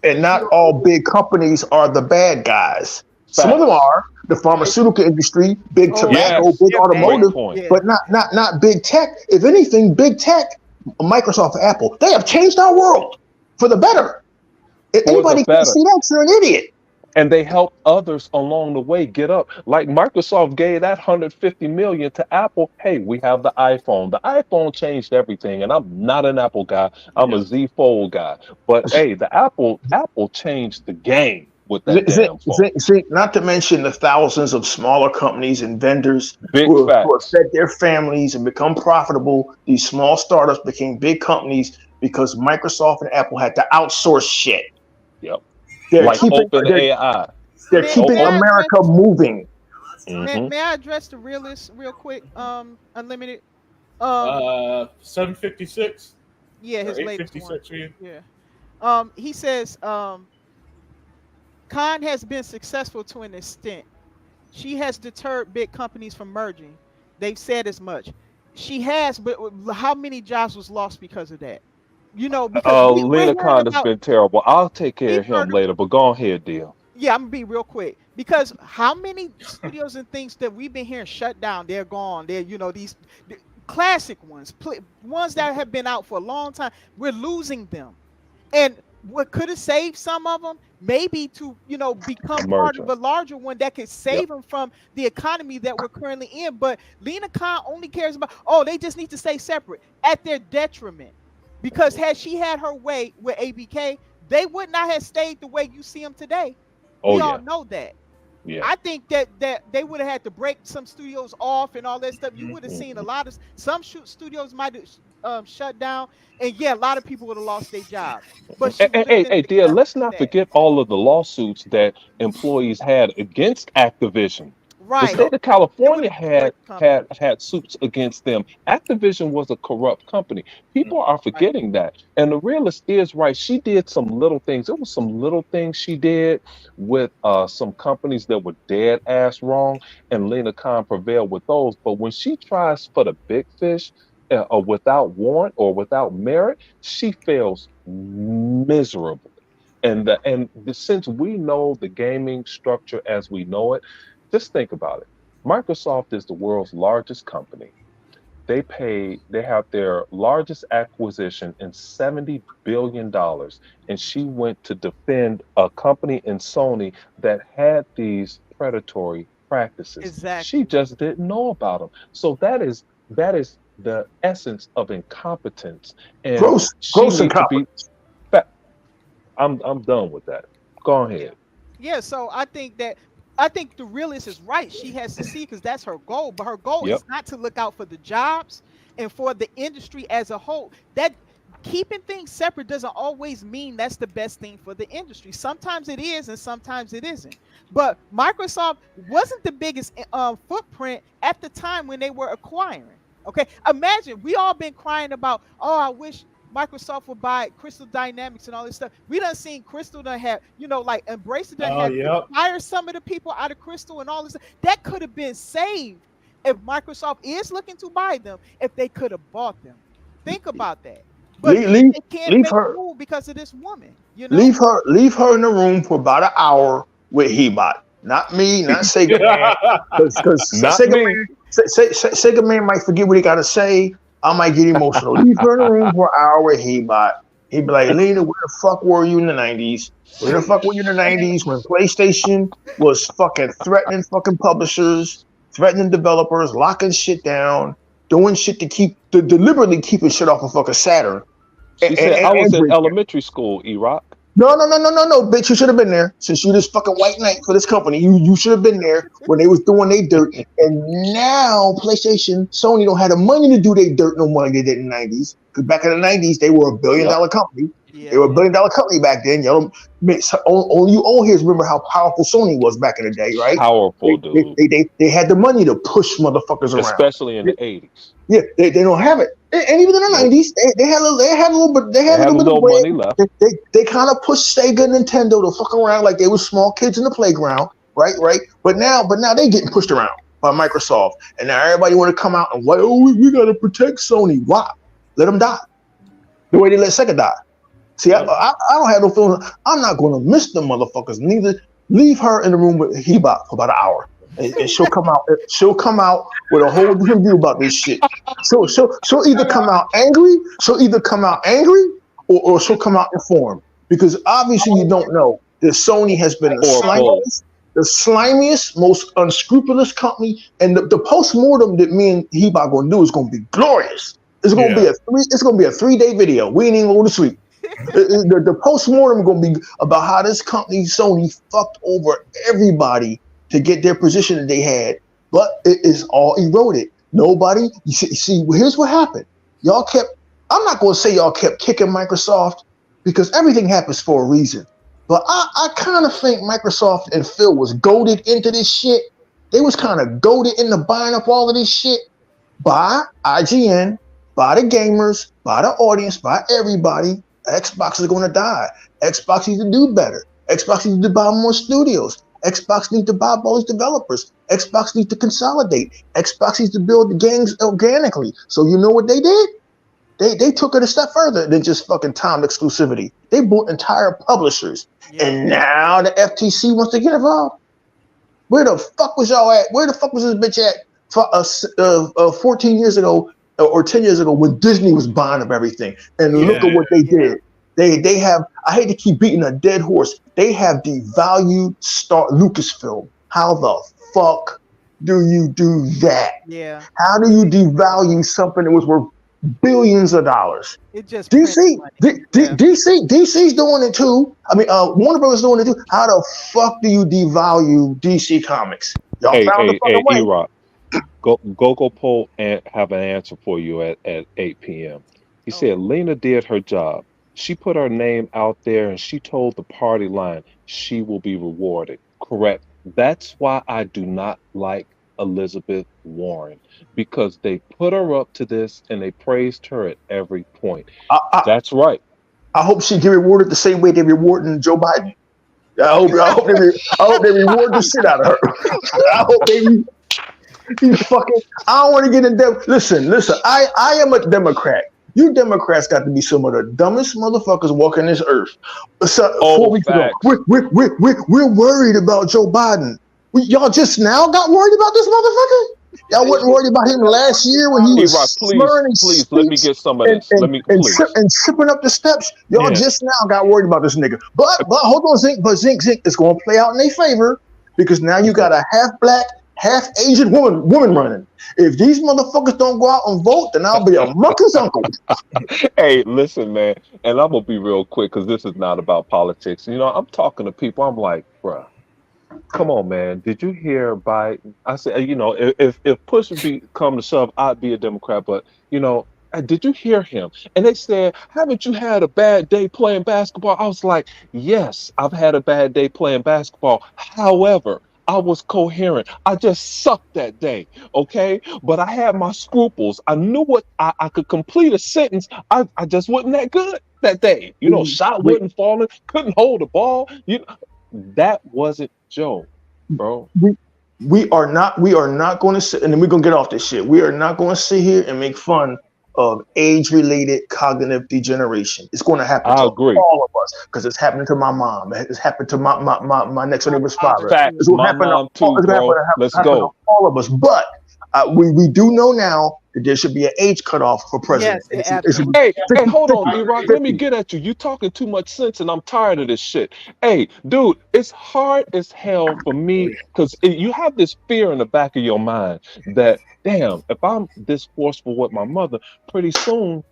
And not all big companies are the bad guys. Some of them are the pharmaceutical industry, big tobacco, big automotive, but not big tech. If anything, big tech, Microsoft, Apple, they have changed our world for the better. If anybody can see that, you're an idiot. And they helped others along the way get up. Like Microsoft gave that $150 million to Apple. Hey, we have the iPhone. The iPhone changed everything. And I'm not an Apple guy. I'm a Z Fold guy. But hey, the Apple changed the game with that damn phone. See, not to mention the thousands of smaller companies and vendors who have fed their families and become profitable. These small startups became big companies because Microsoft and Apple had to outsource shit. Yep. They're like keeping AI. They're keeping America moving. May I address the realist real quick? Unlimited. 756. Yeah, his latest one. Yeah. He says Khan has been successful to an extent. She has deterred big companies from merging. They've said as much. She has, but how many jobs was lost because of that? Because Lena Khan has been terrible. I'll take care of him later, but go ahead, deal. Yeah, I'm gonna be real quick because how many studios and things that we've been hearing shut down, they're gone. They're these classic ones that have been out for a long time. We're losing them, and what could have saved some of them, maybe to become part of a larger one that could save them from the economy that we're currently in. But Lena Khan only cares about they just need to stay separate at their detriment. Because had she had her way with ABK, they would not have stayed the way you see them today. We all know that. Yeah. I think that they would have had to break some studios off and all that stuff. You would have seen a lot of some studios might have shut down, and a lot of people would have lost their job. But hey, dear, let's not forget all of the lawsuits that employees had against Activision. Right. The state of California had suits against them. Activision was a corrupt company. People are forgetting that. And the realist is right. She did some little things. It was some little things she did with some companies that were dead ass wrong, and Lena Khan prevailed with those. But when she tries for the big fish without warrant or without merit, she fails miserably. And since we know the gaming structure as we know it, just think about it. Microsoft is the world's largest company. They have their largest acquisition in $70 billion. And she went to defend a company in Sony that had these predatory practices. Exactly. She just didn't know about them. So that is the essence of incompetence, and Gross she need to be. incompetence. I'm done with that. Go ahead. Yeah, so I think the realist is right. She has to see because that's her goal, but her goal Yep. is not to look out for the jobs and for the industry as a whole. That keeping things separate doesn't always mean that's the best thing for the industry. Sometimes it is, and sometimes it isn't. But Microsoft wasn't the biggest footprint at the time when they were acquiring. Okay, imagine we all been crying about, oh, I wish Microsoft will buy Crystal Dynamics and all this stuff. We done seen Crystal done have, like Embracer done have to fire some of the people out of Crystal and all this. That could have been saved if Microsoft is looking to buy them, if they could have bought them. Think about that. But they can't make a move because of this woman. Leave her in the room for about an hour with Hebot. Not me, not Sega Man. Because Sega Man might forget what he got to say. I might get emotional. Leave her in the room for an hour with Hebot. He'd be like, Lena, where the fuck were you in the 90s? Where the fuck were you in the 90s when PlayStation was fucking threatening fucking publishers, threatening developers, locking shit down, doing shit to deliberately keeping shit off of fucking Saturn? She said, I was in elementary school, E-Rock. No, bitch, you should have been there. Since you're this fucking white knight for this company, you should have been there when they was doing their dirt. And now PlayStation, Sony don't have the money to do their dirt no more like they did in the 90s. Because back in the 90s, they were $1 billion company. Yeah. They were $1 billion company back then. Y'all all you old heads remember how powerful Sony was back in the day, right? Powerful, dude. They had the money to push motherfuckers around. Especially in the 80s. Yeah, they don't have it. And even in the 90s, they had a little bit of money left. They kind of pushed Sega and Nintendo to fuck around like they were small kids in the playground, right? But now they getting pushed around by Microsoft, and now everybody want to come out and we got to protect Sony. Why? Let them die the way they let Sega die. See, I don't have no feeling. I'm not going to miss them motherfuckers. Neither. Leave her in the room with Hebot for about an hour. And she'll come out. She'll come out with a whole different view about this shit. She'll either come out angry. Or she'll come out informed. Because obviously you don't know that Sony has been the slimiest, most unscrupulous company. And the post-mortem that me and Hebot going to do is going to be glorious. It's going to be a 3-day video. We ain't even going to sleep. The post-mortem is going to be about how this company Sony fucked over everybody to get their position that they had, but it is all eroded. Nobody, you see, here's what happened. I'm not going to say y'all kept kicking Microsoft because everything happens for a reason, but I kind of think Microsoft and Phil was goaded into this shit. They was kind of goaded into buying up all of this shit by IGN, by the gamers, by the audience, by everybody. Xbox is going to die. Xbox needs to do better. Xbox needs to buy more studios. Xbox needs to buy all these developers. Xbox needs to consolidate. Xbox needs to build the games organically. So you know what they did? They took it a step further than just fucking timed exclusivity. They bought entire publishers. Yeah. And now the FTC wants to get involved. Where the fuck was y'all at? Where the fuck was this bitch at 14 years ago or 10 years ago when Disney was buying up everything? And look at what they did. They have, I hate to keep beating a dead horse. They have devalued Lucasfilm. How the fuck do you do that? Yeah. How do you devalue something that was worth billions of dollars? It just DC's doing it too. I mean, Warner Brothers doing it too. How the fuck do you devalue DC Comics? Y'all found the fucking way. E-Rock. Go poll and have an answer for you at 8 p.m. He said Lena did her job. She put her name out there and she told the party line she will be rewarded. Correct. That's why I do not like Elizabeth Warren, because they put her up to this and they praised her at every point. That's right. I hope she get rewarded the same way they're rewarding Joe Biden. I hope they reward the shit out of her. I hope they fucking. I don't want to get in depth. Listen. I am a Democrat. You Democrats got to be some of the dumbest motherfuckers walking this earth. So, 4 weeks ago, we're worried about Joe Biden. Y'all just now got worried about this motherfucker? Y'all wasn't worried about him last year when he was slurring please, let me get some of this. And tripping up the steps. Y'all just now got worried about this nigga. But hold on, Zink. But Zink is going to play out in their favor because now you got a half black, half Asian woman running. If these motherfuckers don't go out and vote, then I'll be a monkey's uncle. Hey, listen, man, and I'm gonna be real quick because this is not about politics. You know, I'm talking to people. I'm like, bruh, come on, man. Did you hear Biden? I said, you know, if push would be come to shove, I'd be a Democrat. But you know, did you hear him? And they said, haven't you had a bad day playing basketball? I was like, yes, I've had a bad day playing basketball. However, I was coherent. I just sucked that day, okay? But I had my scruples. I knew what I could complete a sentence. I just wasn't that good that day. You know, shot wasn't falling, couldn't hold the ball. You know, that wasn't Joe, bro. We are not going to sit, and then we're going to get off this shit. We are not going to sit here and make fun of age-related cognitive degeneration. It's going to happen to all of us because it's happening to my mom. It's happened to my next door neighbor's father. Facts. My mom too, bro. Let's go. All of us, but we do know now that there should be an age cutoff for president. Yes, hey, hold on, E-Rock. Let me get at you. You talking too much sense, and I'm tired of this shit. Hey, dude, it's hard as hell for me because you have this fear in the back of your mind that, damn, if I'm this forceful with my mother, pretty soon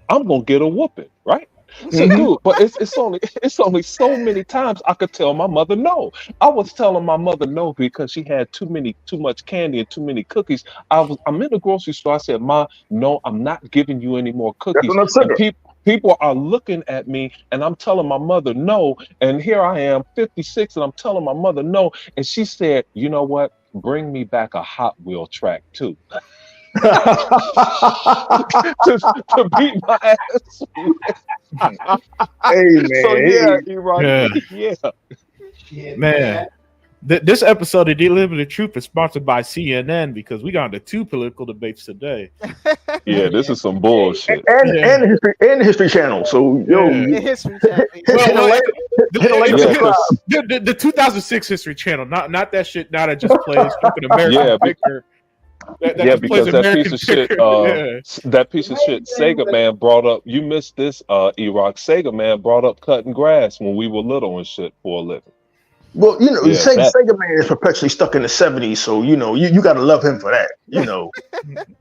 I'm gonna get a whooping, right? So, dude, but it's only so many times I could tell my mother no. I was telling my mother no because she had too much candy and too many cookies. I'm in the grocery store. I said, "Ma, no, I'm not giving you any more cookies." And people are looking at me, and I'm telling my mother no. And here I am, 56, and I'm telling my mother no. And she said, "You know what? Bring me back a Hot Wheel track too." to beat my ass. Hey man. So yeah, E-Rock, yeah. Man. This episode of Delimited Truth is sponsored by CNN because we got into 2 political debates today. Yeah, this is some bullshit. And the History Channel. So the History Channel. The 2006 History Channel, not that shit. Now that just plays fucking American Picture. Because that piece of shit, that piece of shit, Sega Man brought up. You missed this, E-Rock. Sega Man brought up cutting grass when we were little and shit for a living. Well, you know, Sega Man is perpetually stuck in the 70s, so you know, you got to love him for that. You know,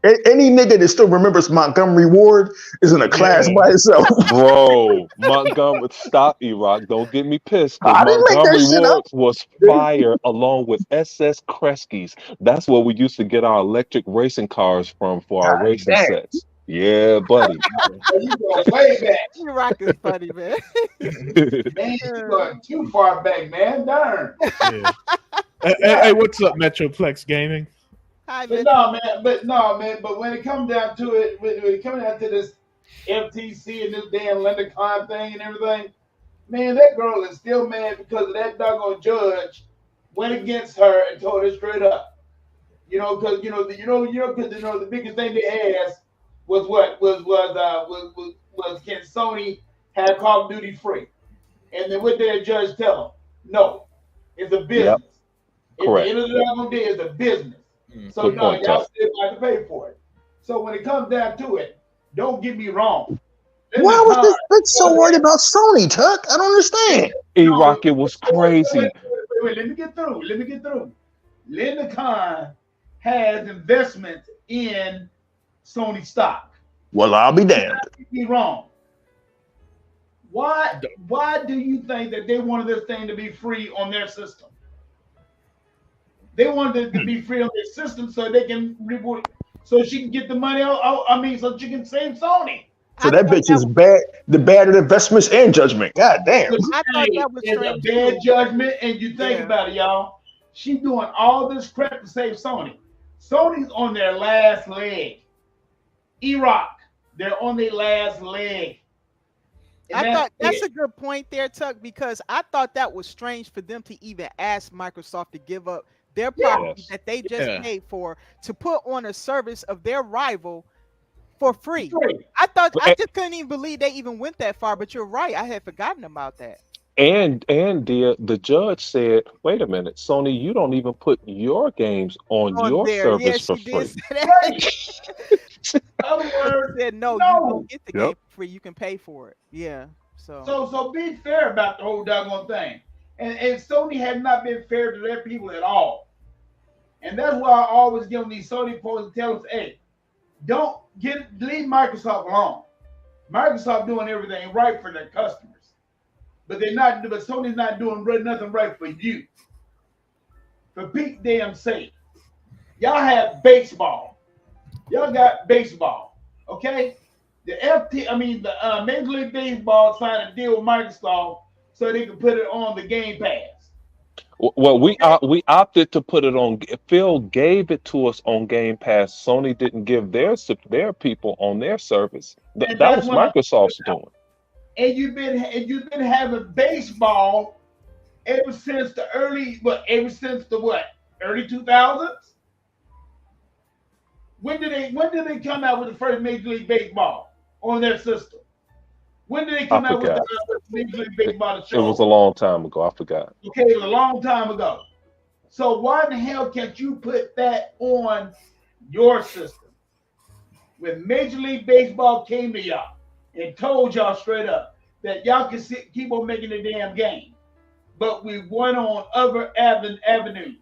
any nigga that still remembers Montgomery Ward is in a class by itself. Bro, Montgomery, stop, E-Rock. Don't get me pissed. Montgomery Ward was fire along with SS Kresge's. That's where we used to get our electric racing cars from for our racing sets. Yeah, buddy. You go way back. E-Rock is funny, man. Man, you going too far back, man. Darn. Yeah. Hey, what's up, Metroplex Gaming? Hi, But man. But when it comes down to it, when it comes down to this FTC and this damn Linda Khan thing and everything, man, that girl is still mad because of that doggone judge went against her and told her straight up. You know, because the biggest thing they asked was can Sony have Call of Duty free? And then what did the judge tell them? No, it's a business. At the end of the day, it's a business. So no, y'all still have to pay for it. So when it comes down to it, don't get me wrong. Why was this bitch so worried about Sony, Tuck? I don't understand. E-Rock, it was crazy. Wait, let me get through. Linda Khan has investments in Sony stock. Well, I'll be damned. Get me wrong. Why do you think that they wanted this thing to be free on their system? They wanted it to be free on their system so they can reboot, so she can get the money out. I mean, so she can save Sony. So that bitch is bad. The bad at investments and judgment. God damn. I thought that was a bad judgment, and you think about it, y'all. She's doing all this crap to save Sony. Sony's on their last leg. E-Rock, they're on their last leg. I thought that's a good point there, Tuck, because I thought that was strange for them to even ask Microsoft to give up their property that they just paid for to put on a service of their rival for free. I just couldn't even believe they even went that far, but you're right. I had forgotten about that. And the judge said, wait a minute, Sony, you don't even put your games on your service for free. Other words, said, no, you don't get the game for free. You can pay for it. Yeah. So be fair about the whole doggone thing. And Sony had not been fair to their people at all. And that's why I always give them these Sony posts and tell them, hey, leave Microsoft alone. Microsoft doing everything right for their customers, but Sony's not doing nothing right for you. For Pete's damn sake, y'all have baseball. Y'all got baseball, okay? The Major League Baseball signed a deal with Microsoft so they can put it on the Game Pass. Well, we opted to put it on. Phil gave it to us on Game Pass. Sony didn't give their people on their service. That was Microsoft's doing. And you've been having baseball ever since the early 2000s. When did they come out with the first Major League Baseball on their system? When did they come out with the Major League Baseball show? It was a long time ago. I forgot. Okay, it was a long time ago. So why in the hell can't you put that on your system? When Major League Baseball came to y'all and told y'all straight up that y'all can keep on making the damn game, but we went on other avenues.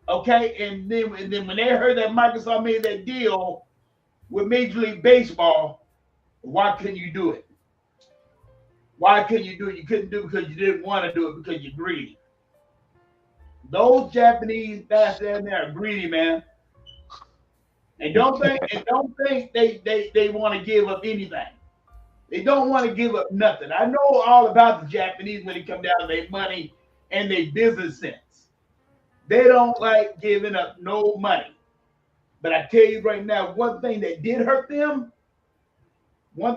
Okay, and then when they heard that Microsoft made that deal with Major League Baseball, why couldn't you do it? Why couldn't you do it? You couldn't do it because you didn't want to do it because you're greedy. Those Japanese bastards there are greedy, man. And don't think they want to give up anything. They don't want to give up nothing. I know all about the Japanese when it comes down to their money and their business sense. They don't like giving up no money. But I tell you right now, one thing that did hurt them, y'all,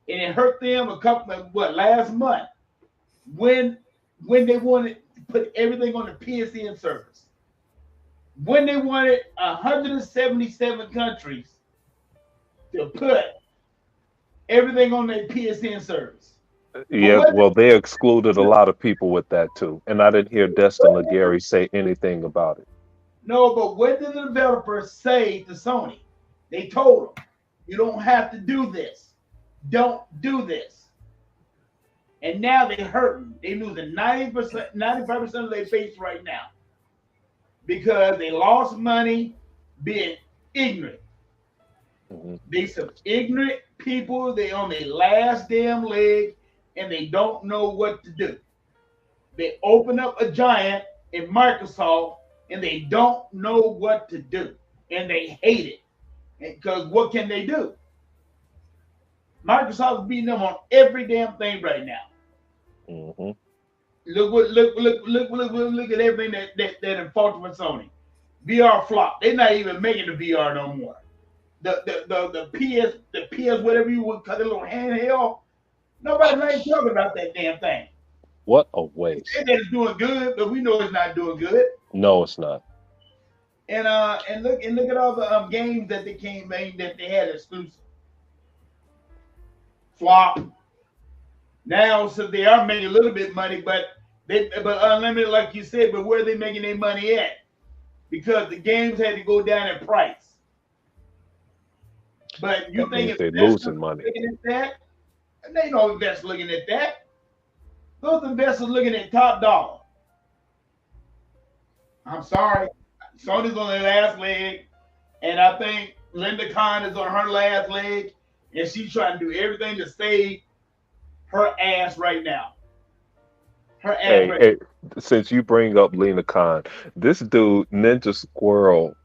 and it hurt them last month, when they wanted to put everything on the PSN service. When they wanted 177 countries to put everything on their PSN service. Yeah, well, they excluded a lot of people with that too. And I didn't hear Destin Legary say anything about it. No, but what did the developers say to Sony? They told them, you don't have to do this. Don't do this. And now they're hurting. They're losing 90%, 95% of their base right now because they lost money being ignorant. Mm-hmm. They some ignorant people. They on their last damn leg and they don't know what to do. They open up a giant in Microsoft and they don't know what to do. And they hate it. Because what can they do? Microsoft is beating them on every damn thing right now. Mm-hmm. Look at everything that faulted with Sony. VR flop. They're not even making the VR no more. The PS whatever you would call it, little handheld. Nobody's not even talking about that damn thing. What a waste. They said it's doing good, but we know it's not doing good. No, it's not. And look at all the games that they that they had exclusive. Flop. Now, so they are making a little bit of money, but unlimited, like you said. But where are they making their money at? Because the games had to go down in price. But you think they're losing money? Looking at that, and they know investors looking at that. Those investors looking at top dollar. I'm sorry, Sony's on their last leg, and I think Linda Khan is on her last leg, and she's trying to do everything to save her ass right now. Her ass. Hey, since you bring up Lena Khan, this dude Ninja Squirrel.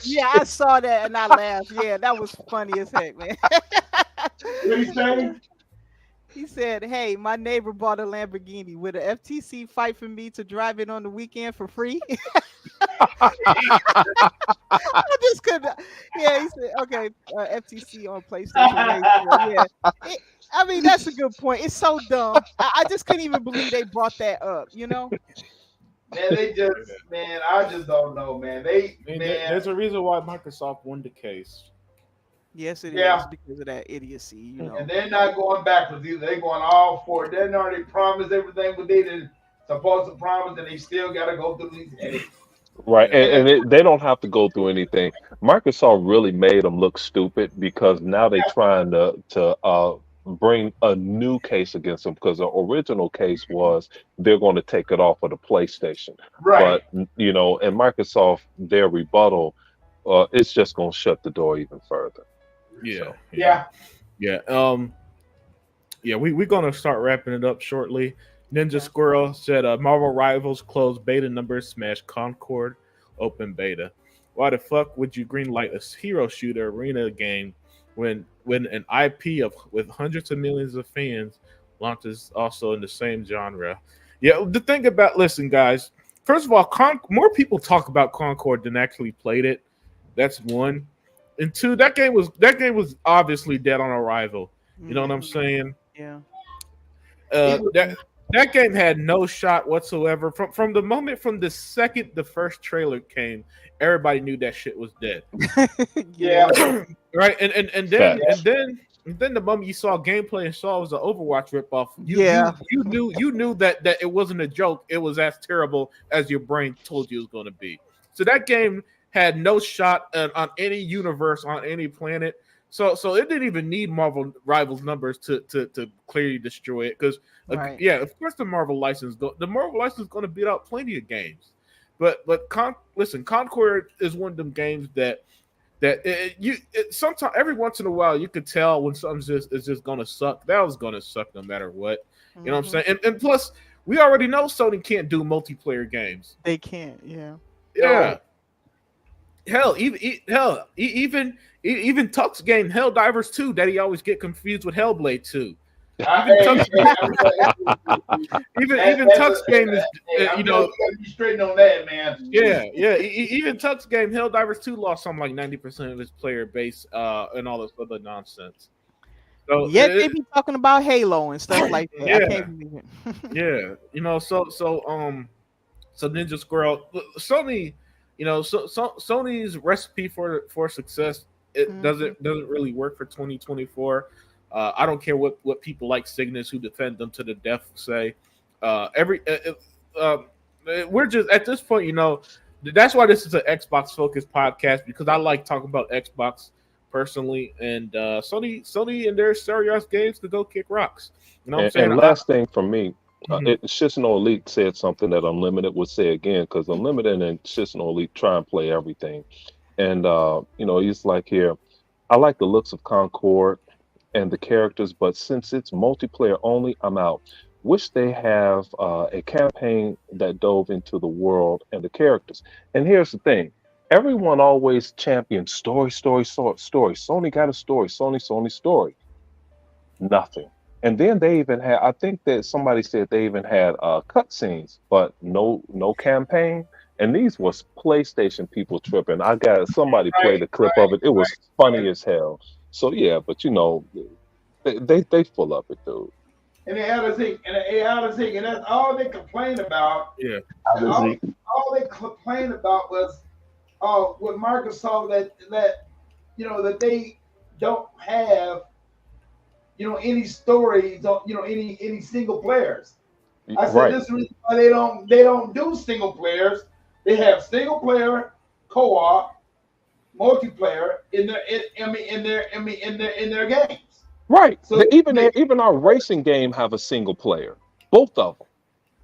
Yeah, I saw that and I laughed. Yeah, that was funny as heck, man. What he say? He said, "Hey, my neighbor bought a Lamborghini. Would the FTC fight for me to drive it on the weekend for free?" I just couldn't. Yeah, he said, "Okay, FTC on PlayStation." Yeah, I mean that's a good point. It's so dumb. I just couldn't even believe they brought that up. You know. Man, I just don't know, man. There's a reason why Microsoft won the case. Yes, it is because of that idiocy, you know. And they're not going backwards either. They're going all forward. They already promised everything what they did supposed to promise, and they still got to go through these headaches. Right, and they don't have to go through anything. Microsoft really made them look stupid because now they're trying to bring a new case against them, because the original case was they're going to take it off of the PlayStation. Right. But and Microsoft, their rebuttal, it's just going to shut the door even further. Yeah, So, Yeah. yeah. We're gonna start wrapping it up shortly. Ninja Squirrel said, "Marvel Rivals closed beta numbers smash Concord open beta. Why the fuck would you greenlight a hero shooter arena game when an IP with hundreds of millions of fans launches also in the same genre?" Yeah, the thing about listen, guys. First of all, more people talk about Concord than actually played it. That's one. And two, that game was obviously dead on arrival. You know what I'm saying? Yeah. That game had no shot whatsoever. From the second the first trailer came, everybody knew that shit was dead. Yeah. Right? And then the moment you saw gameplay and saw it was an Overwatch ripoff, you knew that it wasn't a joke. It was as terrible as your brain told you it was going to be. So that game had no shot on any universe, on any planet. So it didn't even need Marvel Rivals numbers to clearly destroy it. Because of course the Marvel license is going to beat out plenty of games. But Concord is one of them games that sometimes every once in a while you could tell when something is just going to suck. That was going to suck no matter what. You know what I'm saying? And plus we already know Sony can't do multiplayer games. They can't. Yeah. Yeah. Hell, even Tuck's game Helldivers 2 that he always get confused with Hellblade 2. Even Tuck's game is you gotta be straight on that, man. Yeah. Even Tuck's game Helldivers 2 lost something like 90% of his player base and all this other nonsense. So they be talking about Halo and stuff like that. Yeah. I can't believe it. Yeah, so Ninja Squirrel, Sony. Sony's recipe for success doesn't really work for 2024. I don't care what people like Cygnus who defend them to the death say. We're just at this point, that's why this is an Xbox focused podcast, because I like talking about Xbox personally, and Sony and their serious games could go kick rocks. You know what I'm saying? And last thing for me. Shishino Elite said something that Unlimited would say again, because Unlimited and Shishino Elite try and play everything. And, he's like here, I like the looks of Concord and the characters, but since it's multiplayer only, I'm out. Wish they have a campaign that dove into the world and the characters. And here's the thing. Everyone always champions story. Sony got a story. Story. Nothing. And then they even had, I think that somebody said they even had cutscenes, but no campaign. And these was PlayStation people tripping. I got somebody played a clip of it. It was funny as hell. So yeah, but they full of it, dude. And they had a Zeke, and that's all they complained about. Yeah. All they complained about was with Microsoft that they don't have any stories, any single players. I said this is the reason why they don't do single players. They have single player, co-op, multiplayer in their games. Right. So even our racing game have a single player. Both of them.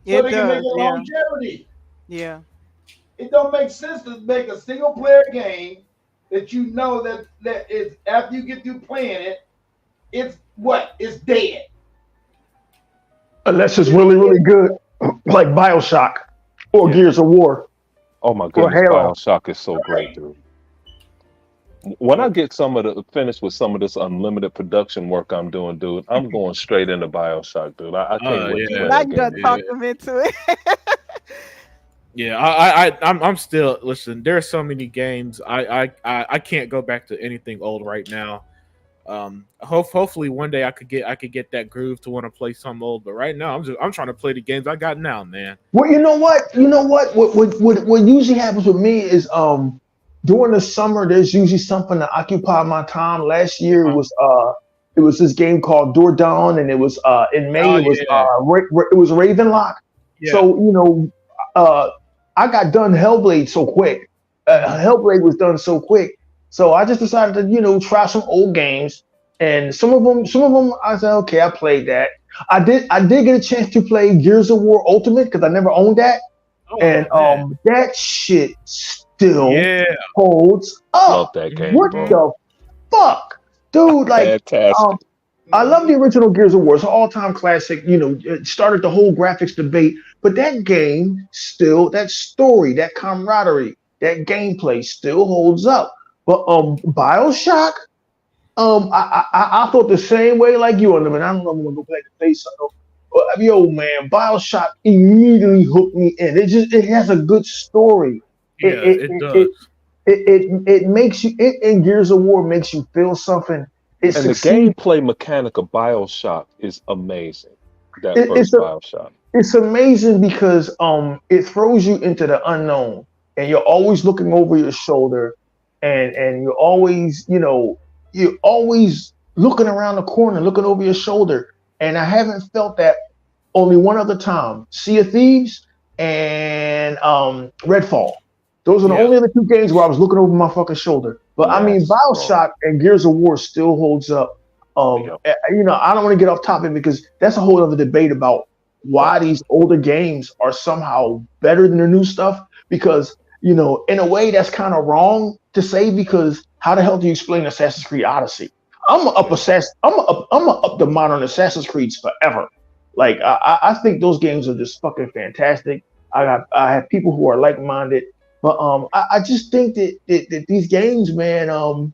So they can make it longevity. Yeah. It don't make sense to make a single player game that that is after you get through playing it, it's dead. Unless it's really, really good, like BioShock or Gears of War. Oh my goodness, BioShock is so great, dude. When I get finished with some of this unlimited production work I'm doing, dude, I'm going straight into BioShock, dude. I can't wait. Now you done talk them into it. Yeah, I'm still listen. There are so many games. I can't go back to anything old right now. Hopefully one day I could get that groove to want to play some old, but right now I'm trying to play the games I got now, man. Well, you know what? What usually happens with me is during the summer there's usually something to occupy my time. Last year it was this game called Door Dawn, and it was in May it was Ravenlock. Yeah. So I got done Hellblade so quick. Hellblade was done so quick. So I just decided to, try some old games. And some of them, I said, okay, I played that. I did get a chance to play Gears of War Ultimate because I never owned that, and that shit still holds up. Love that game, What bro. the fuck, dude? Like, Fantastic. I love the original Gears of War. It's an all-time classic. You know, it started the whole graphics debate. But that game still, that story, that camaraderie, that gameplay still holds up. But BioShock, I thought the same way like you on them, and I don't know if I'm gonna go back and play something. But yo, man, BioShock immediately hooked me in. It has a good story. It does. It makes you. It in Gears of War makes you feel something. And the gameplay mechanic of BioShock is amazing. BioShock. It's amazing because it throws you into the unknown, and you're always looking over your shoulder, and you're always, you're always looking around the corner, looking over your shoulder. And I haven't felt that only one other time. Sea of Thieves and Redfall. Those are the only other two games where I was looking over my fucking shoulder. But I mean, BioShock and Gears of War still holds up. I don't want to get off topic because that's a whole other debate about why these older games are somehow better than the new stuff. Because, in a way that's kind of wrong to say, because how the hell do you explain Assassin's Creed Odyssey? I'm gonna up the modern Assassin's Creeds forever. Like I think those games are just fucking fantastic. I have people who are like-minded. But I just think that these games, man,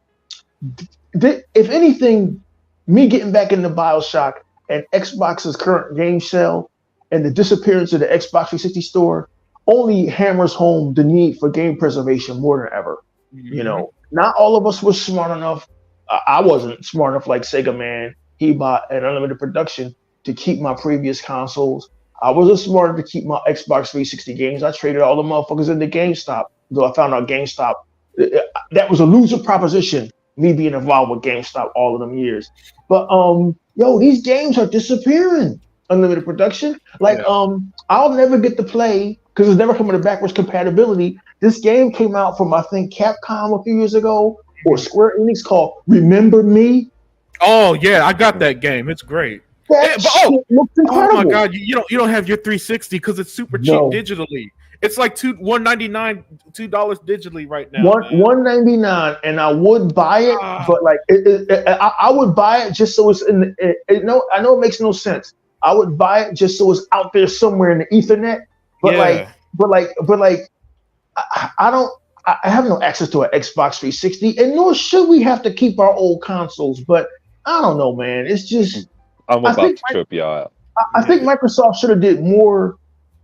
if anything, me getting back into BioShock and Xbox's current game sale and the disappearance of the Xbox 360 store only hammers home the need for game preservation more than ever. Mm-hmm. Not all of us were smart enough. I wasn't smart enough like Sega Man. He bought an unlimited production to keep my previous consoles. I wasn't smart enough to keep my Xbox 360 games. I traded all the motherfuckers into GameStop. Though I found out GameStop, that was a loser proposition, me being involved with GameStop all of them years. But these games are disappearing. Unlimited production. I'll never get to play because it's never coming to backwards compatibility. This game came out from, I think, Capcom a few years ago or Square Enix called Remember Me. Oh yeah, I got that game. It's great. That shit looks incredible. Oh my god, you don't have your 360 because it's super cheap digitally. It's like $1.99, $2 digitally right now. $1.99, and I would buy it, but like I would buy it just so it's in. I know it makes no sense. I would buy it just so it's out there somewhere in the Ethernet. But I have no access to an Xbox 360, and nor should we have to keep our old consoles. But I don't know, man. It's just I'm about to trip y'all out. I think Microsoft should have did more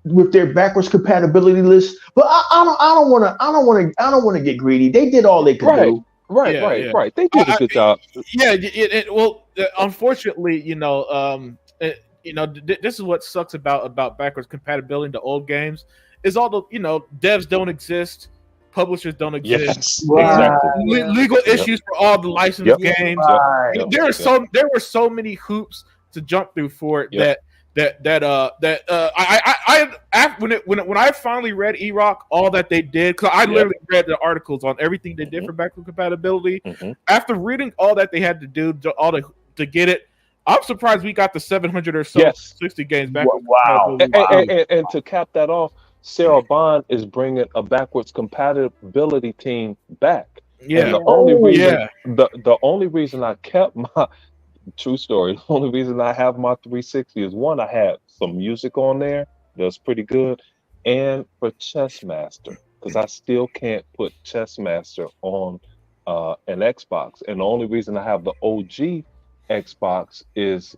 with their backwards compatibility list, but I don't want to get greedy. They did all they could do. Right. They did a good job. Unfortunately, this is what sucks about backwards compatibility to old games is all the devs don't exist, publishers don't exist. Yes, exactly. Legal issues for all the licensed games. Right. There were so many hoops to jump through for it when I finally read E-Rock, all that they did, because I literally read the articles on everything they did for backward compatibility. After reading all that they had to do, to get it, I'm surprised we got the 700 or so 60 games back. Wow. And to cap that off, Sarah Bond is bringing a backwards compatibility team back. Yeah. And the only reason I kept my true story, the only reason I have my 360 is one, I had some music on there that's pretty good, and for Chess Master, because I still can't put Chess Master on an Xbox. And the only reason I have the OG Xbox is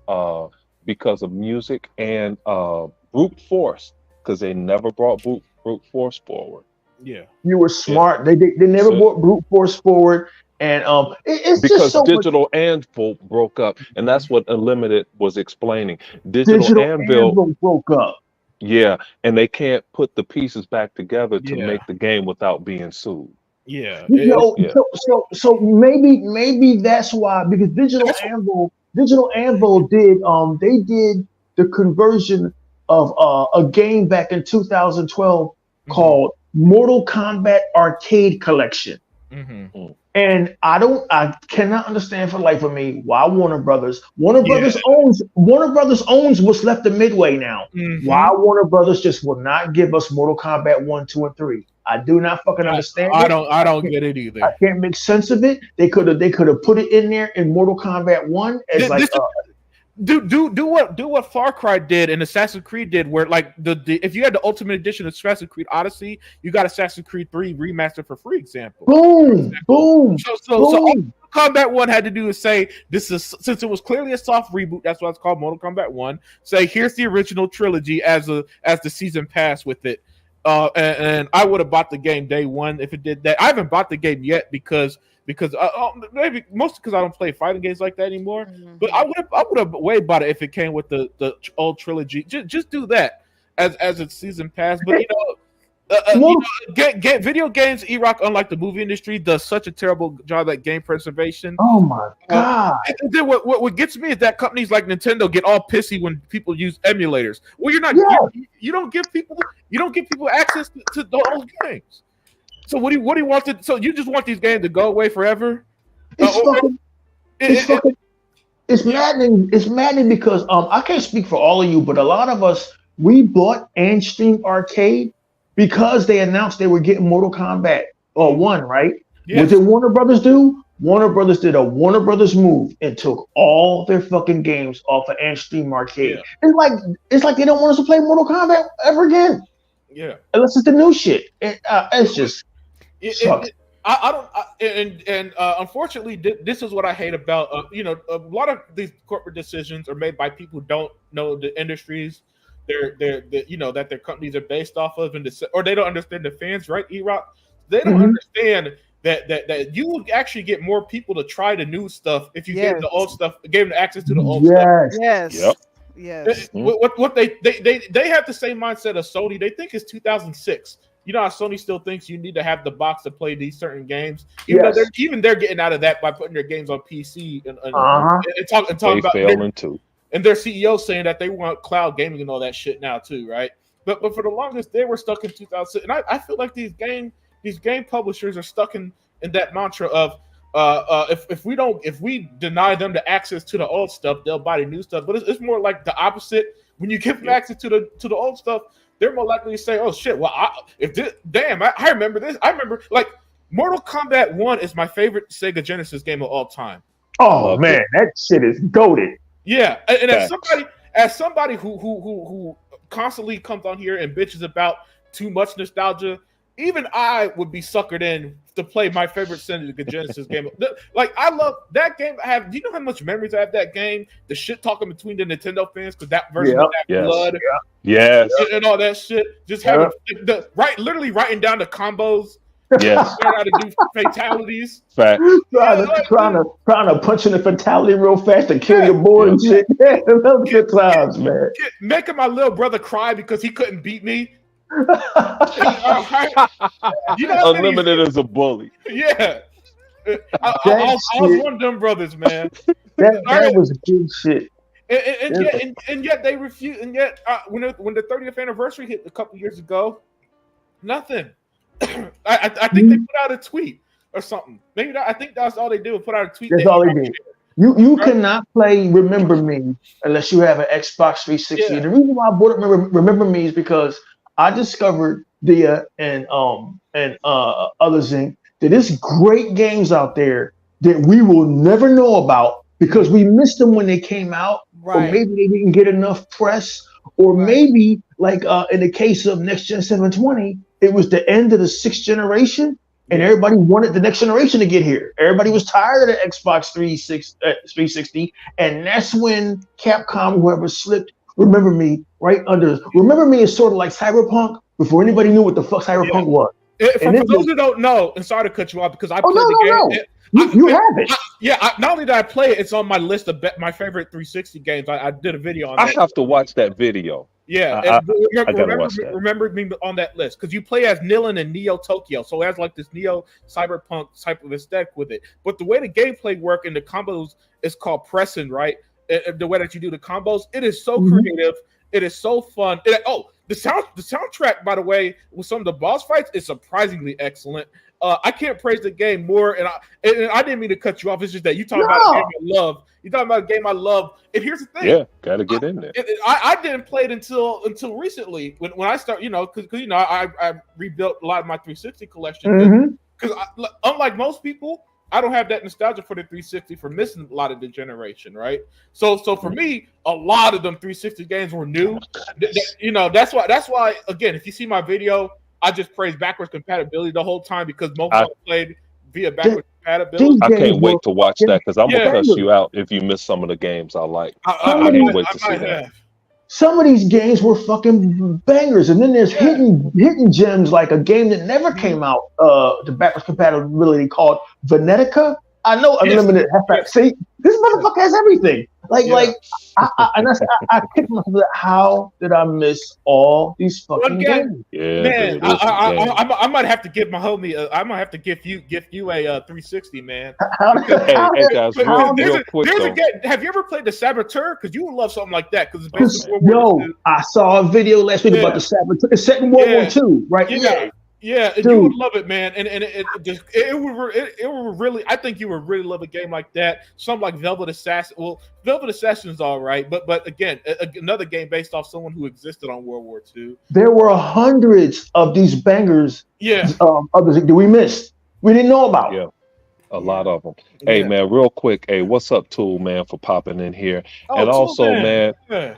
because of music and brute force, because they never brought brute force forward. Yeah, you were smart. They never brought brute force forward, and it's because just so Digital Anvil broke up, and that's what Unlimited was explaining. Digital Anvil broke up. Yeah, and they can't put the pieces back together to make the game without being sued. Yeah. So maybe that's why, because Digital Anvil did they did the conversion of a game back in 2012 called Mortal Kombat Arcade Collection. And I cannot understand for the life of me why Warner Brothers owns what's left of Midway now. Mhm. Why Warner Brothers just will not give us Mortal Kombat 1, 2, and 3. I do not fucking understand it. I don't get it either. I can't make sense of it. They could have put it in there in Mortal Kombat 1 as do what Far Cry did and Assassin's Creed did, where like the if you had the Ultimate Edition of Assassin's Creed Odyssey, you got Assassin's Creed 3 remastered for free. Example. Boom. So all Kombat 1 had to do is say this is, since it was clearly a soft reboot, that's why it's called Mortal Kombat 1. Say here's the original trilogy as the season pass with it. And I would have bought the game day one if it did that. I haven't bought the game yet because maybe mostly because I don't play fighting games like that anymore. Mm-hmm. But I would have way bought it if it came with the old trilogy. Just do that as its season pass. But video games, E-Rock, unlike the movie industry, does such a terrible job at game preservation. Oh my god! And then what gets me is that companies like Nintendo get all pissy when people use emulators. Well, you're not. Yeah. You don't give people access to those games. So what do you want to? So you just want these games to go away forever? It's maddening. It's maddening because I can't speak for all of you, but a lot of us, we bought and streamed Arcade because they announced they were getting Mortal Kombat 1, right? Yes. What did Warner Brothers do? Warner Brothers did a Warner Brothers move and took all their fucking games off of Stream Arcade. Yeah. It's like they don't want us to play Mortal Kombat ever again. Yeah, unless it's the new shit. It's just sucks. Unfortunately, this is what I hate about a lot of these corporate decisions are made by people who don't know the industries that their companies are based off of, or they don't understand the fans, right? E-Rock, they don't understand that you will actually get more people to try the new stuff if you give them the old stuff, gave them access to the old stuff. Yes. Yep. Yes. What they have the same mindset of Sony. They think it's 2006. You know how Sony still thinks you need to have the box to play these certain games. Even though they're getting out of that by putting their games on PC and talking about failing too. And their CEO saying that they want cloud gaming and all that shit now too, right? But for the longest they were stuck in 2006, and I feel like these game publishers are stuck in that mantra of if we deny them the access to the old stuff, they'll buy the new stuff. But it's more like the opposite. When you give them access to the old stuff, they're more likely to say, "Oh shit! Well, I remember this. I remember like Mortal Kombat 1 is my favorite Sega Genesis game of all time." Oh man, that shit is goated. Yeah, and as somebody who constantly comes on here and bitches about too much nostalgia, even I would be suckered in to play my favorite Sega Genesis game. Like I love that game. Do you know how much memories I have that game? The shit talking between the Nintendo fans because that version of that blood, and all that shit. Just having literally writing down the combos. Yes, learn how to do fatalities. Fact. Trying to punch in the fatality real fast and kill your boy and shit. Yeah, those good times, man. Making my little brother cry because he couldn't beat me. Unlimited as a bully. Yeah, I was one of them brothers, man. that was good shit. And yet they refuse. And yet when the 30th anniversary hit a couple years ago, nothing. I think they put out a tweet or something. Maybe I think that's all they did was put out a tweet. That's all they did. You cannot play Remember Me unless you have an Xbox 360. Yeah. The reason why I bought Remember Me is because I discovered Dia and others that there's great games out there that we will never know about because we missed them when they came out, or maybe they didn't get enough press, or maybe like in the case of Next Gen 720. It was the end of the 6th generation, and everybody wanted the next generation to get here. Everybody was tired of the Xbox 360, and that's when Capcom, whoever slipped Remember Me right under. Remember Me is sort of like Cyberpunk before anybody knew what the fuck Cyberpunk was. For those who don't know, and sorry to cut you off because I played the game. You have it. Not only did I play it, it's on my list of my favorite 360 games. I did a video on that. I have to watch that video. Yeah, remember me on that list because you play as Nilin and Neo Tokyo, so it has like this Neo Cyberpunk type of aesthetic with it. But the way the gameplay work and the combos is called pressing, right? The way that you do the combos, it is so creative. It is so fun. The soundtrack, by the way, with some of the boss fights is surprisingly excellent. I can't praise the game more, and I didn't mean to cut you off. It's just that you talking about a game I love. You talking about a game I love. And here's the thing. Yeah, got to get in there. I didn't play it until recently when I start, because I rebuilt a lot of my 360 collection. Because unlike most people, I don't have that nostalgia for the 360 for missing a lot of the generation, right? So for me, a lot of them 360 games were new. That's why again, if you see my video, I just praise backwards compatibility the whole time because most of them played via backwards compatibility. I can't wait to watch that because I'm gonna cuss you out if you miss some of the games I like. I can't wait to see that. Some of these games were fucking bangers, and then there's hidden gems like a game that never came out. The backwards compatibility called Venetica. I know Unlimited. See, this motherfucker has everything. I kicked myself. How did I miss all these fucking games? Yeah, man, I might have to give my homie. I might have to give you a 360, man. Hey guys, real quick though. Have you ever played the Saboteur? Because you would love something like that. Because I saw a video last week about the Saboteur. It's set in World War II, right? Yeah, and you would love it, man. And it would really. I think you would really love a game like that. Something like Velvet Assassin. Well, Velvet Assassin is all right, but again, another game based off someone who existed on World War II. There were hundreds of these bangers. Yeah. Others that we missed. We didn't know about. Yeah. A lot of them. Hey, man, real quick. Hey, what's up, Tool, man, for popping in here? And also, man,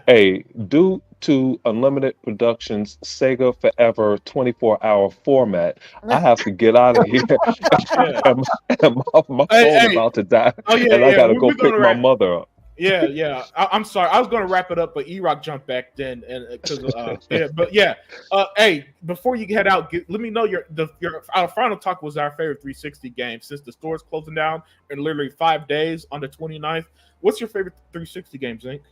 hey, due to Unlimited Productions Sega Forever 24-hour format, I have to get out of here. and my phone's about to die. And I got to go pick my mother up. Yeah. I'm sorry. I was going to wrap it up, but E-Rock jumped back then, and hey, before you head out, let me know our final talk was our favorite 360 game since the store's closing down in literally 5 days on the 29th. What's your favorite 360 game, Zink?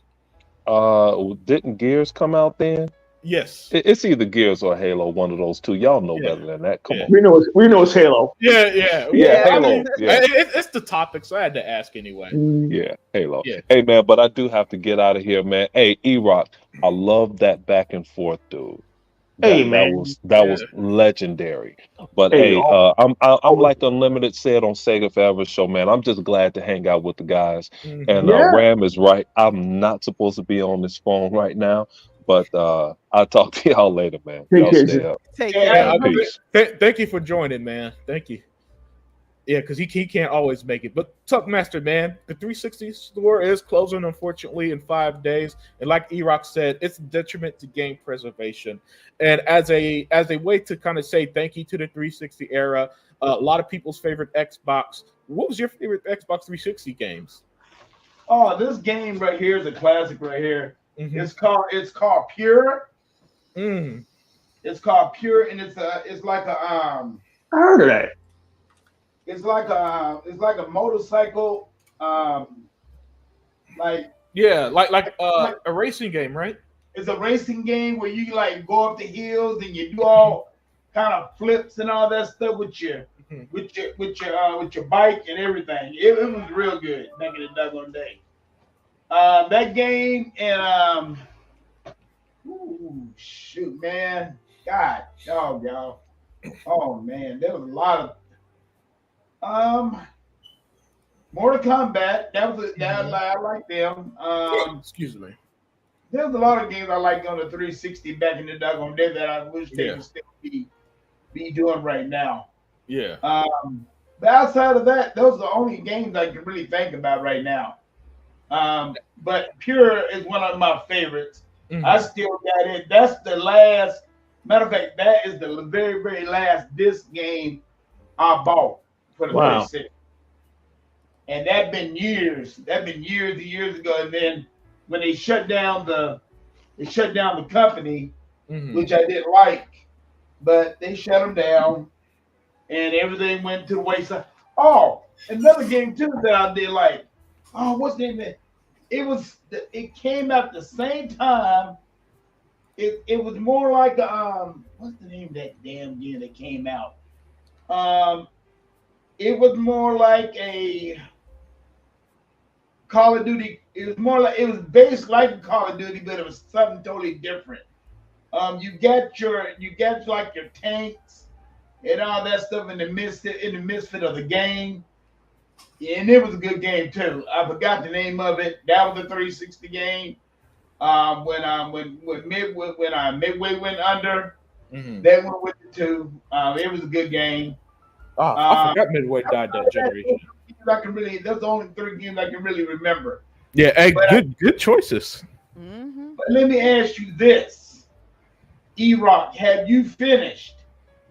Didn't Gears come out then? Yes. It's either Gears or Halo, one of those two. Y'all know better than that. Come on. We know it's Halo. Yeah, Halo. It's the topic, so I had to ask anyway. Yeah, Halo. Yeah. Hey, man, but I do have to get out of here, man. Hey, E-Rock, I love that back and forth, dude. That was legendary. But I'm like Unlimited said on Sega Forever show, man. I'm just glad to hang out with the guys. And Ram is right. I'm not supposed to be on this phone right now. But I'll talk to y'all later, man. Y'all stay up. Take care. Peace. Thank you for joining, man. Thank you. Yeah, because he can't always make it. But Tuckmaster, man, the 360 store is closing, unfortunately, in 5 days. And like E-Rock said, it's a detriment to game preservation. And as a way to kind of say thank you to the 360 era, a lot of people's favorite Xbox. What was your favorite Xbox 360 games? Oh, this game right here is a classic right here. It's called Pure. It's called Pure, and it's like a I heard of that. It's like a motorcycle, like a racing game, right? It's a racing game where you like go up the hills and you do all kind of flips and all that stuff with your bike and everything. It was real good back in the doggone day. That game and shoot, man, God, y'all. Oh man, there was a lot of Mortal Kombat. I like them. Excuse me. There's a lot of games I liked on the 360 back in the doggone day that I wish they would still be doing right now. Yeah. But outside of that, those are the only games I can really think about right now. But Pure is one of my favorites. I still got it. That's the last. Matter of fact, that is the very, very last disc game I bought for the 360. And that been years. That been years and years ago. And then when they shut down the company, which I didn't like, but they shut them down, and everything went to the wayside. Oh, another game too that I did like. Oh, what's the name? It came out the same time. It was more like what's the name of that damn game that came out? It was more like a Call of Duty. It was based like a Call of Duty, but it was something totally different. You get like your tanks and all that stuff in the midst of the game. And it was a good game too. I forgot the name of it. That was the 360 game. When Midway went under, they went with the 2. It was a good game. I forgot Midway died that generation. That's the only 3 games I can really remember. Yeah, hey, good choices. But let me ask you this, E-Rock, have you finished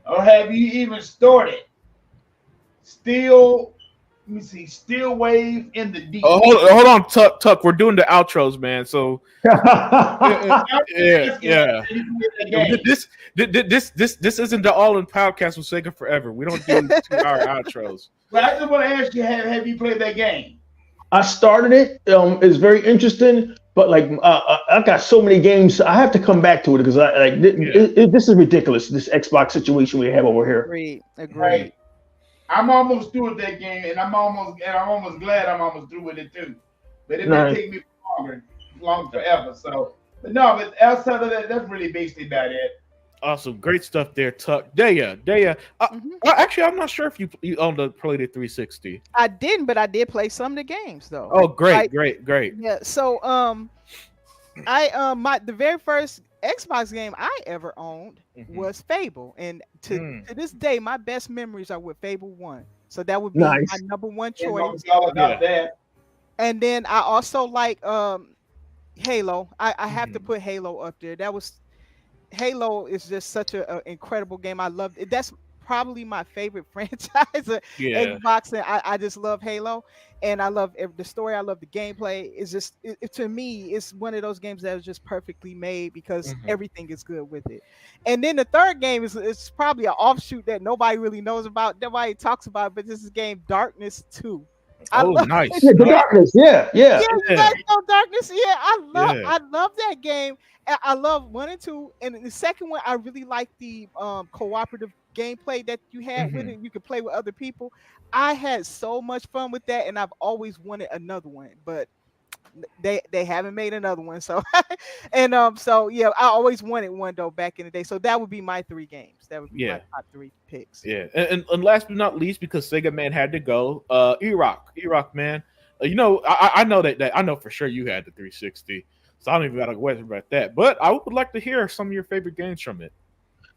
or have you even started Steel Wave in the Deep? Oh, hold on, Tuck. We're doing the outros, man. So yeah. This isn't the All In podcast with Sega Forever. We don't do 2-hour outros. But I just want to ask you, have you played that game? I started it. It's very interesting, but like I got so many games. I have to come back to it because this is ridiculous. This Xbox situation we have over here. Agreed. Right. I'm almost through with that game, and I'm almost glad I'm almost through with it too. But it may take me long forever. So, but outside of that, that's really basically about it. Awesome, great stuff there, Tuck. Daya. Actually, I'm not sure if you owned the played the 360. I didn't, but I did play some of the games though. Oh, great. Yeah. So, the very first Xbox game I ever owned was Fable, and to this day, my best memories are with Fable 1. So that would be my number 1 choice. And then I also like Halo. I have to put Halo up there. Halo is just such an incredible game. I love it. That's probably my favorite franchise of Xbox, and I just love Halo, and I love the story. I love the gameplay. It's just to me, it's one of those games that is just perfectly made because everything is good with it. And then the third game is probably an offshoot that nobody really knows about, nobody talks about, but this is game Darkness 2. Nice. Yeah, Darkness. Yeah. You guys know Darkness. Yeah, I love that game. I love 1 and 2, and the second one I really like the cooperative gameplay that you had with it. You could play with other people. I had so much fun with that, and I've always wanted another one, but they haven't made another one. So and so yeah, I always wanted one though back in the day. So that would be my 3 games. That would be my top 3 picks. Yeah, and last but not least, because Sega Man had to go, E-Rock, man. I know that I know for sure you had the 360. So I don't even got to question about that. But I would like to hear some of your favorite games from it.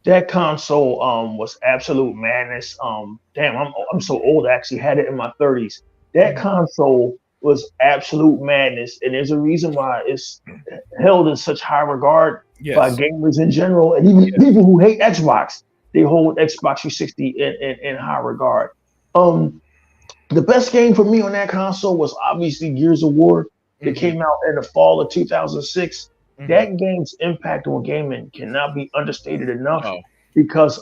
That console was absolute madness. Damn, I'm so old. I actually had it in my 30s. That console was absolute madness, and there's a reason why it's held in such high regard by gamers in general, and even people who hate Xbox. They hold Xbox 360 in high regard. The best game for me on that console was obviously Gears of War. It came out in the fall of 2006. That game's impact on gaming cannot be understated enough because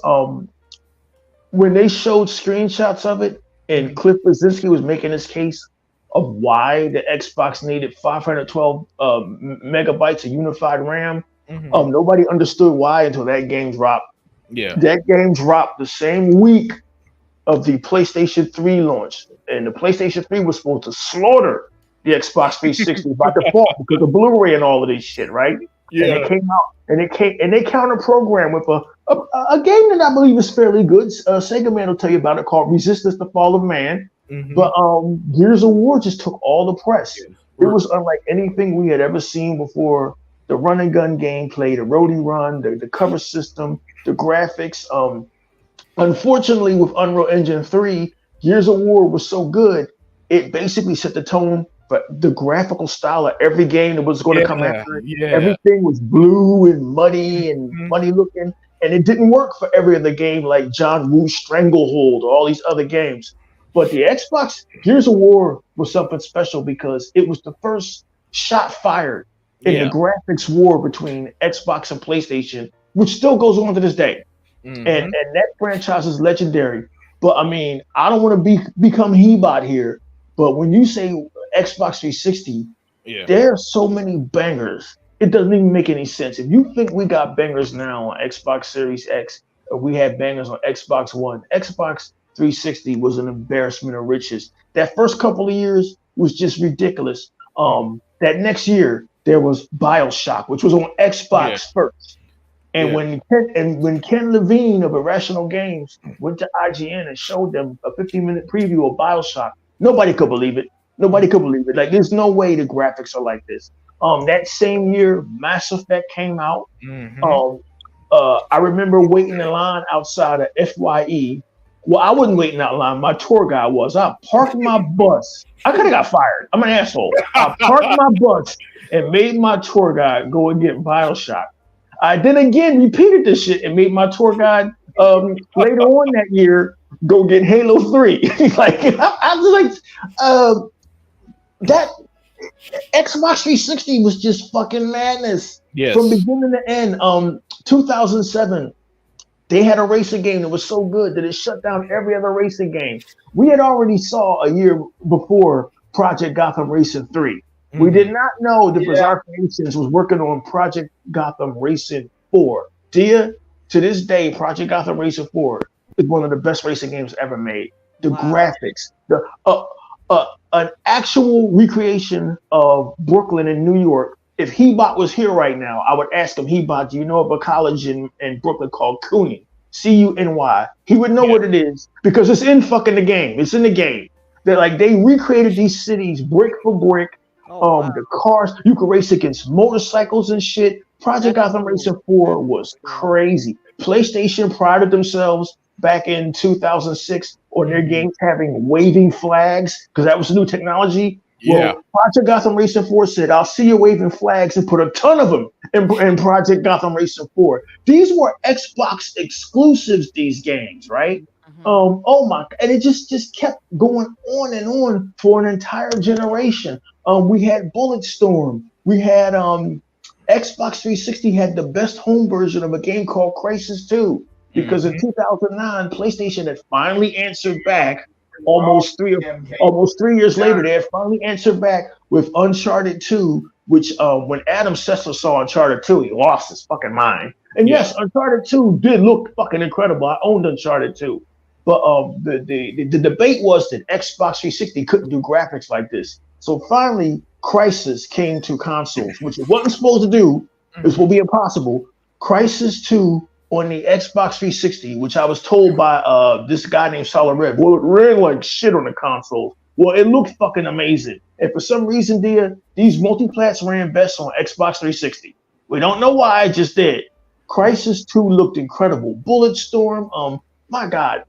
when they showed screenshots of it and Cliff Bleszinski was making his case of why the Xbox needed 512 megabytes of unified RAM, nobody understood why until that game dropped. Yeah, that game dropped the same week of the PlayStation 3 launch, and the PlayStation 3 was supposed to slaughter the Xbox 360 by default because of Blu-ray and all of this shit, right? Yeah. And it came out, and they counter-programmed with a game that I believe is fairly good. Sega Man will tell you about it, called Resistance: The Fall of Man. But Gears of War just took all the press. It was unlike anything we had ever seen before. The run and gun gameplay, the roadie run, the cover system, the graphics. Unfortunately, with Unreal Engine 3, Gears of War was so good, it basically set the tone for the graphical style of every game that was going to come after it. Everything was blue and muddy and funny looking, and it didn't work for every other game like John Woo's Stranglehold or all these other games. But the Xbox Gears of War was something special because it was the first shot fired in the graphics war between Xbox and PlayStation, which still goes on to this day. And that franchise is legendary. But I mean, I don't want to become Hebot here, but when you say Xbox 360, there are so many bangers. It doesn't even make any sense. If you think we got bangers now on Xbox Series X, or we had bangers on Xbox One, Xbox 360 was an embarrassment of riches. That first couple of years was just ridiculous. That next year, there was BioShock, which was on Xbox first. And Yeah. when Ken Levine of Irrational Games went to IGN and showed them a 15-minute preview of BioShock, nobody could believe it. Nobody could believe it. Like, there's no way the graphics are like this. That same year, Mass Effect came out. Mhm. I remember waiting in line outside of FYE. Well, I wasn't waiting out line. My tour guide was. I parked my bus. I could have got fired. I'm an asshole. I parked my bus and made my tour guide go and get BioShock. I then again repeated this shit and made my tour guide later on that year go get Halo 3. Like, I was like, that Xbox 360 was just fucking madness. Yes. From beginning to end. 2007, they had a racing game that was so good that it shut down every other racing game. We had already saw a year before Project Gotham Racing 3. We did not know that Bizarre Creations was working on Project Gotham Racing 4. To this day, Project Gotham Racing 4 is one of the best racing games ever made. The graphics, an actual recreation of Brooklyn and New York. If Hebot was here right now, I would ask him, Hebot, do you know of a college in Brooklyn called CUNY? CUNY. He would know what it is because it's in fucking the game. It's in the game. They're like, they recreated these cities brick for brick. The cars, you could race against motorcycles and shit. Project Gotham Racing 4 was crazy. PlayStation prided themselves back in 2006 on their games having waving flags because that was new technology. Yeah. Well, Project Gotham Racing 4 said, I'll see you waving flags and put a ton of them in Project Gotham Racing 4. These were Xbox exclusives, these games, right? Oh my, and it just kept going on and on for an entire generation. We had Bulletstorm. We had Xbox 360 had the best home version of a game called Crysis 2 because in 2009, PlayStation had finally answered back. Almost 3 years later, they had finally answered back with Uncharted 2, which when Adam Sessler saw Uncharted 2, he lost his fucking mind. And yes, Uncharted 2 did look fucking incredible. I owned Uncharted 2. But the debate was that Xbox 360 couldn't do graphics like this. So finally, Crysis came to consoles, which it wasn't supposed to do. This will be impossible. Crysis 2 on the Xbox 360, which I was told by this guy named Solid Red, well, it ran like shit on the console. Well, it looked fucking amazing. And for some reason, dear, these multiplats ran best on Xbox 360. We don't know why, it just did. Crysis 2 looked incredible. Bulletstorm, my God,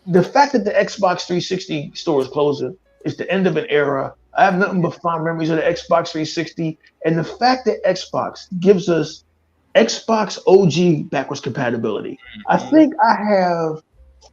the fact that the Xbox 360 store is closing is the end of an era. I have nothing but fond memories of the Xbox 360. And the fact that Xbox gives us Xbox OG backwards compatibility. I think I have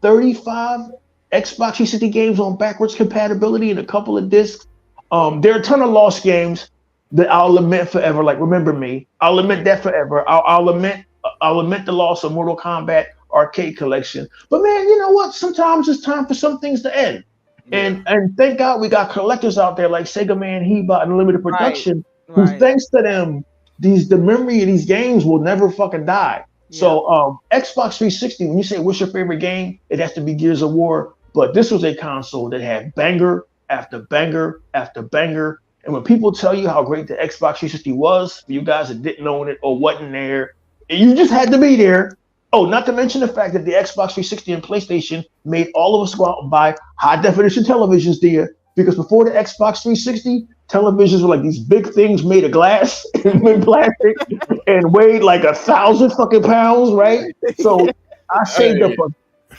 35 Xbox 360 games on backwards compatibility and a couple of discs. There are a ton of lost games that I'll lament forever. Like Remember Me, I'll lament that forever. I'll lament the loss of Mortal Kombat arcade collection. But man, you know what? Sometimes it's time for some things to end. And thank God we got collectors out there like Sega Man, Hebot, and Limited Production, who thanks to them, the memory of these games will never fucking die. So Xbox 360, when you say what's your favorite game, it has to be Gears of War. But this was a console that had banger after banger after banger. And when people tell you how great the Xbox 360 was, for you guys that didn't own it or wasn't there, you just had to be there. Oh, not to mention the fact that the Xbox 360 and PlayStation made all of us go out and buy high definition televisions, dear. Because before the Xbox 360, televisions were like these big things made of glass and plastic and weighed like 1,000 fucking pounds, right? So I saved up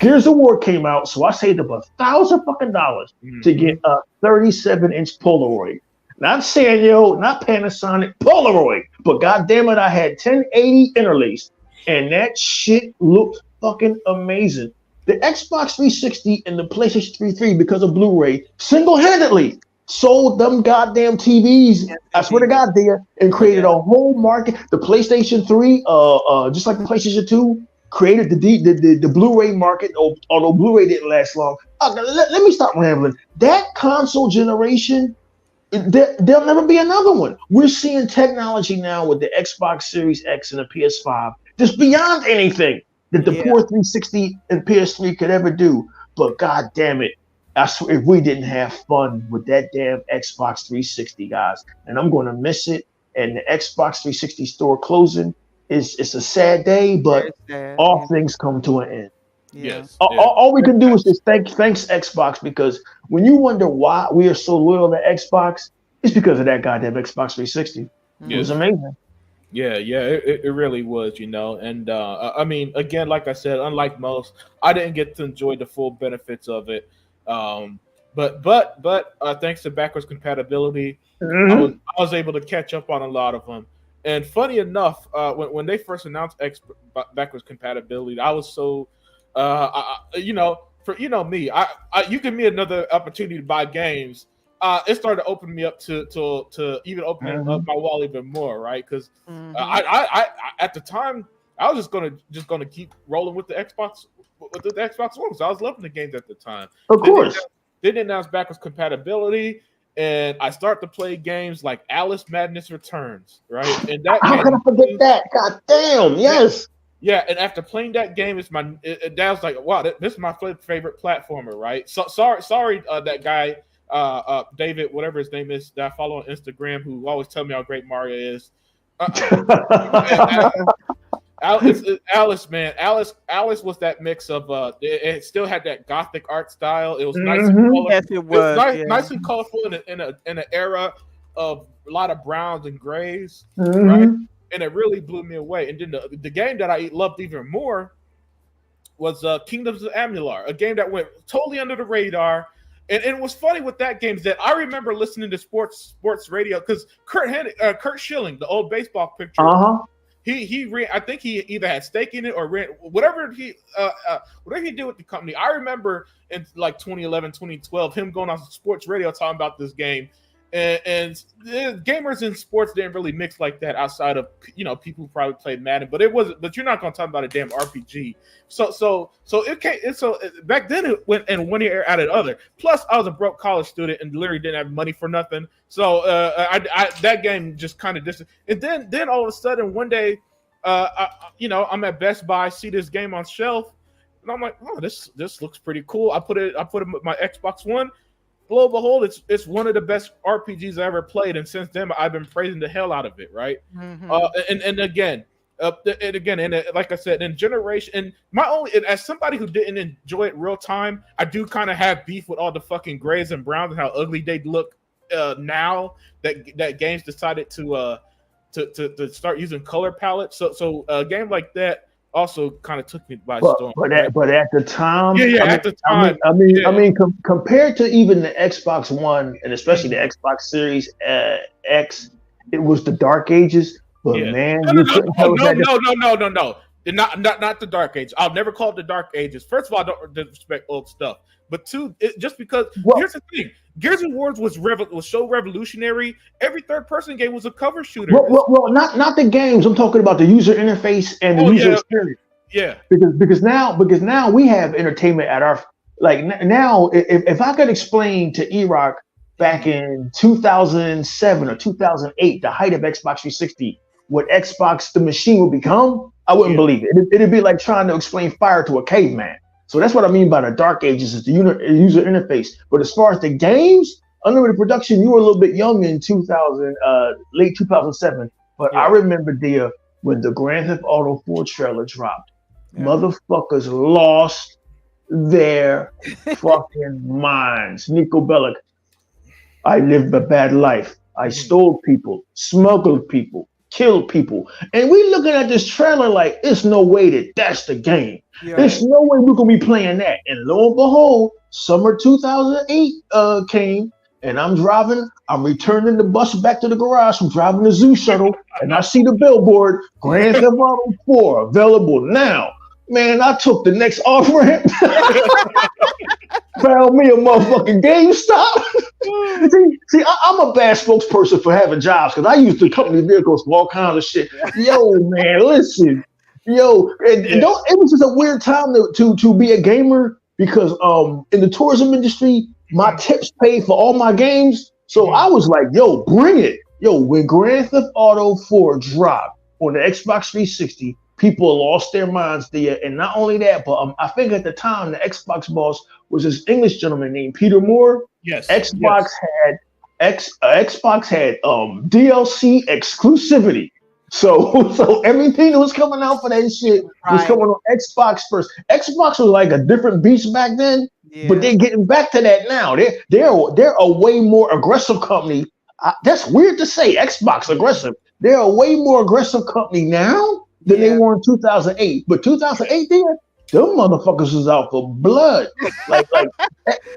Gears of War came out, so I saved up $1,000 fucking dollars to get a 37-inch Polaroid. Not Sanyo, not Panasonic, Polaroid. But goddamn it, I had 1080 interlaced, and that shit looked fucking amazing. The Xbox 360 and the PlayStation 3, because of Blu-ray, single-handedly sold them goddamn TVs. I swear to God, there, and created a whole market. The PlayStation 3, just like the PlayStation 2, created the Blu-ray market. Although Blu-ray didn't last long. Let me stop rambling. That console generation, there'll never be another one. We're seeing technology now with the Xbox Series X and the PS5 that's beyond anything that the poor 360 and PS3 could ever do. But God damn it, I swear if we didn't have fun with that damn Xbox 360, guys, and I'm going to miss it. And the Xbox 360 store closing it's a sad day, but Very sad, all yeah. things come to an end. Yeah. Yes. All we can do is just thanks Xbox, because when you wonder why we are so loyal to Xbox, it's because of that goddamn Xbox 360. It was Yes. amazing. Yeah, it really was, and I mean, again, like I said, unlike most, I didn't get to enjoy the full benefits of it. But thanks to backwards compatibility, I was able to catch up on a lot of them. And funny enough, when they first announced backwards compatibility, I was so, for me, I you give me another opportunity to buy games. It started to open me up to even opening up my wall even more, right? Because I at the time I was just gonna keep rolling with the Xbox One. So I was loving the games at the time. Of course. They didn't announce backwards compatibility, and I start to play games like Alice Madness Returns, right? And that how can I forget that? God damn, yes. Yeah, and after playing that game, that was like, wow, this is my favorite platformer, right? So sorry, that guy. David, whatever his name is, that I follow on Instagram, who always tell me how great Mario is. Alice, man, Alice was that mix of it still had that gothic art style. It was nice and colorful. Yes, it was. Nice and colorful in an era of a lot of browns and grays, right? And it really blew me away. And then the game that I loved even more was Kingdoms of Amalur, a game that went totally under the radar. And it was funny with that game is that I remember listening to sports radio because Kurt Schilling, the old baseball pitcher, he ran. I think he either had stake in it or ran whatever he did with the company. I remember in like 2011, 2012, him going on sports radio talking about this game. And gamers in sports didn't really mix like that outside of people who probably played Madden, but it wasn't. But you're not going to talk about a damn RPG. So it came. So back then it went in one ear out of the other. Plus, I was a broke college student and literally didn't have money for nothing. So that game just kind of distant. And then all of a sudden one day, I'm at Best Buy, see this game on shelf, and I'm like, oh, this looks pretty cool. I put it with my Xbox One. Lo and behold, it's one of the best RPGs I ever played, and since then I've been praising the hell out of it, right? And again, like I said, in generation, and as somebody who didn't enjoy it real time, I do kind of have beef with all the fucking grays and browns and how ugly they look now that games decided to start using color palettes. So a game like that also kind of took me by storm. But at the time, at the time, compared to even the Xbox One and especially the Xbox Series X, it was the Dark Ages. But man, no, not the Dark Ages. I'll never call it the Dark Ages. First of all, I don't disrespect old stuff. But two, just because here's the thing: Gears of War was so revolutionary. Every third-person game was a cover shooter. Well, not the games. I'm talking about the user interface and the user experience. Yeah. Because now we have entertainment at our now. If I could explain to E-Rock back in 2007 or 2008, the height of Xbox 360, what Xbox the machine would become, I wouldn't believe it. It'd be like trying to explain fire to a caveman. So that's what I mean by the Dark Ages, is the user interface. But as far as the games, unlimited production, you were a little bit young in 2000, late 2007. But I remember when the Grand Theft Auto 4 trailer dropped, motherfuckers lost their fucking minds. Nico Bellic, I lived a bad life. I stole people, smuggled people, killed people. And we looking at this trailer like, it's no way that's the game. There's no way we're going to be playing that. And lo and behold, summer 2008 came, and I'm returning the bus back to the garage. I'm driving the zoo shuttle, and I see the billboard, Grand Theft Auto 4, available now. Man, I took the next off-ramp. Found me a motherfucking GameStop. see, I'm a bad spokesperson for having jobs because I use the company vehicles for all kinds of shit. Yo, man, listen. It was just a weird time to be a gamer because in the tourism industry, my tips paid for all my games. So I was like, yo, bring it. Yo, when Grand Theft Auto 4 dropped on the Xbox 360, people lost their minds there. And not only that, but I think at the time, the Xbox boss was this English gentleman named Peter Moore. Yes. Xbox had DLC exclusivity. So everything that was coming out for that shit was coming on Xbox first. Xbox was like a different beast back then, but they're getting back to that now. They're a way more aggressive company. That's weird to say, Xbox aggressive. They're a way more aggressive company now than they were in 2008. But 2008, them motherfuckers was out for blood. Like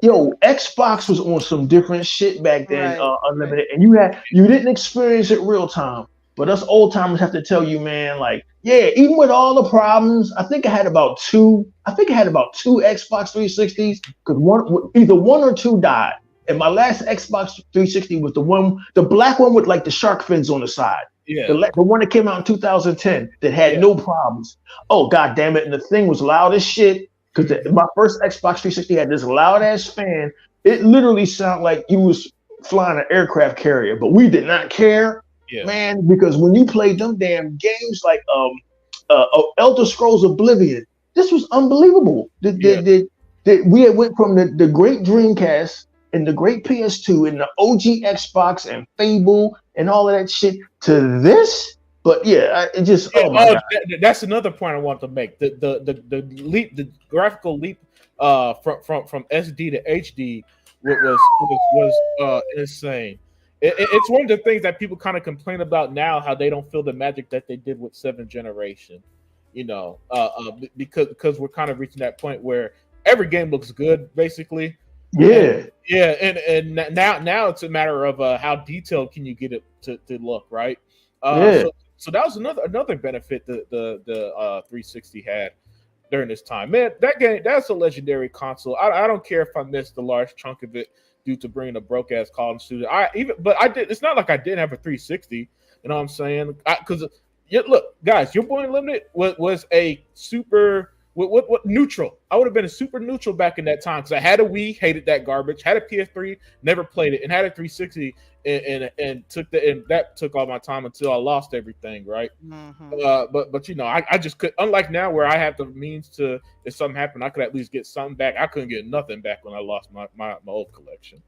Xbox was on some different shit back then, Unlimited, and you didn't experience it real time. But us old timers have to tell you, man, like, yeah, even with all the problems, I think I had about two Xbox 360s, because either one or two died. And my last Xbox 360 was the black one with like the shark fins on the side. Yeah. The one that came out in 2010 that had no problems. Oh, god damn it. And the thing was loud as shit, because my first Xbox 360 had this loud ass fan. It literally sounded like you was flying an aircraft carrier, but we did not care, man, because when you played them damn games like Elder Scrolls Oblivion, this was unbelievable. We had went from the great Dreamcast and the great PS2 and the OG Xbox and Fable and all of that shit to this. But yeah, it just that's another point I want to make. The leap, the graphical leap from SD to HD was insane. It's one of the things that people kind of complain about now, how they don't feel the magic that they did with 7th generation. Because we're kind of reaching that point where every game looks good, basically. Yeah. And now it's a matter of how detailed can you get it to look, right? So that was another benefit the 360 had during this time. Man, that's a legendary console. I don't care if I missed a large chunk of it due to bringing a broke ass college student. It's not like I didn't have a 360. You know what I'm saying? Because look, guys, your boy Unlimited was a super. What neutral? I would have been a super neutral back in that time, because I had a Wii, hated that garbage, had a PS3, never played it, and had a 360, and that took all my time until I lost everything, right? Mm-hmm. But I just could, unlike now where I have the means to, if something happened, I could at least get something back. I couldn't get nothing back when I lost my old collection.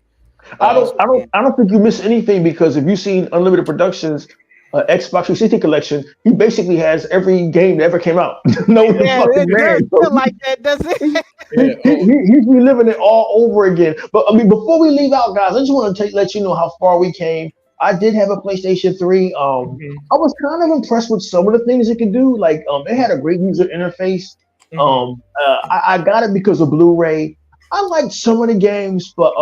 I don't think you miss anything, because if you've seen Unlimited Productions Xbox 360 collection, he basically has every game that ever came out. It feel like that, doesn't it? He's reliving it all over again. But I mean, before we leave out, guys, I just want to let you know how far we came. I did have a PlayStation 3. I was kind of impressed with some of the things it could do. Like, it had a great user interface. I got it because of Blu-ray. I liked some of the games, but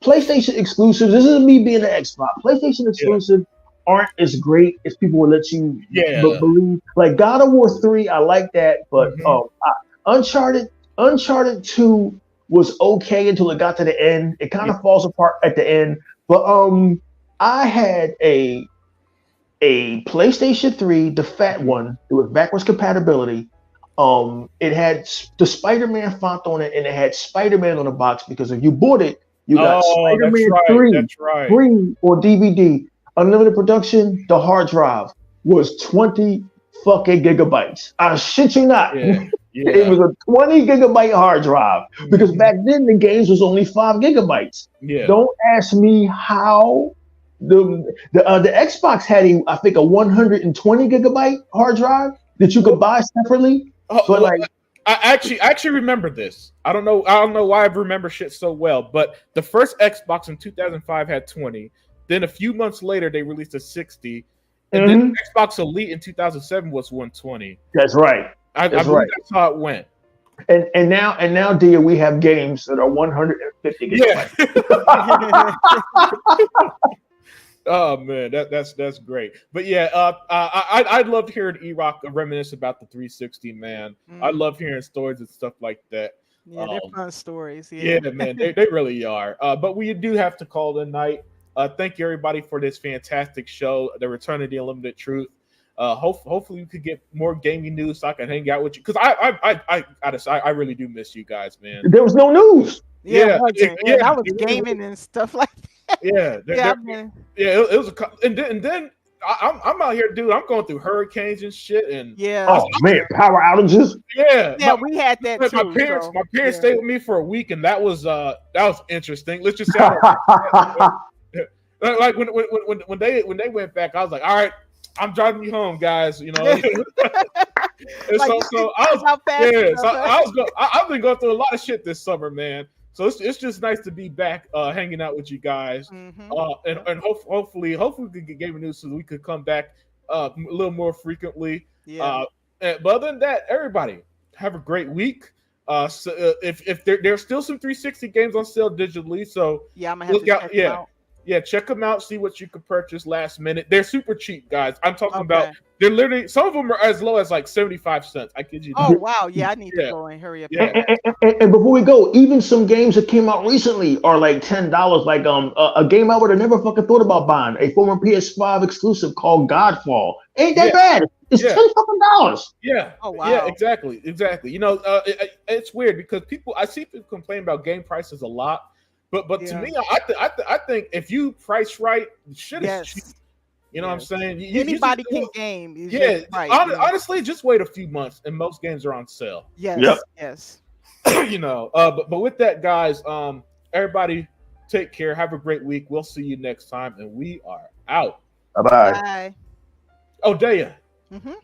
PlayStation exclusives. This is me being an Xbox. PlayStation exclusive aren't as great as people will let you believe. Like God of War 3, I like that, but Uncharted 2 was okay until it got to the end. It kind of falls apart at the end. But I had a PlayStation 3, the fat one. It was backwards compatibility. It had the Spider-Man font on it, and it had Spider-Man on the box, because if you bought it, you got Spider-Man 3 free or DVD. Unlimited production, the hard drive was 20 fucking gigabytes. I shit you not. It was a 20 gigabyte hard drive, because back then the games was only 5 gigabytes. Don't ask me how. The Xbox had I think a 120 gigabyte hard drive that you could buy separately. I actually remember this. I don't know why I remember shit so well, but the first Xbox in 2005 had 20. Then a few months later, they released a 60, and then Xbox Elite in 2007 was 120. That's right. I believe that's how it went. And now, dear, we have games that are 150 gigabytes. Oh man, that's great. But yeah, I'd love to hear E-Rock reminisce about the 360. Man, I love hearing stories and stuff like that. Yeah, they're fun stories. Yeah, man, they really are. But we do have to call it a night. Thank you, everybody, for this fantastic show, The Return of the Unlimited Truth. Hopefully, we could get more gaming news so I can hang out with you, because I really do miss you guys, man. There was no news. I was gaming and stuff like that. It was and then I'm out here, dude. I'm going through hurricanes and shit, and power outages. We had that too. My parents stayed with me for a week, and that was interesting. Let's just say, like when they went back, I was like, all right, I'm driving you home, guys. You know. And Like, so I was how fast yeah. enough, So huh? I was go. I've been going through a lot of shit this summer, man. So it's just nice to be back, hanging out with you guys, Mhm. and hopefully we could get gaming news so we could come back a little more frequently. Yeah. But other than that, everybody have a great week. So if there's still some 360 games on sale digitally, so Yeah, I'm gonna have look to out. check them Yeah, out. yeah, check them out. See what you can purchase last minute. They're super cheap, guys. I'm talking about. Okay. They're literally, some of them are as low as like 75 cents. I kid you Oh not. wow, yeah, I need to Yeah, go and hurry up yeah. and do that. And before we go, even some games that came out recently are like $10. Like a game I would have never fucking thought about buying, a former PS5 exclusive called Godfall. Ain't that Yeah, bad? It's yeah. $10 fucking dollars. Yeah, Oh yeah, wow. exactly. You know, it's weird because I see people complain about game prices a lot, but to Yeah. me, I think if you price right, shit is cheap. Yes. You know what I'm Yes. saying? You just Anybody can game. It's yeah. just right. Yeah. Honestly, just wait a few months, and most games are on sale. Yes. Yep. Yes. You know, but with that, guys, everybody, take care. Have a great week. We'll see you next time, and we are out. Bye bye. Bye. Oh, Daya. Mhm.